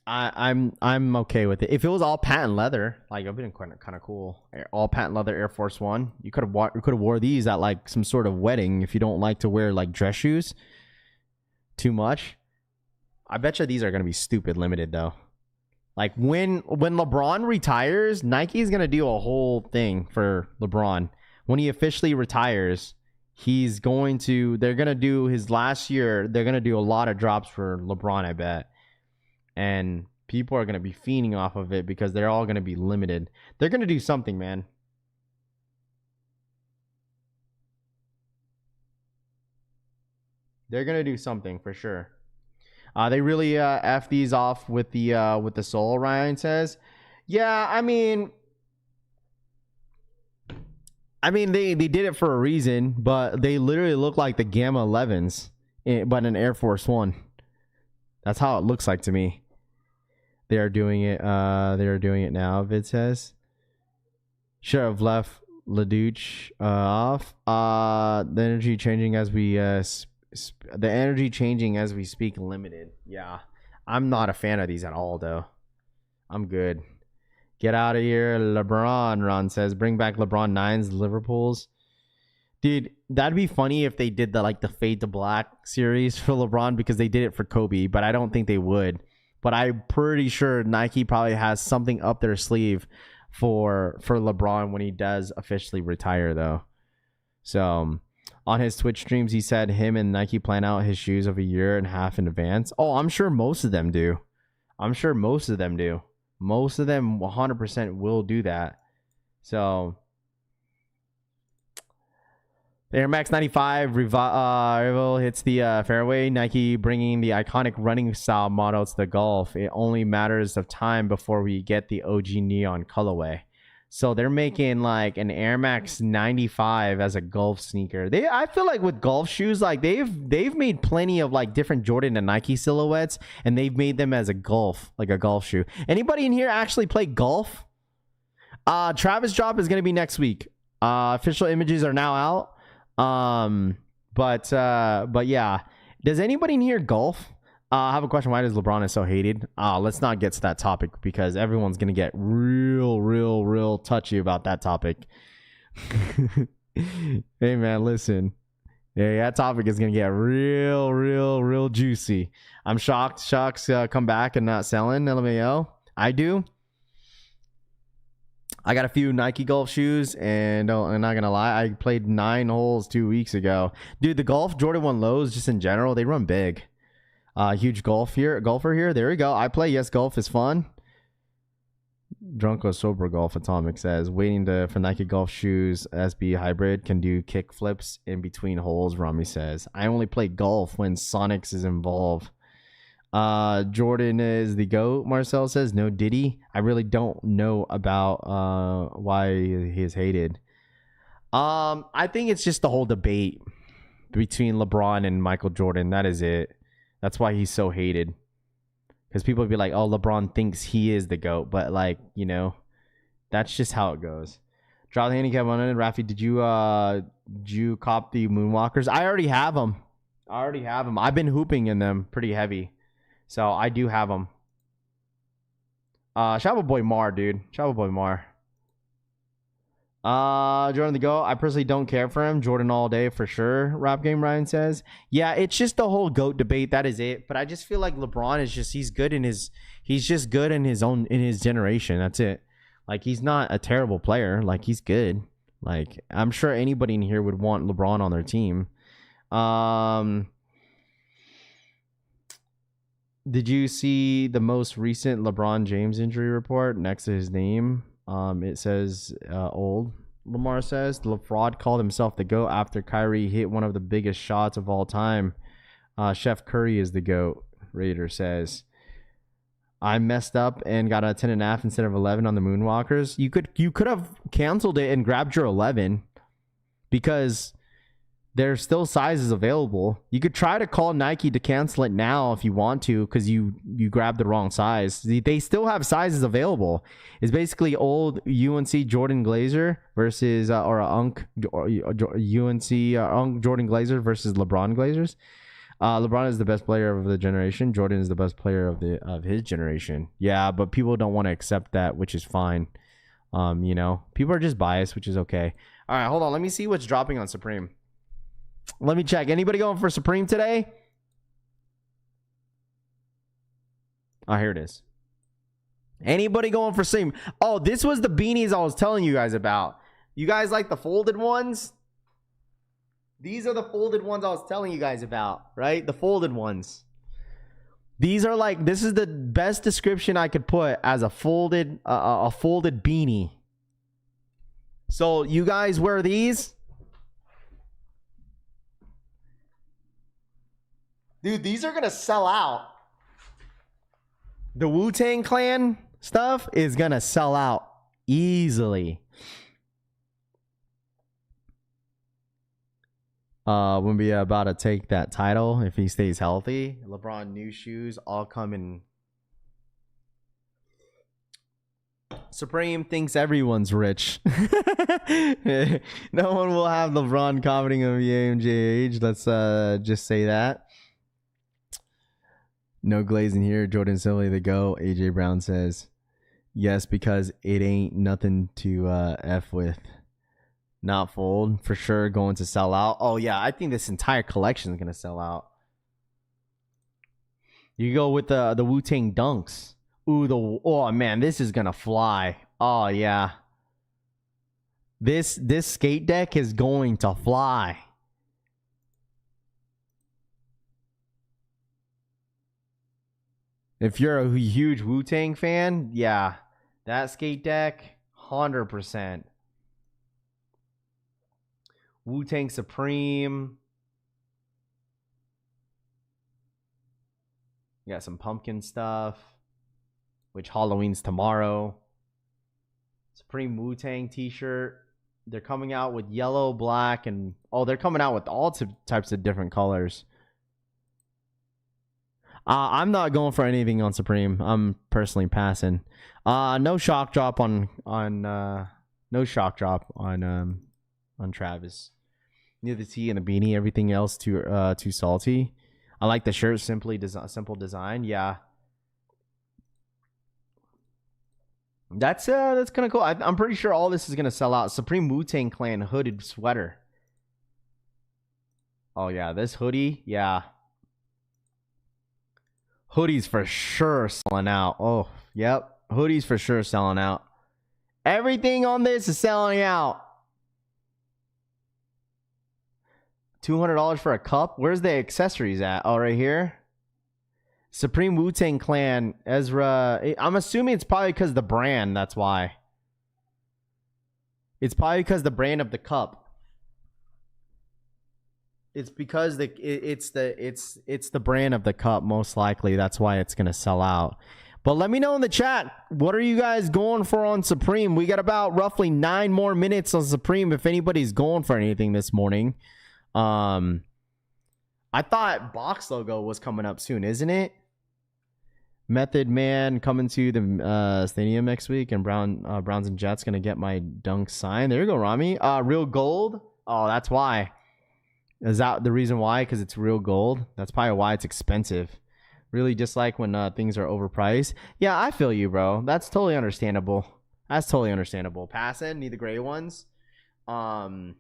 I'm okay with it. If it was all patent leather, like, it'd been kind of cool. All patent leather Air Force One. You could have wore these at like some sort of wedding if you don't like to wear like dress shoes too much. I bet you these are gonna be stupid limited though. Like when LeBron retires, Nike is gonna do a whole thing for LeBron. When he officially retires, they're gonna do his last year. They're gonna do a lot of drops for LeBron, I bet. And people are going to be fiending off of it because they're all going to be limited. They're going to do something, man. They're going to do something for sure. They really F these off with the sole, Ryan says. Yeah, I mean they did it for a reason, but they literally look like the Gamma 11s, but an Air Force One. That's how it looks like to me. They are doing it. They are doing it now. Vid says. Should have left Ledouche off. The energy changing as we speak. Limited. Yeah, I'm not a fan of these at all, though. I'm good. Get out of here, LeBron. Ron says, bring back LeBron 9s, Liverpool's. Dude, that'd be funny if they did the Fade to Black series for LeBron, because they did it for Kobe, but I don't think they would. But I'm pretty sure Nike probably has something up their sleeve for LeBron when he does officially retire, though. So on his Twitch streams, he said him and Nike plan out his shoes of a year and a half in advance. Oh, I'm sure most of them do. Most of them 100% will do that. So the Air Max 95 Rival hits the fairway. Nike bringing the iconic running style model to the golf. It only matters of time before we get the OG neon colorway. So they're making like an Air Max 95 as a golf sneaker. I feel like with golf shoes, like they've made plenty of like different Jordan and Nike silhouettes, and they've made them as a golf shoe. Anybody in here actually play golf? Travis drop is gonna be next week. Official images are now out. But yeah, does anybody in here golf? I have a question. Why does LeBron is so hated? Let's not get to that topic because everyone's gonna get real touchy about that topic. Hey man, listen. Yeah, that topic is gonna get real juicy. I'm shocked. Sharks come back and not selling. LMAO. I do. I got a few Nike golf shoes, and I'm not gonna lie, I played 9 holes 2 weeks ago. Dude, the golf Jordan 1 lows, just in general, they run big. Huge golfer here. There we go. I play. Yes, golf is fun. Drunk or sober golf, Atomic says. Waiting for Nike golf shoes. SB hybrid can do kick flips in between holes. Rami says. I only play golf when Sonics is involved. Jordan is the GOAT, Marcel says. No Diddy. I really don't know about why he is hated. I think it's just the whole debate between LeBron and Michael Jordan. That is it. That's why he's so hated. Because people would be like, oh, LeBron thinks he is the GOAT. But, like, you know, that's just how it goes. Draw the handicap on it. Rafi, did you cop the Moonwalkers? I already have them. I've been hooping in them pretty heavy. So, I do have them. Shout out boy Mar, dude. Shout out boy Mar. Jordan the GOAT. I personally don't care for him. Jordan all day for sure. Rap Game Ryan says. Yeah, it's just the whole GOAT debate. That is it. But I just feel like LeBron is just he's just good in his generation. That's it. Like, he's not a terrible player. Like, he's good. Like, I'm sure anybody in here would want LeBron on their team. Did you see the most recent LeBron James injury report next to his name? It says old. Lamar says LeFraud called himself the GOAT after Kyrie hit one of the biggest shots of all time. Chef Curry is the GOAT. Raider says I messed up and got a 10.5 instead of 11 on the Moonwalkers. You could have canceled it and grabbed your 11 because there's still sizes available. You could try to call Nike to cancel it now if you want to because you grabbed the wrong size. They still have sizes available. It's basically old UNC Jordan Glazer versus UNC Jordan Glazer versus LeBron Glazers. LeBron is the best player of the generation. Jordan is the best player of his generation. Yeah, but people don't want to accept that, which is fine. You know, people are just biased, which is okay. All right, hold on. Let me see what's dropping on Supreme. Let me check. Anybody going for Supreme today? Oh, here it is. Anybody going for Supreme? Oh, this was the beanies I was telling you guys about. You guys like the folded ones? These are the folded ones I was telling you guys about, right? The folded ones. These are like, this is the best description I could put as a folded beanie. So you guys wear these? Dude, these are going to sell out. The Wu-Tang Clan stuff is going to sell out easily. We'll be about to take that title if he stays healthy. LeBron new shoes all come in. Supreme thinks everyone's rich. No one will have LeBron commenting on the AMJH. Let's just say that. No glazing here. Jordan Silly the GOAT. AJ Brown says yes because it ain't nothing to F with. Not fold for sure. Going to sell out. Oh yeah, I think this entire collection is gonna sell out. You go with the Wu-Tang Dunks. Ooh, oh man, this is gonna fly. Oh yeah. This skate deck is going to fly. If you're a huge Wu-Tang fan, yeah, that skate deck, 100%. Wu-Tang Supreme. You got some pumpkin stuff, which Halloween's tomorrow. Supreme Wu-Tang t-shirt. They're coming out with yellow, black, and... oh, they're coming out with all types of different colors. I'm not going for anything on Supreme. I'm personally passing. No shock drop on Travis. Near the tee and the beanie, everything else too salty. I like the shirt, simple design. Yeah, that's kind of cool. I'm pretty sure all this is gonna sell out. Supreme Wu-Tang Clan hooded sweater. Oh yeah, this hoodie, yeah. Hoodies for sure selling out. Oh, yep. Hoodies for sure selling out. Everything on this is selling out. $200 for a cup? Where's the accessories at? Oh, right here. Supreme Wu-Tang Clan. Ezra. I'm assuming it's probably because of the brand. That's why. It's probably because the brand of the cup. It's because it's the brand of the cup, most likely. That's why it's gonna sell out. But let me know in the chat, what are you guys going for on Supreme? We got about roughly 9 more minutes on Supreme if anybody's going for anything this morning. I thought box logo was coming up soon, isn't it? Method Man coming to the stadium next week, and Browns and Jets gonna get my dunk signed. There you go, Rami. Real gold. Oh, that's why. Is that the reason why? Because it's real gold. That's probably why it's expensive. Really dislike when things are overpriced. Yeah, I feel you, bro. That's totally understandable. That's totally understandable. Pass in, need the gray ones. I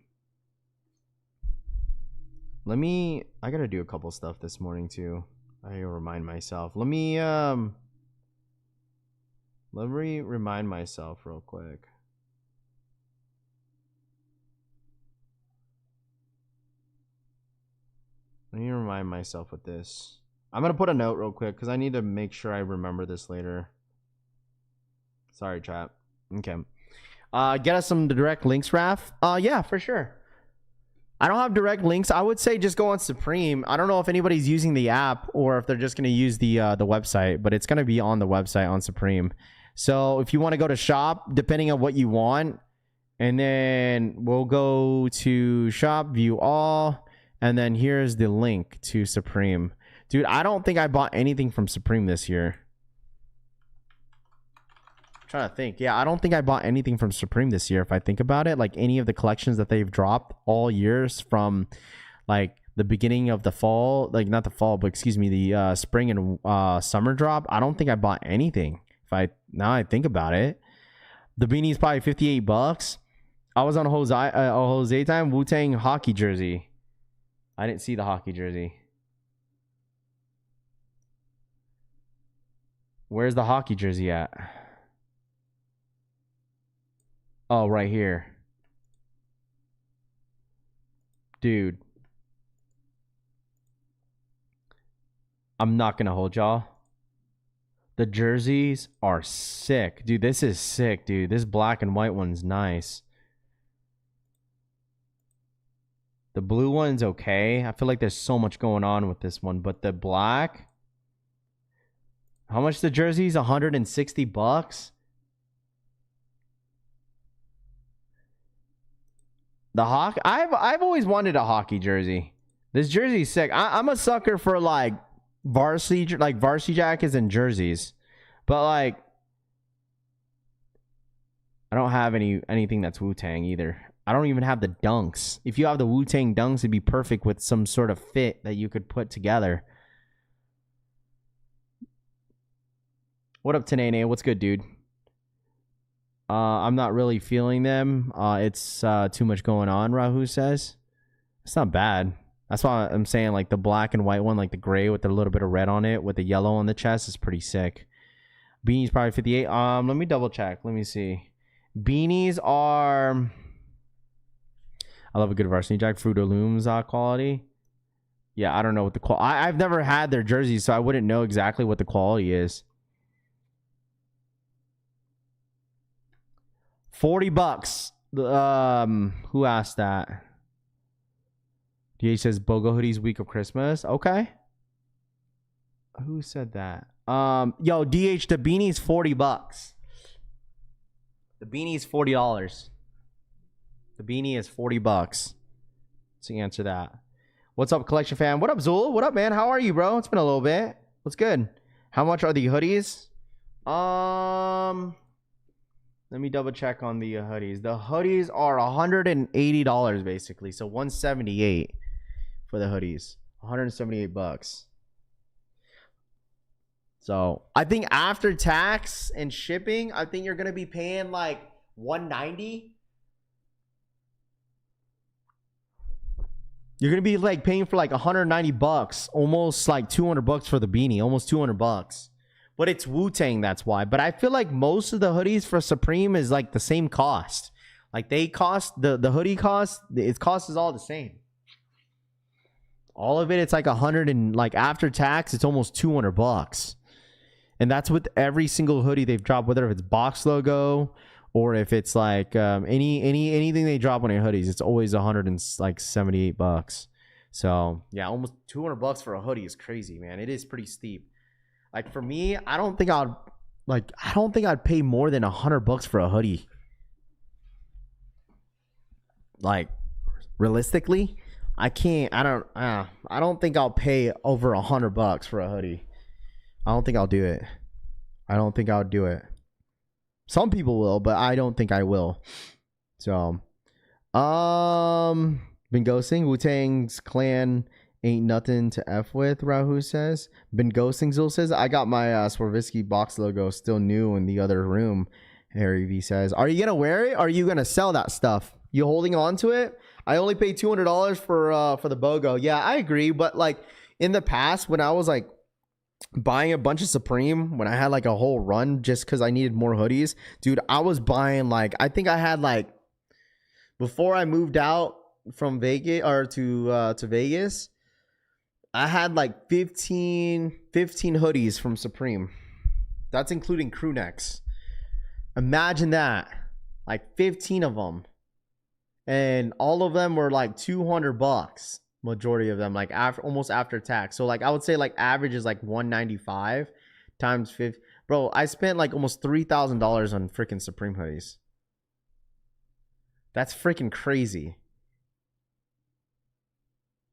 gotta do a couple stuff this morning too. I gotta remind myself. Let me remind myself real quick. Let me remind myself with this. I'm going to put a note real quick because I need to make sure I remember this later. Sorry, chat. Okay. Get us some direct links, Raph. Yeah, for sure. I don't have direct links. I would say just go on Supreme. I don't know if anybody's using the app or if they're just going to use the website, but it's going to be on the website on Supreme. So if you want to go to shop, depending on what you want, and then we'll go to shop, view all, and then here's the link to Supreme. Dude, I don't think I bought anything from Supreme this year. I'm trying to think. Yeah, I don't think I bought anything from Supreme this year. If I think about it, like any of the collections that they've dropped all years from like the beginning of the fall, like not the fall, but excuse me, the spring and summer drop. I don't think I bought anything. Now I think about it, the beanie's probably $58. I was on Jose time. Wu-Tang hockey jersey. I didn't see the hockey jersey. Where's the hockey jersey at? Oh, right here. Dude. I'm not going to hold y'all. The jerseys are sick. Dude, this is sick, dude. This black and white one's nice. The blue one's okay. I feel like there's so much going on with this one. But the black... How much the jersey's? $160. The hockey, I've always wanted a hockey jersey. This jersey's sick. I'm a sucker for like varsity jackets and jerseys, but like I don't have anything that's Wu-Tang either. I don't even have the dunks. If you have the Wu-Tang dunks, it'd be perfect with some sort of fit that you could put together. What up, Tanene? What's good, dude? I'm not really feeling them. It's too much going on, Rahu says. It's not bad. That's why I'm saying like the black and white one, like the gray with a little bit of red on it with the yellow on the chest is pretty sick. Beanies probably 58. Let me double check. Let me see. Beanies are... I love a good varsity jack. Fruit of Looms quality. Yeah, I don't know what the quality... I've never had their jerseys, so I wouldn't know exactly what the quality is. $40. Who asked that? DH says BOGO hoodies week of Christmas. Okay. Who said that? Yo, DH, the beanie's $40. The beanie's $40. The beanie is $40. To answer that. What's up, collection fam? What up, Zul? What up, man? How are you, bro? It's been a little bit. What's good? How much are the hoodies? Let me double check on the hoodies. The hoodies are $180 basically. So $178 for the hoodies. $178. So I think after tax and shipping, I think you're gonna be paying like $190. You're gonna be like paying for like $190, almost like $200 for the beanie, almost $200. But it's Wu-Tang, that's why. But I feel like most of the hoodies for Supreme is like the same cost. Like they cost, the hoodie cost, its cost is all the same. All of it, it's like 100 and like after tax, it's almost $200. And that's with every single hoodie they've dropped, whether if it's box logo or if it's like anything they drop on your hoodies, it's always $178. So yeah, almost $200 for a hoodie is crazy, man. It is pretty steep. Like for me, I don't think I'd pay more than $100 for a hoodie. Like realistically, I don't think I'll pay over $100 for a hoodie. I don't think I'll do it. I don't think I'll do it. Some people will, but I don't think I will. So, been ghosting. Wu-Tang's clan ain't nothing to F with, Rahu says. Been ghosting, Zul says. I got my Swarovski box logo still new in the other room, Harry V says. Are you going to wear it? Or are you going to sell that stuff? You holding on to it? I only paid $200 for the BOGO. Yeah, I agree. But like in the past, when I was like buying a bunch of Supreme, when I had like a whole run just because I needed more hoodies, dude, I was buying like, I think I had like, before I moved out from Vegas or to Vegas, I had like 15 hoodies from Supreme. That's including crew necks. Imagine that. Like 15 of them. And all of them were like $200. Majority of them, like almost after tax. So like I would say like average is like $195 times 50. Bro, I spent like almost $3,000 on freaking Supreme hoodies. That's freaking crazy.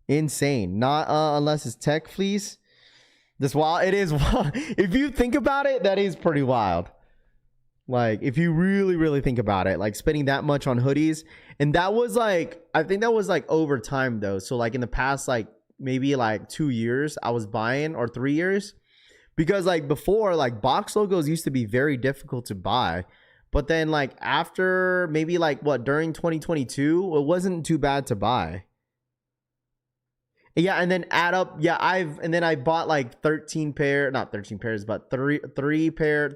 Insane. Not unless it's tech fleece. This wild. It is wild. If you think about it, that is pretty wild. Like if you really think about it, like spending that much on hoodies. And that was like, I think that was like over time though. So like in the past, like maybe like 2 years I was buying, or 3 years, because like before, like box logos used to be very difficult to buy. But then like after maybe like during 2022, it wasn't too bad to buy. Yeah, and then add up. Yeah, I bought like 13 pair, not 13 pairs, but 13 pair,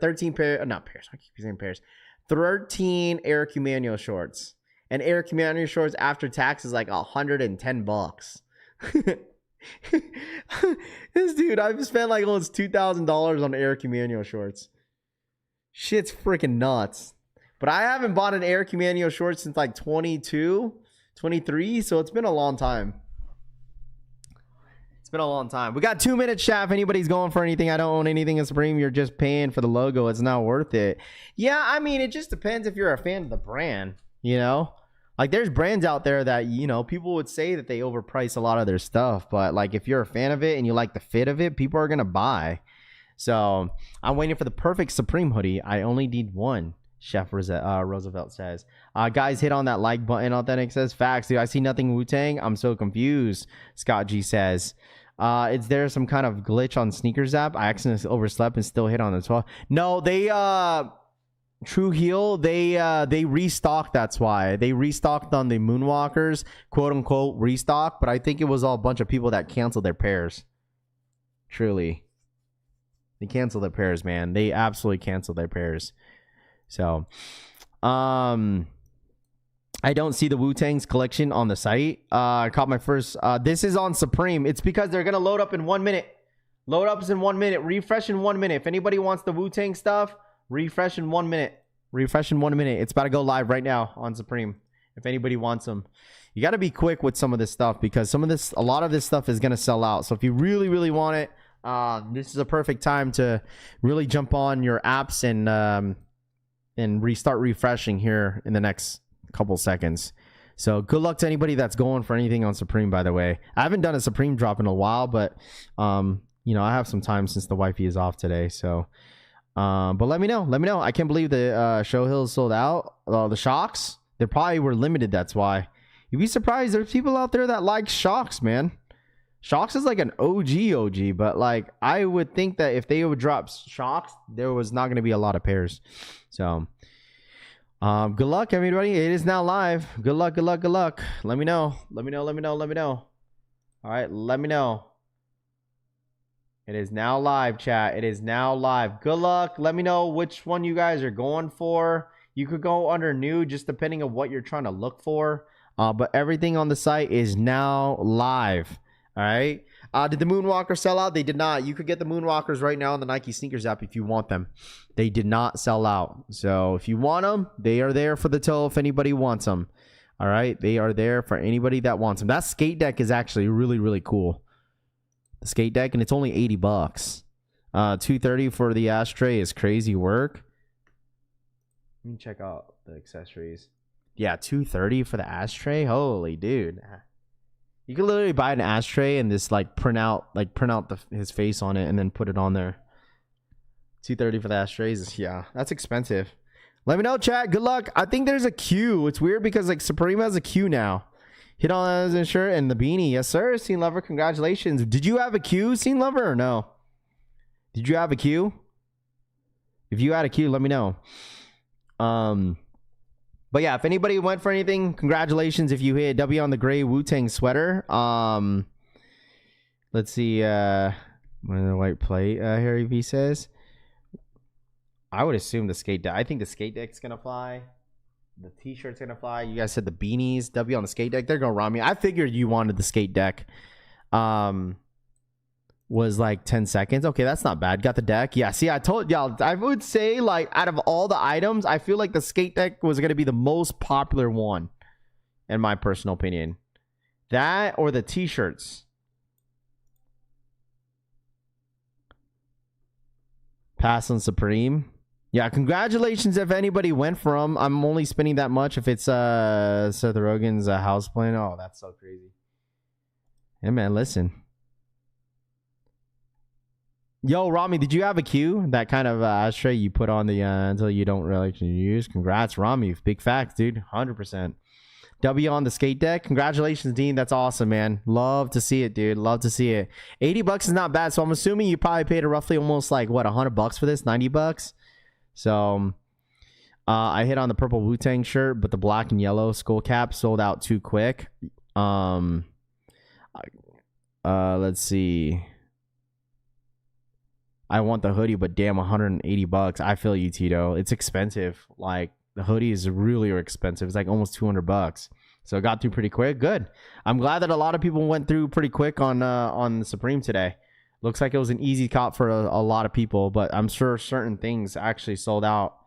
not pairs. I keep saying pairs. 13 Eric Emanuel shorts. And Eric Emanuel shorts after tax is like $110. This dude, I've spent like almost $2,000 on Eric Emanuel shorts. Shit's freaking nuts. But I haven't bought an Eric Emanuel short since like 22, 23, so it's been a long time. Been a long time. We got 2 minutes, chat. If anybody's going for anything, I don't own anything in Supreme. You're just paying for the logo. It's not worth it. Yeah, I mean, it just depends if you're a fan of the brand, you know? Like, there's brands out there that, you know, people would say that they overprice a lot of their stuff. But, like, if you're a fan of it and you like the fit of it, people are going to buy. So, I'm waiting for the perfect Supreme hoodie. I only need one, Chef Roosevelt says. Guys, hit on that like button. Authentic says, facts, dude. I see nothing Wu-Tang. I'm so confused, Scott G says. Is there some kind of glitch on Sneakers app? I accidentally overslept and still hit on the 12. No, they True Heel, they restocked. That's why they restocked on the Moonwalkers, quote unquote restock. But I think it was all a bunch of people that canceled their pairs. Truly, they canceled their pairs, man. They absolutely canceled their pairs. So, I don't see the Wu-Tang's collection on the site. I caught my first. This is on Supreme. It's because they're going to load up in 1 minute. Load ups in 1 minute. Refresh in 1 minute. If anybody wants the Wu-Tang stuff, refresh in 1 minute. Refresh in 1 minute. It's about to go live right now on Supreme. If anybody wants them. You got to be quick with some of this stuff because a lot of this stuff is going to sell out. So if you really want it, this is a perfect time to really jump on your apps and restart refreshing here in the next couple seconds. So good luck to anybody that's going for anything on Supreme, by the way. I haven't done a Supreme drop in a while, but you know, I have some time since the wifey is off today. So but let me know. I can't believe the Show Hills sold out. The Shocks, they probably were limited. That's why. You'd be surprised. There's people out there that like Shocks, man. Shocks is like an OG, but like I would think that if they would drop Shocks, there was not going to be a lot of pairs. So good luck, everybody. It is now live. Good luck. Let me know. All right, let me know. It is now live, chat. It is now live. Good luck. Let me know which one you guys are going for. You could go under new, just depending on what you're trying to look for. But everything on the site is now live. All right. Did the Moonwalker sell out? They did not. You could get the Moonwalkers right now on the Nike Sneakers app if you want them. They did not sell out. So if you want them, they are there for the till if anybody wants them. All right, they are there for anybody that wants them. That skate deck is actually really, really cool. The skate deck, and it's only $80. $230 for the ashtray is crazy work. Let me check out the accessories. Yeah, $230 for the ashtray. Holy dude. You can literally buy an ashtray and just like print out his face on it and then put it on there. $230 for the ashtrays. Yeah, that's expensive. Let me know, chat. Good luck. I think there's a queue. It's weird because like Supreme has a queue now. Hit on his shirt and the beanie. Yes, sir. Scene Lover, congratulations. Did you have a queue, Scene Lover, or no? Did you have a queue? If you had a queue, let me know. But yeah, if anybody went for anything, congratulations. If you hit W on the gray Wu-Tang sweater. Let's see. The white plate, Harry V says. I would assume the skate deck. I think the skate deck's gonna fly. The t-shirt's gonna fly. You guys said the beanies. W on the skate deck. They're gonna rob me. I figured you wanted the skate deck. Was like 10 seconds. Okay, that's not bad. Got the deck. Yeah, see, I told y'all, I would say like out of all the items, I feel like the skate deck was gonna be the most popular one, in my personal opinion. That or the t-shirts. Pass on Supreme. Yeah, congratulations if anybody went for them. I'm only spending that much if it's Seth Rogen's house plan. Oh, that's so crazy. Hey man, listen. Yo, Rami, did you have a queue? That kind of ashtray you put on the until you don't really use. Congrats, Rami. Big facts, dude. 100%. W on the skate deck. Congratulations, Dean. That's awesome, man. Love to see it, dude. Love to see it. $80 is not bad. So I'm assuming you probably paid roughly almost like what, $100 for this? $90. So I hit on the purple Wu-Tang shirt, but the black and yellow skull cap sold out too quick. Let's see. I want the hoodie, but damn, $180. I feel you, Tito. It's expensive. Like the hoodie is really expensive. It's like almost $200. So it got through pretty quick. Good. I'm glad that a lot of people went through pretty quick on Supreme today. Looks like it was an easy cop for a lot of people, but I'm sure certain things actually sold out.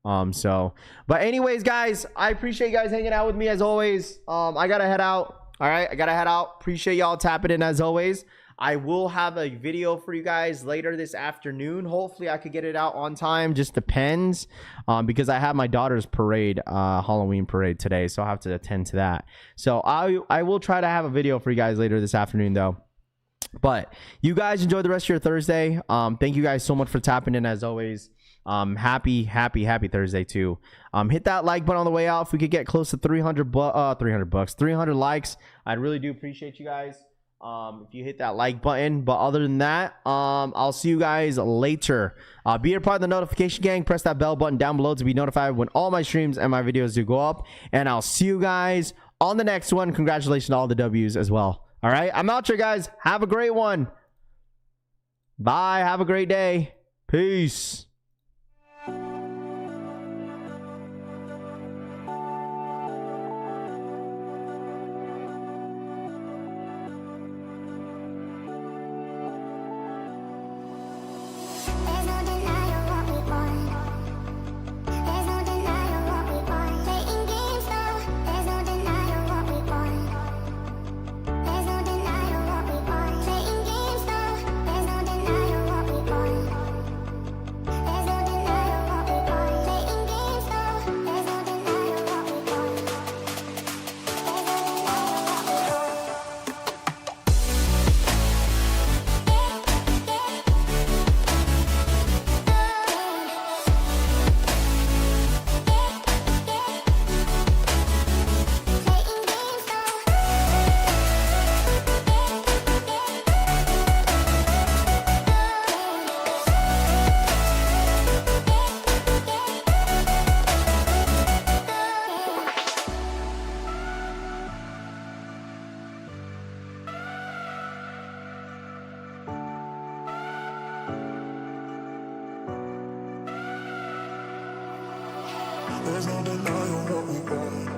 But anyways, guys, I appreciate you guys hanging out with me as always. I gotta head out. All right, I gotta head out. Appreciate y'all tapping in as always. I will have a video for you guys later this afternoon. Hopefully I could get it out on time. Just depends because I have my daughter's parade, Halloween parade today. So I'll have to attend to that. So I will try to have a video for you guys later this afternoon though. But you guys enjoy the rest of your Thursday. Thank you guys so much for tapping in as always. Happy Thursday too. Hit that like button on the way out. If we could get close to 300 likes, I'd really do appreciate you guys. If you hit that like button. But other than that, I'll see you guys later. Be a part of the notification gang. Press that bell button down below to be notified when all my streams and my videos do go up. And I'll see you guys on the next one. Congratulations to all the W's as well. All right, I'm out here, guys. Have a great one. Bye. Have a great day. Peace. There's no denying what we want.